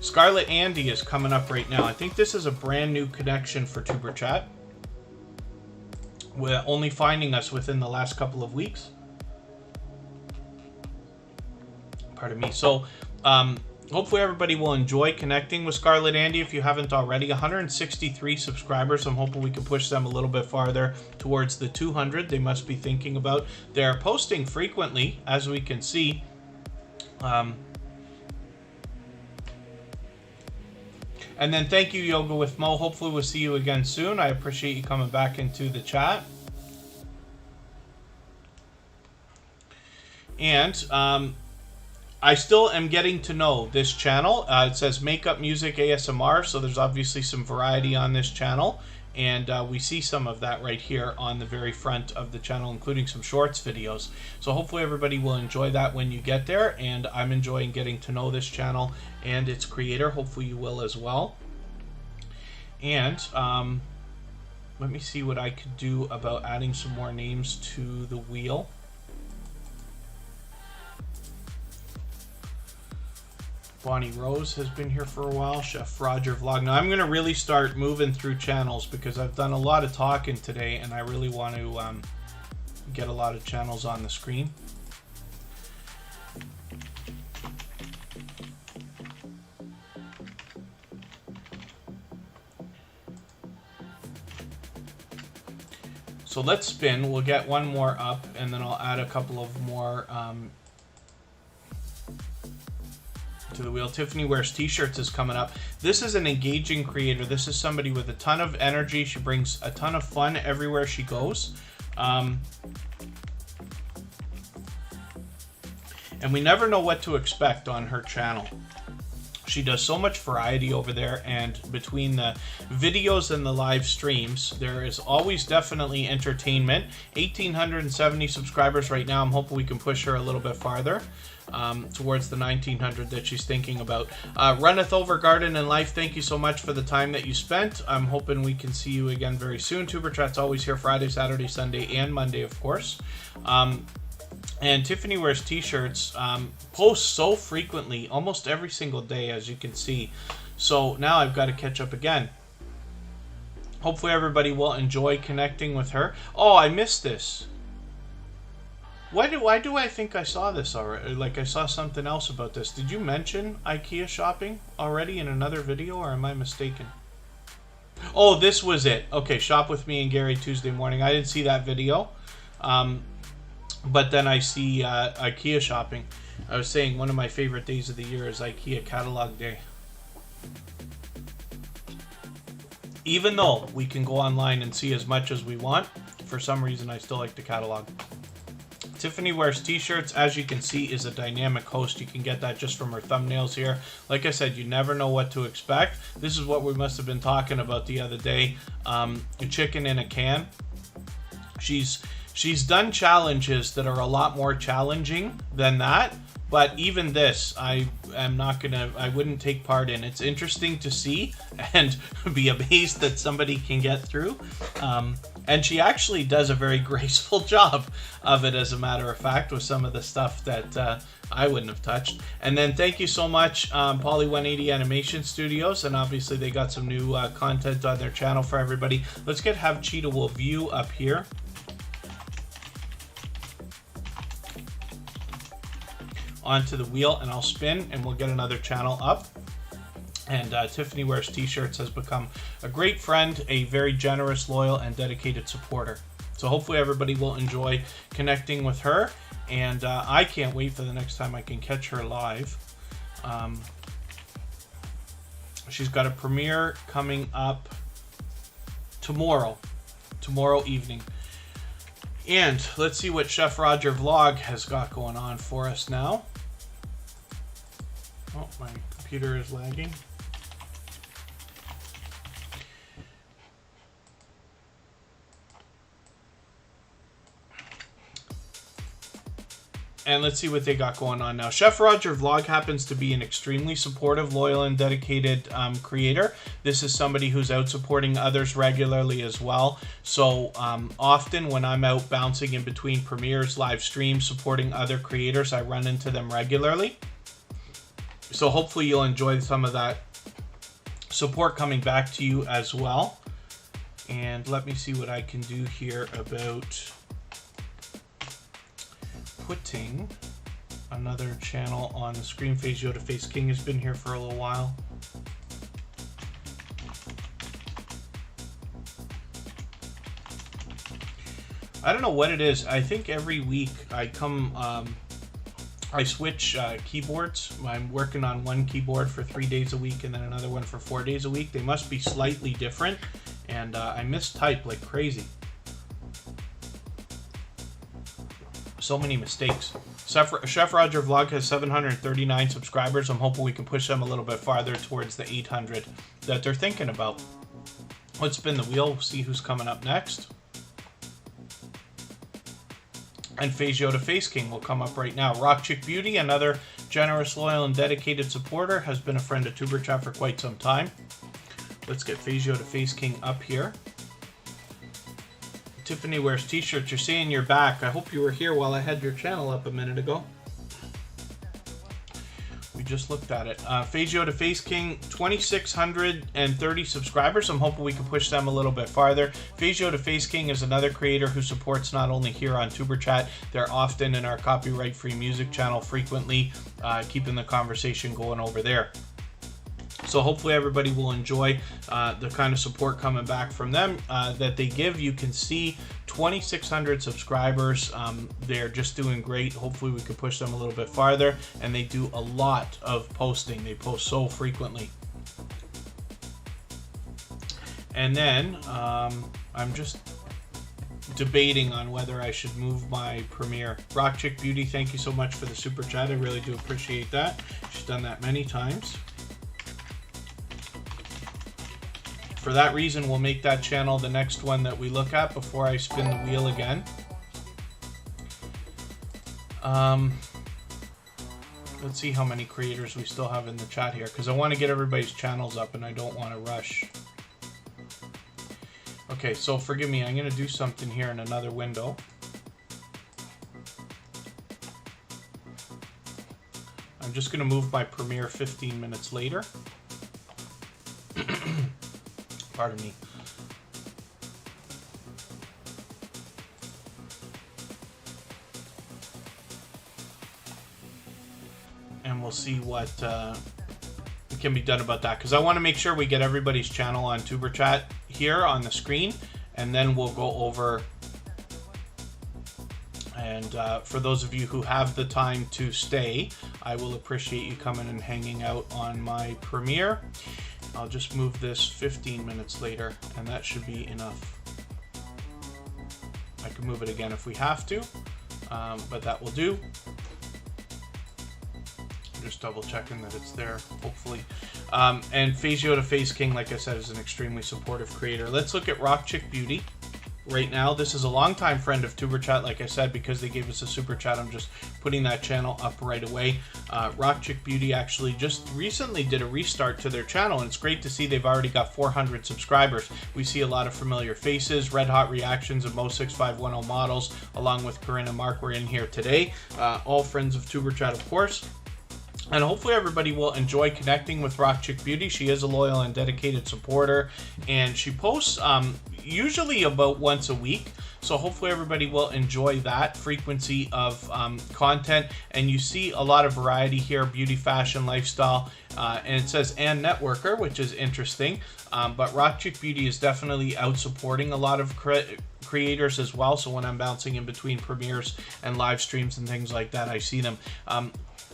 Scarlet Andy is coming up right now. I think this is a brand new connection for Superchat. We're only finding us within the last couple of weeks. Pardon me. So hopefully everybody will enjoy connecting with Scarlet Andy if you haven't already. 163 subscribers. I'm hoping we can push them a little bit farther towards the 200 they must be thinking about. They're posting frequently, as we can see. And then thank you, Yoga with Mo. Hopefully we'll see you again soon. I appreciate you coming back into the chat. And I still am getting to know this channel. It says Makeup Music ASMR, so there's obviously some variety on this channel. And we see some of that right here on the very front of the channel, including some shorts videos. So hopefully everybody will enjoy that when you get there. And I'm enjoying getting to know this channel and its creator. Hopefully you will as well. And let me see what I could do about adding some more names to the wheel. Bonnie Rose has been here for a while. Chef Roger Vlog. Now I'm going to really start moving through channels because I've done a lot of talking today and I really want to get a lot of channels on the screen. So let's spin. We'll get one more up and then I'll add a couple of more to the wheel. Tiffany Wears T-Shirts is coming up. This is an engaging creator. This is somebody with a ton of energy. She brings a ton of fun everywhere she goes. And we never know what to expect on her channel. She does so much variety over there, and between the videos and the live streams, there is always definitely entertainment. 1,870 subscribers right now. I'm hoping we can push her a little bit farther towards the 1,900 that she's thinking about. Runneth Over Garden and Life, thank you so much for the time that you spent. I'm hoping we can see you again very soon. Tuber Chat's always here Friday, Saturday, Sunday, and Monday, of course. And Tiffany Wears T-shirts, posts so frequently, almost every single day, as you can see. So now I've got to catch up again. Hopefully everybody will enjoy connecting with her. Oh, I missed this. Why do I think I saw this already? Like I saw something else about this. Did you mention IKEA shopping already in another video, or am I mistaken? Oh, this was it. Okay, Shop With Me and Gary Tuesday morning. I didn't see that video. But then I see IKEA shopping. I was saying one of my favorite days of the year is IKEA catalog day. Even though we can go online and see as much as we want, for some reason I still like the catalog. Tiffany Wears T-shirts, as you can see, is a dynamic host. You can get that just from her thumbnails here. Like I said, you never know what to expect. This is what we must have been talking about the other day. A chicken in a can. She's done challenges that are a lot more challenging than that, but even this, I wouldn't take part in. It's interesting to see and be amazed that somebody can get through. And she actually does a very graceful job of it, as a matter of fact, with some of the stuff that I wouldn't have touched. And then thank you so much, Poly 180 Animation Studios, and obviously they got some new content on their channel for everybody. Let's have Cheetah Will View up here. Onto the wheel, and I'll spin and we'll get another channel up. And Tiffany Wears T-shirts has become a great friend, a very generous, loyal, and dedicated supporter. So hopefully everybody will enjoy connecting with her, and I can't wait for the next time I can catch her live. She's got a premiere coming up tomorrow evening. And let's see what Chef Roger Vlog has got going on for us now. Oh, my computer is lagging. And let's see what they got going on now. Chef Roger Vlog happens to be an extremely supportive, loyal, and dedicated creator. This is somebody who's out supporting others regularly as well. So often when I'm out bouncing in between premieres, live streams, supporting other creators, I run into them regularly. So hopefully you'll enjoy some of that support coming back to you as well. And let me see what I can do here about putting another channel on the screen. Face Yoda Face King has been here for a little while. I don't know what it is. I think every week I come, I switch keyboards. I'm working on one keyboard for 3 days a week and then another one for 4 days a week. They must be slightly different, and I mistype like crazy. So many mistakes. Chef Roger Vlog has 739 subscribers. I'm hoping we can push them a little bit farther towards the 800 that they're thinking about. Let's spin the wheel, see who's coming up next. And Face Yoda Face King will come up right now. Rock Chick Beauty, another generous, loyal, and dedicated supporter, has been a friend of Tuber Chat for quite some time. Let's get Face Yoda Face King up here. Tiffany Wears T-shirts. You're saying you're back. I hope you were here while I had your channel up a minute ago. We just looked at it. Face Yoda Face King, 2,630 subscribers. I'm hoping we can push them a little bit farther. Face Yoda Face King is another creator who supports not only here on Tuber Chat, they're often in our copyright-free music channel frequently, keeping the conversation going over there. So hopefully everybody will enjoy the kind of support coming back from them that they give. You can see 2,600 subscribers. They're just doing great. Hopefully we can push them a little bit farther. And they do a lot of posting. They post so frequently. And then I'm just debating on whether I should move my premiere. Rock Chick Beauty, thank you so much for the super chat. I really do appreciate that. She's done that many times. for that reason, we'll make that channel the next one that we look at before I spin the wheel again. Let's see how many creators we still have in the chat here, because I want to get everybody's channels up and I don't want to rush. Okay, so forgive me, I'm going to do something here in another window. I'm just going to move my premiere 15 minutes later. Pardon me. And we'll see what can be done about that, because I want to make sure we get everybody's channel on Superchat here on the screen, and then we'll go over. And for those of you who have the time to stay, I will appreciate you coming and hanging out on my premiere. I'll just move this 15 minutes later, and that should be enough. I can move it again if we have to, but that will do. I'm just double checking that it's there, hopefully. And Phasio to Face King, like I said, is an extremely supportive creator. Let's look at Rock Chick Beauty. Right now, this is a longtime friend of Superchat, like I said, because they gave us a super chat. I'm just putting that channel up right away. Rock Chick Beauty actually just recently did a restart to their channel, and it's great to see they've already got 400 subscribers. We see a lot of familiar faces. Red Hot Reactions and Mo6510 models, along with Corinne and Mark, were in here today. All friends of Superchat, of course. And hopefully everybody will enjoy connecting with Rock Chick Beauty. She is a loyal and dedicated supporter, and she posts usually about once a week. So hopefully everybody will enjoy that frequency of content. And you see a lot of variety here: beauty, fashion, lifestyle, and it says and networker, which is interesting. But Rock Chick Beauty is definitely out supporting a lot of creators as well. So when I'm bouncing in between premieres and live streams and things like that, I see them.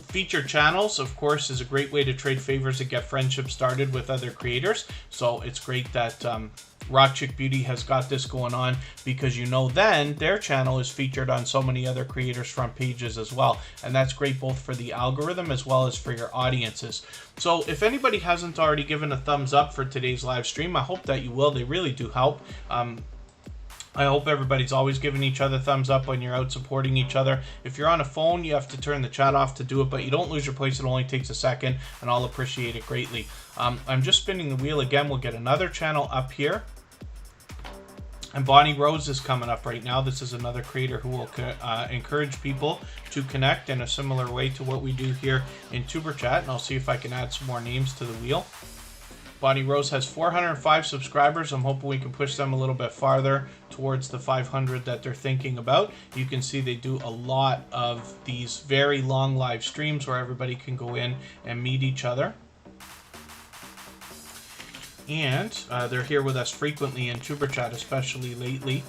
Featured channels, of course, is a great way to trade favors and get friendships started with other creators. So it's great that Rock Chick Beauty has got this going on, because you know then their channel is featured on so many other creators' front pages as well. And that's great both for the algorithm as well as for your audiences. So if anybody hasn't already given a thumbs up for today's live stream, I hope that you will. They really do help. I hope everybody's always giving each other thumbs up when you're out supporting each other. If you're on a phone, you have to turn the chat off to do it, but you don't lose your place. It only takes a second, and I'll appreciate it greatly. I'm just spinning the wheel again. We'll get another channel up here. And Bonnie Rose is coming up right now. This is another creator who will encourage people to connect in a similar way to what we do here in Superchat. And I'll see if I can add some more names to the wheel. Bonnie Rose has 405 subscribers. I'm hoping we can push them a little bit farther towards the 500 that they're thinking about. You can see they do a lot of these very long live streams where everybody can go in and meet each other. And they're here with us frequently in Superchat, especially lately.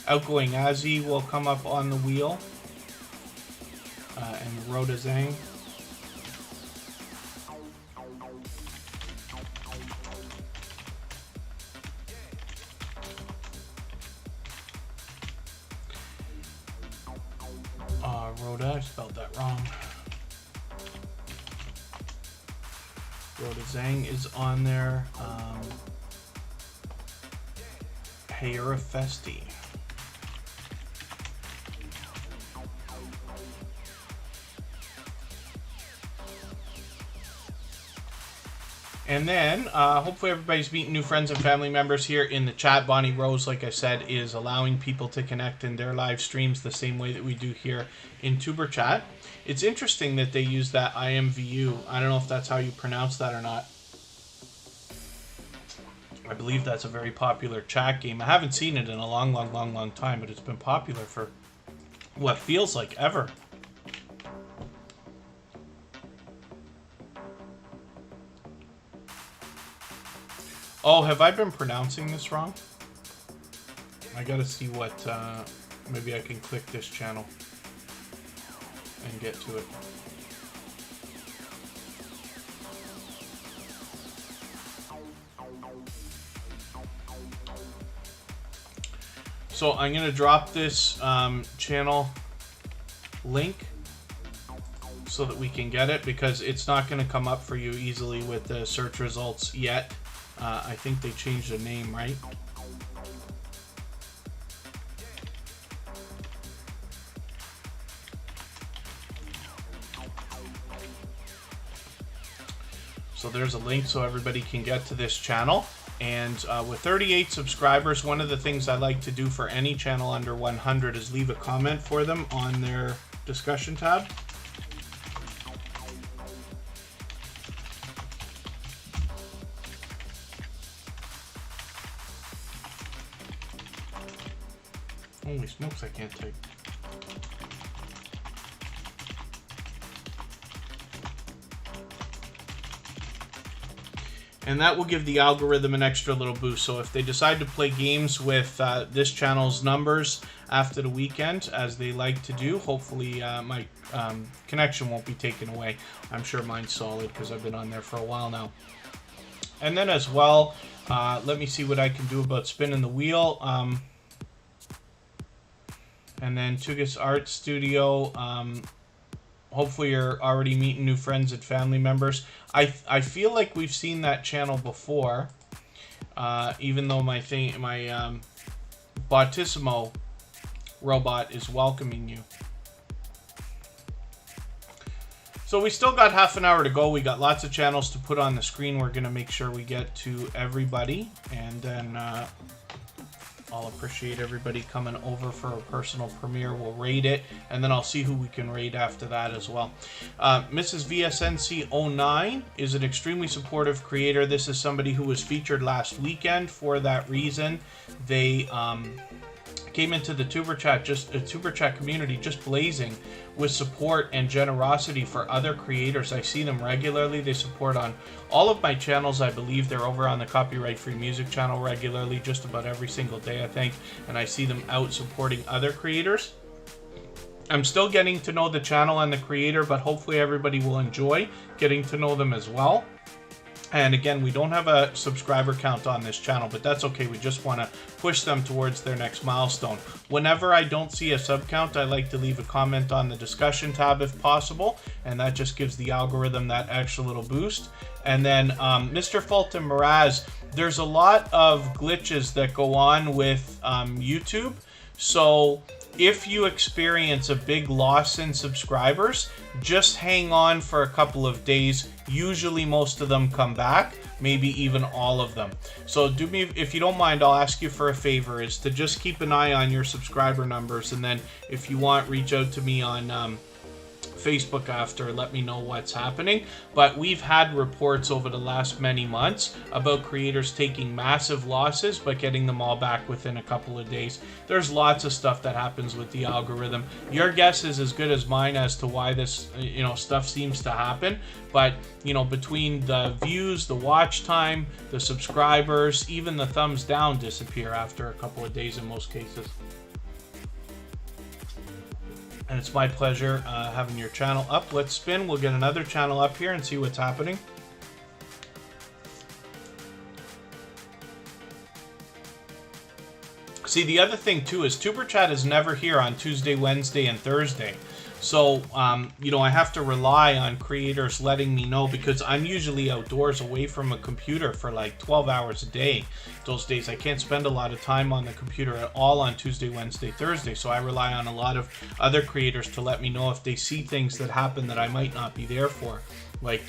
Outgoing Azzy will come up on the wheel. And Rhoda Zhang. Rhoda, I spelled that wrong. Rhoda Zhang is on there. Hayura Festi. And then, hopefully everybody's meeting new friends and family members here in the chat. Bonnie Rose, like I said, is allowing people to connect in their live streams the same way that we do here in Superchat. It's interesting that they use that IMVU. I don't know if that's how you pronounce that or not. I believe that's a very popular chat game. I haven't seen it in a long time, but it's been popular for what feels like ever. Oh, have I been pronouncing this wrong? I gotta see what, maybe I can click this channel and get to it. So I'm gonna drop this channel link so that we can get it, because it's not going to come up for you easily with the search results yet. I think they changed the name, right? So there's a link so everybody can get to this channel. And with 38 subscribers, one of the things I like to do for any channel under 100 is leave a comment for them on their discussion tab. Holy smokes, I can't type. And that will give the algorithm an extra little boost. So if they decide to play games with this channel's numbers after the weekend, as they like to do, hopefully my connection won't be taken away. I'm sure mine's solid because I've been on there for a while now. And then as well, let me see what I can do about spinning the wheel. And then Tugas Art Studio. Hopefully you're already meeting new friends and family members. I feel like we've seen that channel before, even though my Bautissimo robot is welcoming you. So we still got half an hour to go. We got lots of channels to put on the screen. We're going to make sure we get to everybody, and then I'll appreciate everybody coming over for a personal premiere. We'll raid it, and then I'll see who we can raid after that as well. Mrs. VSNC09 is an extremely supportive creator. This is somebody who was featured last weekend. For that reason, they came into the Tuber Chat community just blazing with support and generosity for other creators. I see them regularly. They support on all of my channels. I believe they're over on the Copyright Free Music channel regularly, just about every single day, I think. And I see them out supporting other creators. I'm still getting to know the channel and the creator, but hopefully everybody will enjoy getting to know them as well. And again, we don't have a subscriber count on this channel, but that's okay. We just want to push them towards their next milestone. Whenever I don't see a sub count, I like to leave a comment on the discussion tab if possible, and that just gives the algorithm that extra little boost. And then Mr. Fulton Miraz, there's a lot of glitches that go on with YouTube. So if you experience a big loss in subscribers, just hang on for a couple of days. Usually most of them come back, maybe even all of them. So do me, if you don't mind, I'll ask you for a favor, is to just keep an eye on your subscriber numbers, and then if you want, reach out to me on Facebook after, let me know what's happening. But we've had reports over the last many months about creators taking massive losses but getting them all back within a couple of days. There's lots of stuff that happens with the algorithm. Your guess is as good as mine as to why this stuff seems to happen. But between the views, the watch time, the subscribers, even the thumbs down disappear after a couple of days in most cases. And it's my pleasure having your channel up. Let's spin. We'll get another channel up here and see what's happening. See, the other thing too is Superchat is never here on Tuesday, Wednesday, and Thursday. So, I have to rely on creators letting me know, because I'm usually outdoors away from a computer for like 12 hours a day. Those days I can't spend a lot of time on the computer at all on Tuesday, Wednesday, Thursday. So I rely on a lot of other creators to let me know if they see things that happen that I might not be there for. Like,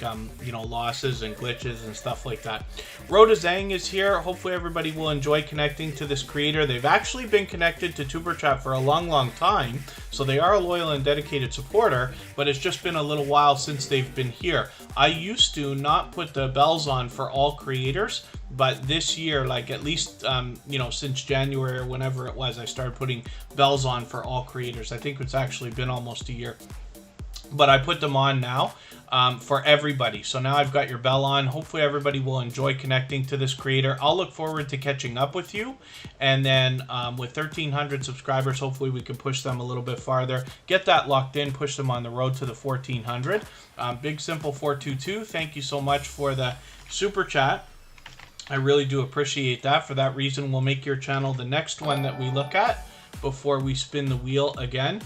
losses and glitches and stuff like that. Rhoda Zhang is here. Hopefully everybody will enjoy connecting to this creator. They've actually been connected to Superchat for a long, long time. So they are a loyal and dedicated supporter, but it's just been a little while since they've been here. I used to not put the bells on for all creators, but this year, like at least, since January or whenever it was, I started putting bells on for all creators. I think it's actually been almost a year. But I put them on now for everybody. So now I've got your bell on. Hopefully everybody will enjoy connecting to this creator. I'll look forward to catching up with you. And then with 1,300 subscribers, hopefully we can push them a little bit farther. Get that locked in, push them on the road to the 1,400. Big Simple 422, thank you so much for the super chat. I really do appreciate that. For that reason, we'll make your channel the next one that we look at before we spin the wheel again.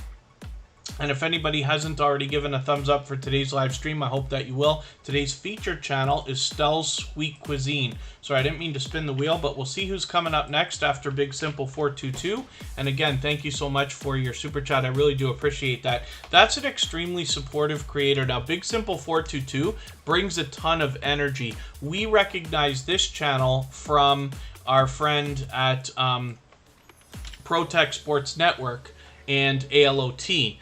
And if anybody hasn't already given a thumbs up for today's live stream, I hope that you will. Today's featured channel is Stell's Sweet Cuisine. Sorry, I didn't mean to spin the wheel, but we'll see who's coming up next after Big Simple 422. And again, thank you so much for your super chat. I really do appreciate that. That's an extremely supportive creator. Now, Big Simple 422 brings a ton of energy. We recognize this channel from our friend at ProTech Sports Network and ALOT.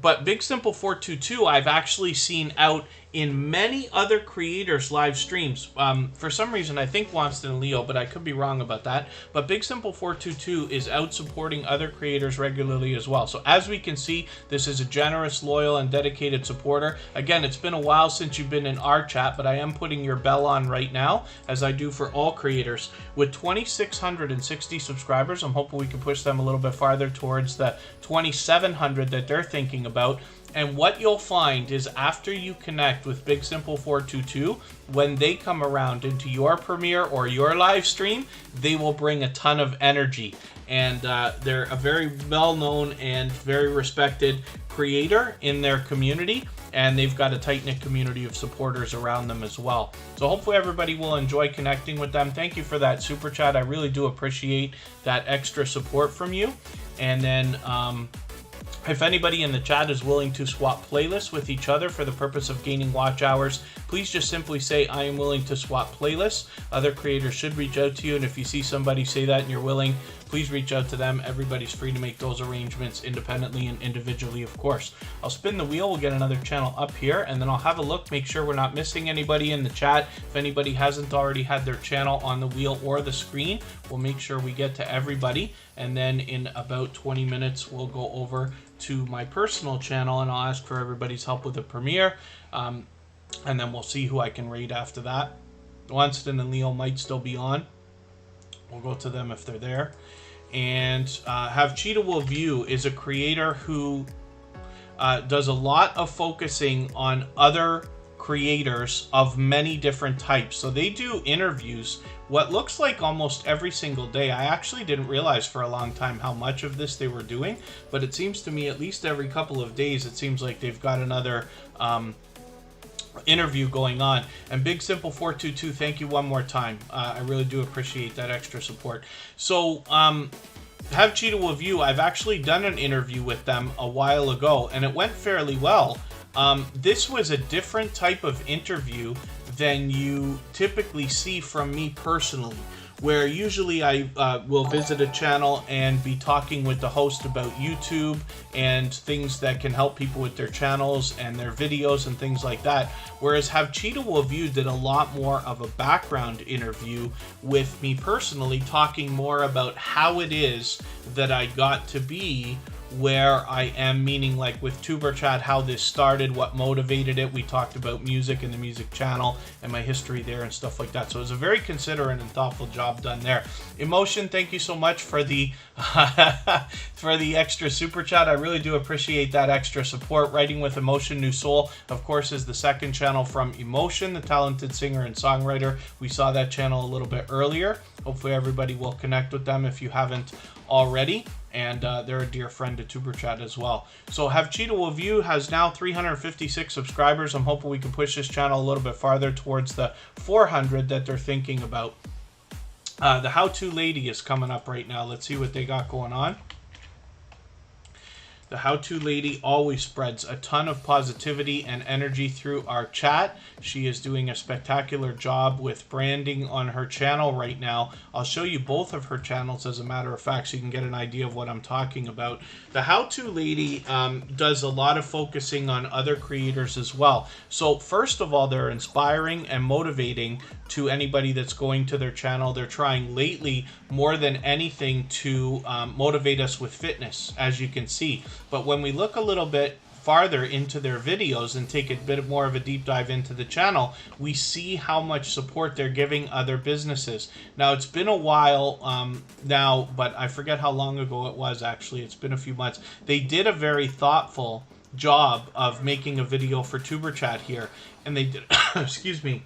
But Big Simple 422 I've actually seen out in many other creators' live streams. For some reason, I think Wanston and Leo, but I could be wrong about that. But Big Simple 422 is out supporting other creators regularly as well. So as we can see, this is a generous, loyal, and dedicated supporter. Again, it's been a while since you've been in our chat, but I am putting your bell on right now, as I do for all creators. With 2,660 subscribers, I'm hoping we can push them a little bit farther towards the 2,700 that they're thinking about. And what you'll find is after you connect with Big Simple 422, when they come around into your premiere or your live stream, they will bring a ton of energy. And they're a very well-known and very respected creator in their community. And they've got a tight-knit community of supporters around them as well. So hopefully everybody will enjoy connecting with them. Thank you for that super chat. I really do appreciate that extra support from you. And then if anybody in the chat is willing to swap playlists with each other for the purpose of gaining watch hours, please just simply say, I am willing to swap playlists. Other creators should reach out to you, and if you see somebody say that and you're willing, please reach out to them. Everybody's free to make those arrangements independently and individually, of course. I'll spin the wheel. We'll get another channel up here, and then I'll have a look, make sure we're not missing anybody in the chat. If anybody hasn't already had their channel on the wheel or the screen, we'll make sure we get to everybody. And then in about 20 minutes, we'll go over to my personal channel, and I'll ask for everybody's help with the premiere. And then we'll see who I can raid after that. Winston and Leo might still be on. We'll go to them if they're there. And Have Cheetah Will View is a creator who does a lot of focusing on other creators of many different types. So they do interviews what looks like almost every single day. I actually didn't realize for a long time how much of this they were doing, but it seems to me at least every couple of days it seems like they've got another interview going on. And Big Simple 422, thank you one more time. I really do appreciate that extra support. So Have Cheetah Will View, I've actually done an interview with them a while ago, and it went fairly well. This was a different type of interview than you typically see from me personally, where usually I will visit a channel and be talking with the host about YouTube and things that can help people with their channels and their videos and things like that. Whereas Have Cheetah Will View did a lot more of a background interview with me personally, talking more about how it is that I got to be where I am, meaning like with Superchat, how this started, what motivated it. We talked about music and the music channel and my history there and stuff like that. So it was a very considerate and thoughtful job done there. Emotion, thank you so much for the for the extra super chat. I really do appreciate that extra support. Writing with Emotion New Soul, of course, is the second channel from Emotion, the talented singer and songwriter. We saw that channel a little bit earlier. Hopefully everybody will connect with them if you haven't already. And they're a dear friend to Superchat as well. So Have Cheetah Will View has now 356 subscribers. I'm hoping we can push this channel a little bit farther towards the 400 that they're thinking about. The How To Lady is coming up right now. Let's see what they got going on. The How To Lady always spreads a ton of positivity and energy through our chat. She is doing a spectacular job with branding on her channel right now. I'll show you both of her channels as a matter of fact so you can get an idea of what I'm talking about. The How To Lady does a lot of focusing on other creators as well. So first of all, they're inspiring and motivating to anybody that's going to their channel. They're trying lately more than anything to motivate us with fitness, as you can see. But when we look a little bit farther into their videos and take a bit more of a deep dive into the channel, we see how much support they're giving other businesses. Now, it's been a while now, but I forget how long ago it was actually. It's been a few months. They did a very thoughtful job of making a video for Tuberchat here, and they did, excuse me,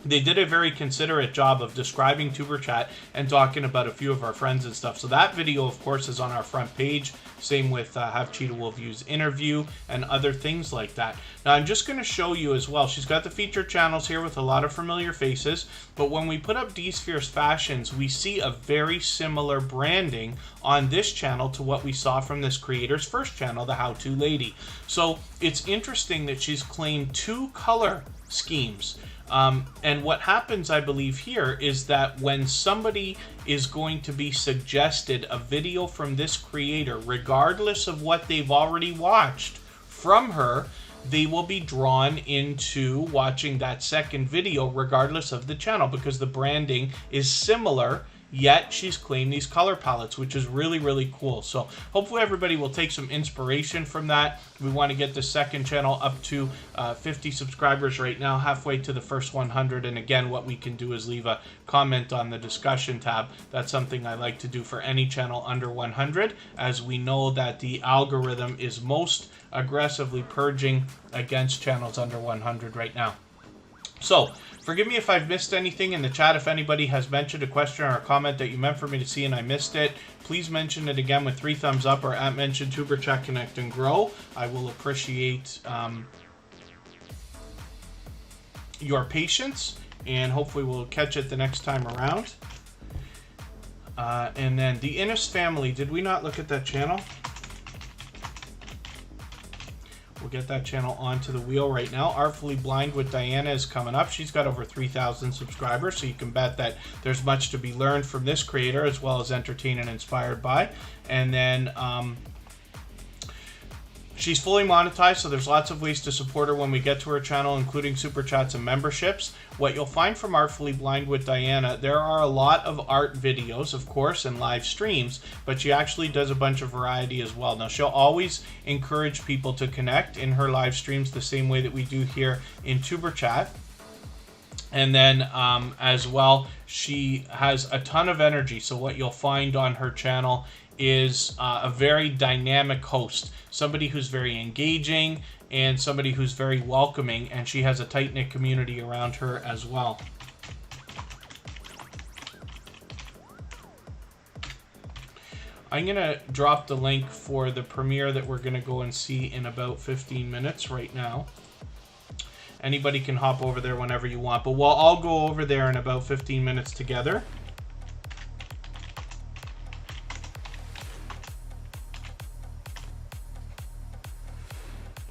they did a very considerate job of describing TuberChat and talking about a few of our friends and stuff. So that video, of course, is on our front page. Same with Have Cheetah Wolf Use interview and other things like that. Now, I'm just going to show you as well. She's got the featured channels here with a lot of familiar faces. But when we put up Dee's Fierce Fashions, we see a very similar branding on this channel to what we saw from this creator's first channel, the How To Lady. So it's interesting that she's claimed 2 color schemes. And what happens, I believe, here is that when somebody is going to be suggested a video from this creator, regardless of what they've already watched from her, they will be drawn into watching that second video regardless of the channel because the branding is similar. Yet she's claimed these color palettes, which is really, really cool. So hopefully everybody will take some inspiration from that. We want to get the second channel up to 50 subscribers right now, halfway to the first 100. And again, what we can do is leave a comment on the discussion tab. That's something I like to do for any channel under 100, as we know that the algorithm is most aggressively purging against channels under 100 right now. So, forgive me if I've missed anything in the chat. If anybody has mentioned a question or a comment that you meant for me to see and I missed it, please mention it again with 3 thumbs up or at mention Superchat Connect and Grow. I will appreciate your patience, and hopefully we'll catch it the next time around. And then the Innes family, did we not look at that channel? We'll get that channel onto the wheel right now. Artfully Blind with Diana is coming up. She's got over 3,000 subscribers, so you can bet that there's much to be learned from this creator as well as entertained and inspired by. And then she's fully monetized, so there's lots of ways to support her when we get to her channel, including super chats and memberships. What you'll find from Artfully Blind with Diana, there are a lot of art videos, of course, and live streams, but she actually does a bunch of variety as well. Now, she'll always encourage people to connect in her live streams the same way that we do here in TuberChat. And then as well, she has a ton of energy. So what you'll find on her channel is a very dynamic host, somebody who's very engaging and somebody who's very welcoming, and she has a tight-knit community around her as well. I'm going to drop the link for the premiere that we're going to go and see in about 15 minutes right now. Anybody can hop over there whenever you want, but we'll all go over there in about 15 minutes together.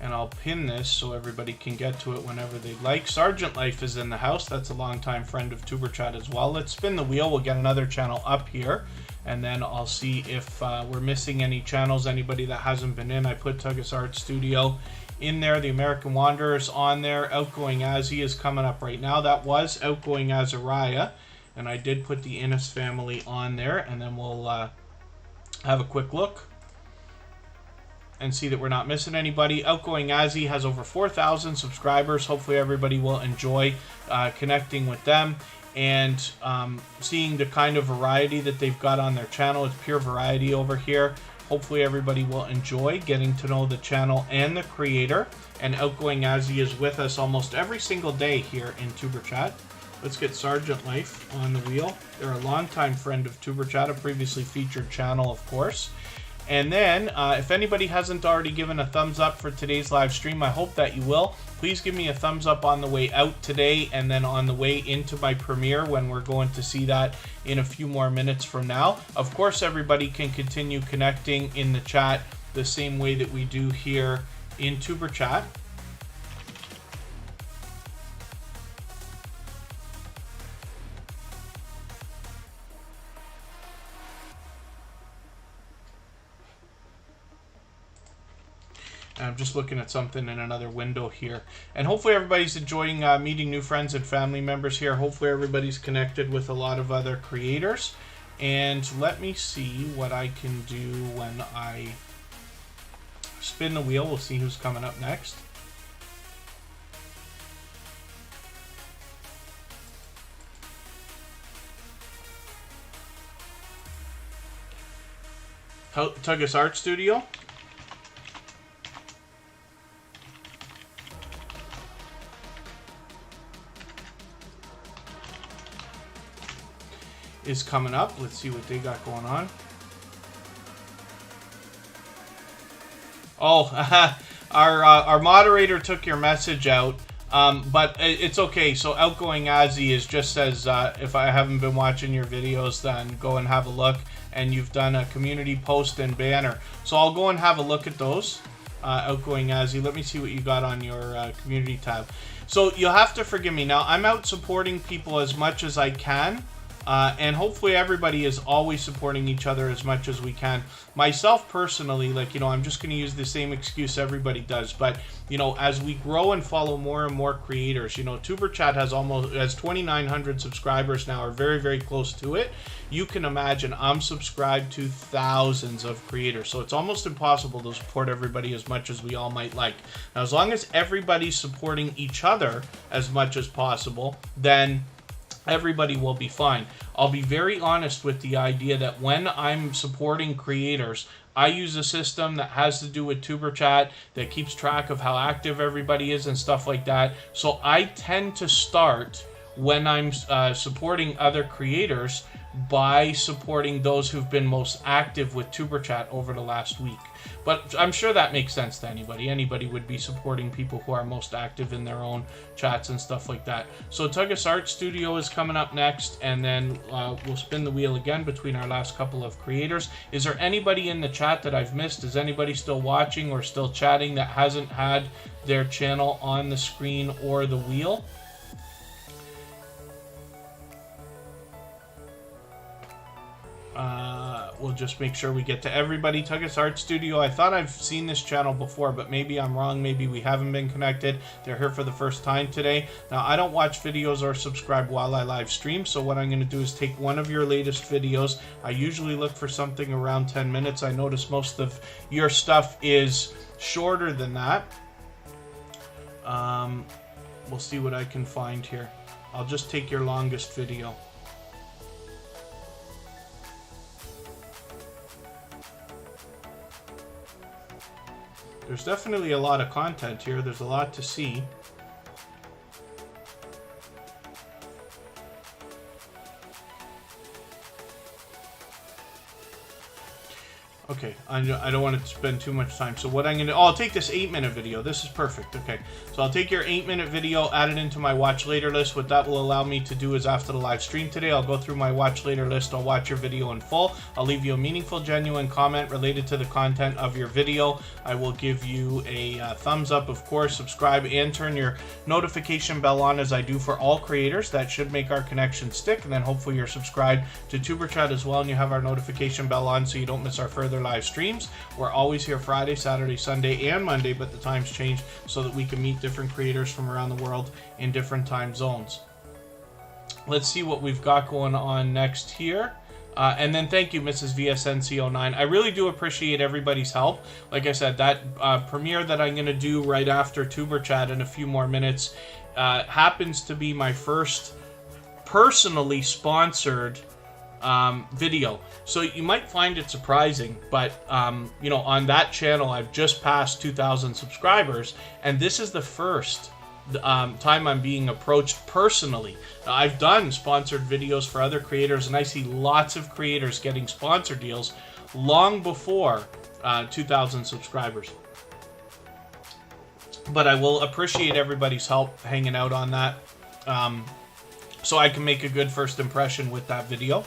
And I'll pin this so everybody can get to it whenever they'd like. Sergeant Life is in the house. That's a longtime friend of TuberChat as well. Let's spin the wheel. We'll get another channel up here. And then I'll see if we're missing any channels. Anybody that hasn't been in. I put Tugus Art Studio in there. The American Wanderers on there. Outgoing Azzy is coming up right now. That was Outgoing Azariah. And I did put the Innes family on there. And then we'll have a quick look and see that we're not missing anybody. Outgoing Azzy has over 4,000 subscribers. Hopefully everybody will enjoy connecting with them and seeing the kind of variety that they've got on their channel. It's pure variety over here. Hopefully everybody will enjoy getting to know the channel and the creator. And Outgoing Azzy is with us almost every single day here in TuberChat. Let's get Sergeant Life on the wheel. They're a longtime friend of TuberChat, a previously featured channel, of course. And then, if anybody hasn't already given a thumbs up for today's live stream, I hope that you will. Please give me a thumbs up on the way out today and then on the way into my premiere when we're going to see that in a few more minutes from now. Of course, everybody can continue connecting in the chat the same way that we do here in TuberChat. I'm just looking at something in another window here. And hopefully everybody's enjoying meeting new friends and family members here. Hopefully everybody's connected with a lot of other creators. And let me see what I can do when I spin the wheel. We'll see who's coming up next. Tugus Art Studio. is coming up. Let's see what they got going on. Oh, our moderator took your message out, but it's okay. So Outgoing Azzy is just says, if I haven't been watching your videos, then go and have a look. And you've done a community post and banner. So I'll go and have a look at those. Outgoing Azzy, let me see what you got on your community tab. So you'll have to forgive me. Now, I'm out supporting people as much as I can. And hopefully everybody is always supporting each other as much as we can. Myself personally, like, you know, I'm just going to use the same excuse everybody does. But, you know, as we grow and follow more and more creators, you know, Superchat has 2,900 subscribers now, or very, very close to it. You can imagine I'm subscribed to thousands of creators. So it's almost impossible to support everybody as much as we all might like. Now, as long as everybody's supporting each other as much as possible, then everybody will be fine. I'll be very honest with the idea that when I'm supporting creators, I use a system that has to do with Superchat that keeps track of how active everybody is and stuff like that. So I tend to start when I'm supporting other creators by supporting those who've been most active with Superchat over the last week. But I'm sure that makes sense to anybody. Anybody would be supporting people who are most active in their own chats and stuff like that. So Tugus Art Studio is coming up next, and then we'll spin the wheel again between our last couple of creators. Is there anybody in the chat that I've missed? Is anybody still watching or still chatting that hasn't had their channel on the screen or the wheel? We'll just make sure we get to everybody. Tugus Art Studio, I thought I've seen this channel before, but maybe I'm wrong. Maybe we haven't been connected. They're here for the first time today. Now, I don't watch videos or subscribe while I live stream, so what I'm going to do is take one of your latest videos. I usually look for something around 10 minutes. I notice most of your stuff is shorter than that. We'll see what I can find here. I'll just take your longest video. There's definitely a lot of content here. There's a lot to see. Okay, I don't want to spend too much time. So what I'm going to... Oh, I'll take this 8-minute video. This is perfect. Okay, so I'll take your 8-minute video, add it into my watch later list. What that will allow me to do is after the live stream today, I'll go through my watch later list. I'll watch your video in full. I'll leave you a meaningful, genuine comment related to the content of your video. I will give you a thumbs up, of course, subscribe, and turn your notification bell on as I do for all creators. That should make our connection stick. And then hopefully you're subscribed to Superchat as well, and you have our notification bell on so you don't miss our further live streams. We're always here Friday, Saturday, Sunday, and Monday, but the times change so that we can meet different creators from around the world in different time zones. Let's see what we've got going on next here. And then thank you, Mrs. VSNC09. I really do appreciate everybody's help. Like I said, that premiere that I'm going to do right after Superchat in a few more minutes happens to be my first personally sponsored video. So you might find it surprising, but you know, on that channel I've just passed 2,000 subscribers, and this is the first time I'm being approached personally. Now, I've done sponsored videos for other creators, and I see lots of creators getting sponsor deals long before 2,000 subscribers. But I will appreciate everybody's help hanging out on that, so I can make a good first impression with that video.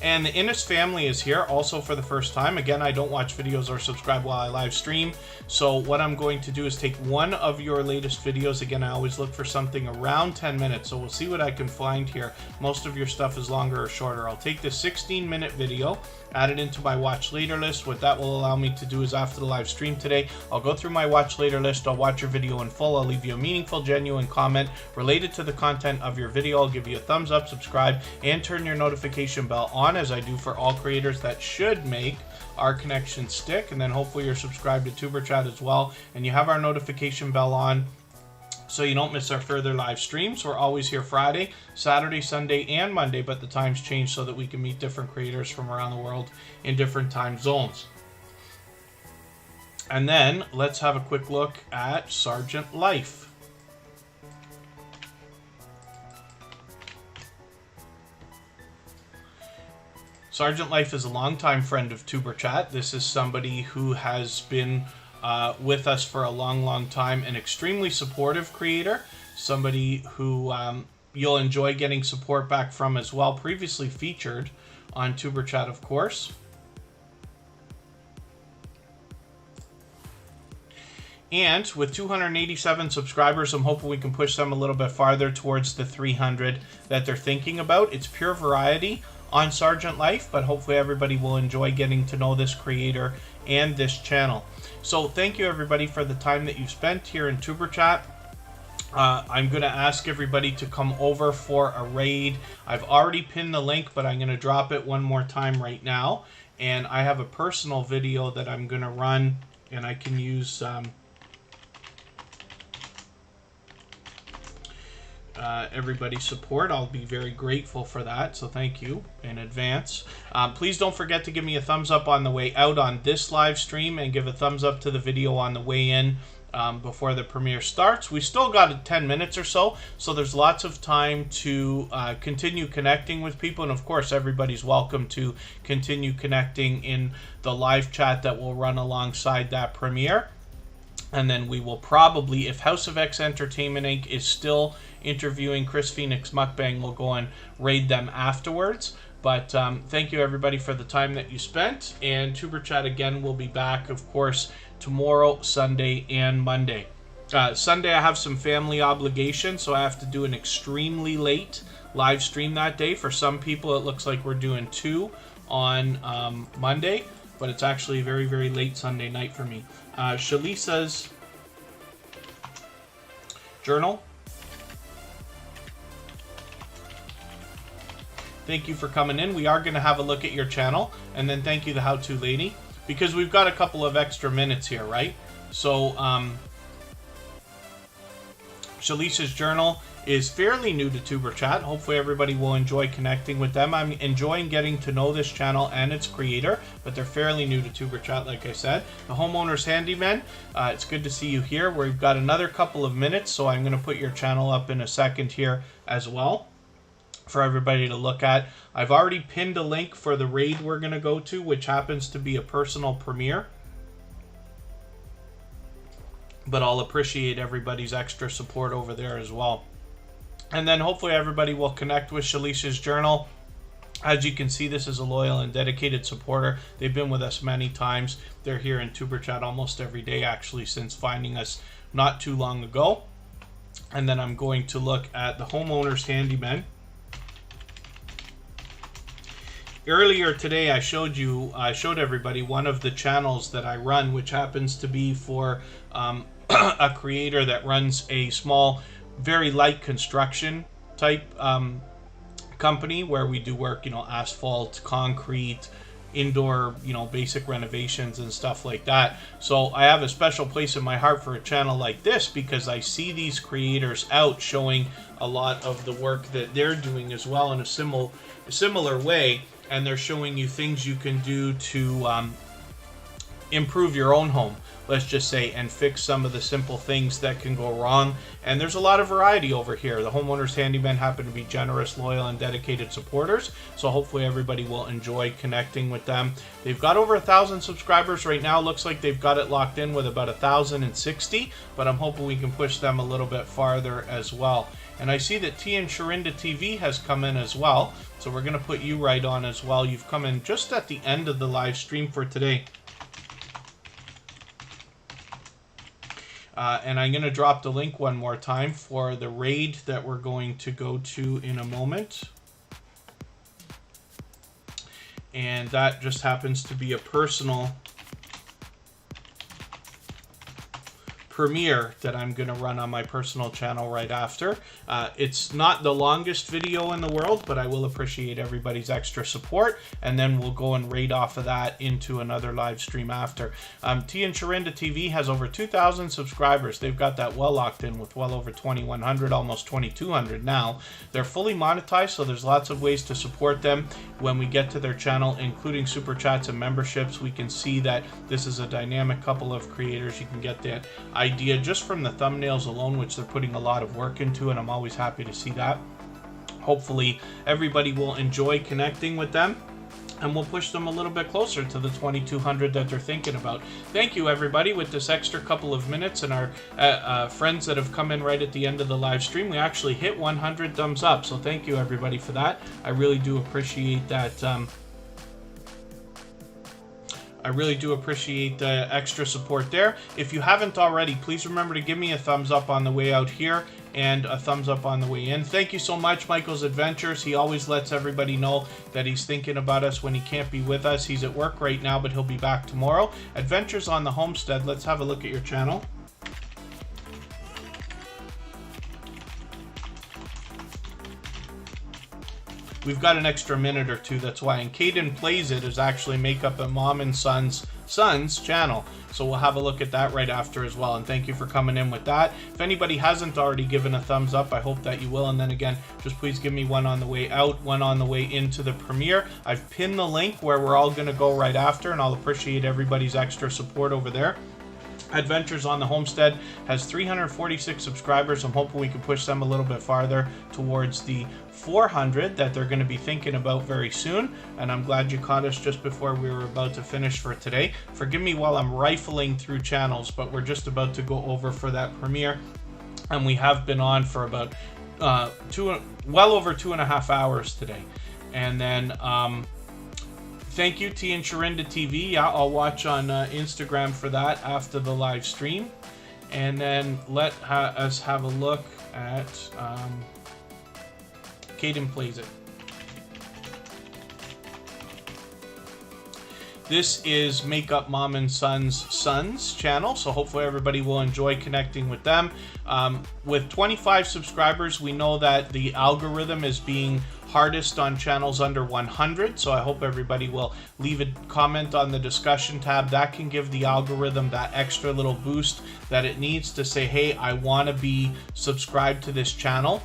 And the Innes family is here also for the first time. Again, I don't watch videos or subscribe while I live stream. So what I'm going to do is take one of your latest videos. Again, I always look for something around 10 minutes. So we'll see what I can find here. Most of your stuff is longer or shorter. I'll take this 16-minute video, add it into my watch later list. What that will allow me to do is after the live stream today, I'll go through my watch later list. I'll watch your video in full. I'll leave you a meaningful, genuine comment related to the content of your video. I'll give you a thumbs up, subscribe, and turn your notification bell on as I do for all creators. That should make our connection stick. And then hopefully you're subscribed to Superchat as well, and you have our notification bell on so you don't miss our further live streams. We're always here Friday, Saturday, Sunday, and Monday, but the times change so that we can meet different creators from around the world in different time zones. And then let's have a quick look at Sergeant Life. Sergeant Life is a longtime friend of Superchat. This is somebody who has been with us for a long time, an extremely supportive creator, somebody who you'll enjoy getting support back from as well, previously featured on Superchat, of course. And with 287 subscribers, I'm hoping we can push them a little bit farther towards the 300 that they're thinking about. It's pure variety on Sergeant Life, but hopefully everybody will enjoy getting to know this creator and this channel. So thank you everybody for the time that you've spent here in Superchat. I'm going to ask everybody to come over for a raid. I've already pinned the link, but I'm going to drop it one more time right now. And I have a personal video that I'm going to run, and I can use everybody's support. I'll be very grateful for that, so thank you in advance. Please don't forget to give me a thumbs up on the way out on this live stream, and give a thumbs up to the video on the way in before the premiere starts. We still got 10 minutes or so, so there's lots of time to continue connecting with people, and of course everybody's welcome to continue connecting in the live chat that will run alongside that premiere. And then we will probably, if House of X Entertainment Inc. is still interviewing Chris Phoenix Mukbang, we'll go and raid them afterwards. But thank you everybody for the time that you spent. And Super Chat again will be back, of course, tomorrow, Sunday, and Monday. Sunday I have some family obligations, so I have to do an extremely late live stream that day. For some people, it looks like we're doing 2 on Monday, but it's actually a very late Sunday night for me. Shalisa's journal. Thank you for coming in. We are going to have a look at your channel, and then thank you, the How To Lady, because we've got a couple of extra minutes here, right? So, Shalisa's journal is fairly new to Tuber Chat. Hopefully everybody will enjoy connecting with them. I'm enjoying getting to know this channel and its creator, but they're fairly new to Tuber Chat, like I said. The Homeowner's Handyman, it's good to see you here. We've got another couple of minutes, so I'm going to put your channel up in a second here as well for everybody to look at. I've already pinned a link for the raid we're going to go to, which happens to be a personal premiere. But I'll appreciate everybody's extra support over there as well. And then hopefully everybody will connect with Shalisa's journal. As you can see, this is a loyal and dedicated supporter. They've been with us many times. They're here in Tuber Chat almost every day, actually, since finding us not too long ago. And then I'm going to look at the Homeowner's Handyman. Earlier today, I showed everybody one of the channels that I run, which happens to be for a creator that runs a small, very light construction type company where we do work, asphalt, concrete, indoor, basic renovations and stuff like that. So I have a special place in my heart for a channel like this, because I see these creators out showing a lot of the work that they're doing as well in a similar way, and they're showing you things you can do to improve your own home, let's just say, and fix some of the simple things that can go wrong. And there's a lot of variety over here. The Homeowner's Handyman happen to be generous, loyal, and dedicated supporters, so hopefully everybody will enjoy connecting with them. They've got over 1,000 subscribers right now. Looks like they've got it locked in with about 1,060, but I'm hoping we can push them a little bit farther as well. And I see that T and Sharinda TV has come in as well, so we're going to put you right on as well. You've come in just at the end of the live stream for today. And I'm going to drop the link one more time for the raid that we're going to go to in a moment. And that just happens to be a personal premiere that I'm going to run on my personal channel right after. It's not the longest video in the world, but I will appreciate everybody's extra support, and then we'll go and raid off of that into another live stream after. T and Sharinda TV has over 2,000 subscribers. They've got that well locked in with well over 2,100, almost 2,200 now. They're fully monetized, so there's lots of ways to support them when we get to their channel, including super chats and memberships. We can see that this is a dynamic couple of creators. You can get that idea just from the thumbnails alone, which they're putting a lot of work into, and I'm always happy to see that. Hopefully everybody will enjoy connecting with them. and we'll push them a little bit closer to the 2,200 that they're thinking about. Thank you, everybody, with this extra couple of minutes and our friends that have come in right at the end of the live stream. We actually hit 100 thumbs up, so thank you, everybody, for that. I really do appreciate that. I really do appreciate the extra support there. If you haven't already, please remember to give me a thumbs up on the way out here and a thumbs up on the way in. Thank you so much, Michael's Adventures. He always lets everybody know that he's thinking about us when he can't be with us. He's at work right now, but he'll be back tomorrow. Adventures on the Homestead, let's have a look at your channel. We've got an extra minute or two, that's why. And Caden Plays It is actually Makeup and Mom and Son's channel. So we'll have a look at that right after as well. And thank you for coming in with that. If anybody hasn't already given a thumbs up, I hope that you will. And then again, just please give me one on the way out, one on the way into the premiere. I've pinned the link where we're all going to go right after, and I'll appreciate everybody's extra support over there. Adventures on the Homestead has 346 subscribers. I'm hoping we can push them a little bit farther towards the 400 that they're going to be thinking about very soon. And I'm glad you caught us just before we were about to finish for today. Forgive me while I'm rifling through channels, but we're just about to go over for that premiere. And we have been on for about well over 2.5 hours today. And then thank you, T and Sharinda TV. Yeah, I'll watch on Instagram for that after the live stream. And then let us have a look at Caden Plays It. This is Makeup Mom and Son's channel, so hopefully everybody will enjoy connecting with them. With 25 subscribers, we know that the algorithm is being hardest on channels under 100, so I hope everybody will leave a comment on the discussion tab. That can give the algorithm that extra little boost that it needs to say, hey, I want to be subscribed to this channel,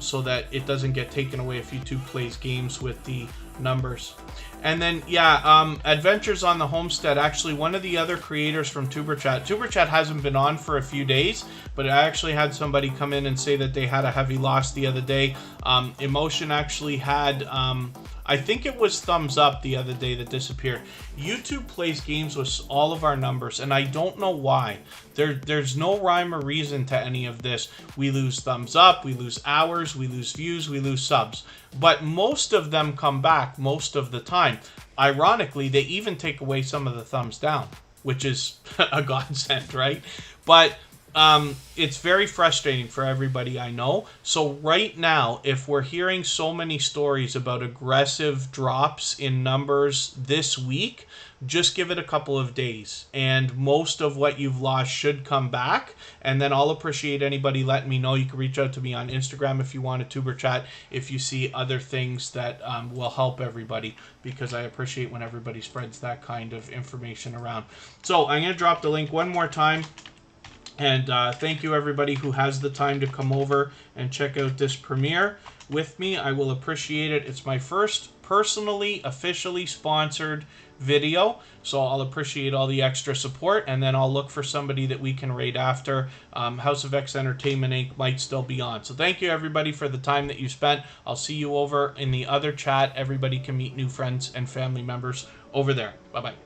so that it doesn't get taken away if YouTube plays games with the numbers. And then, yeah, Adventures on the Homestead, actually one of the other creators from Superchat hasn't been on for a few days, but I actually had somebody come in and say that they had a heavy loss the other day. Emotion actually had, I think it was thumbs up the other day that disappeared. YouTube plays games with all of our numbers, and I don't know why. There's no rhyme or reason to any of this. We lose thumbs up, we lose hours, we lose views, we lose subs. But most of them come back most of the time. Ironically, they even take away some of the thumbs down, which is a godsend, right? But it's very frustrating for everybody, I know. So right now, if we're hearing so many stories about aggressive drops in numbers this week, just give it a couple of days and most of what you've lost should come back. And then I'll appreciate anybody letting me know. You can reach out to me on Instagram if you want a tuber chat, if you see other things that will help everybody, because I appreciate when everybody spreads that kind of information around. So I'm going to drop the link one more time. And thank you, everybody who has the time to come over and check out this premiere with me. I will appreciate it. It's my first personally, officially sponsored video, so I'll appreciate all the extra support, and then I'll look for somebody that we can raid after. House of X Entertainment Inc. might still be on. So thank you, everybody, for the time that you spent. I'll see you over in the other chat. Everybody can meet new friends and family members over there. Bye-bye.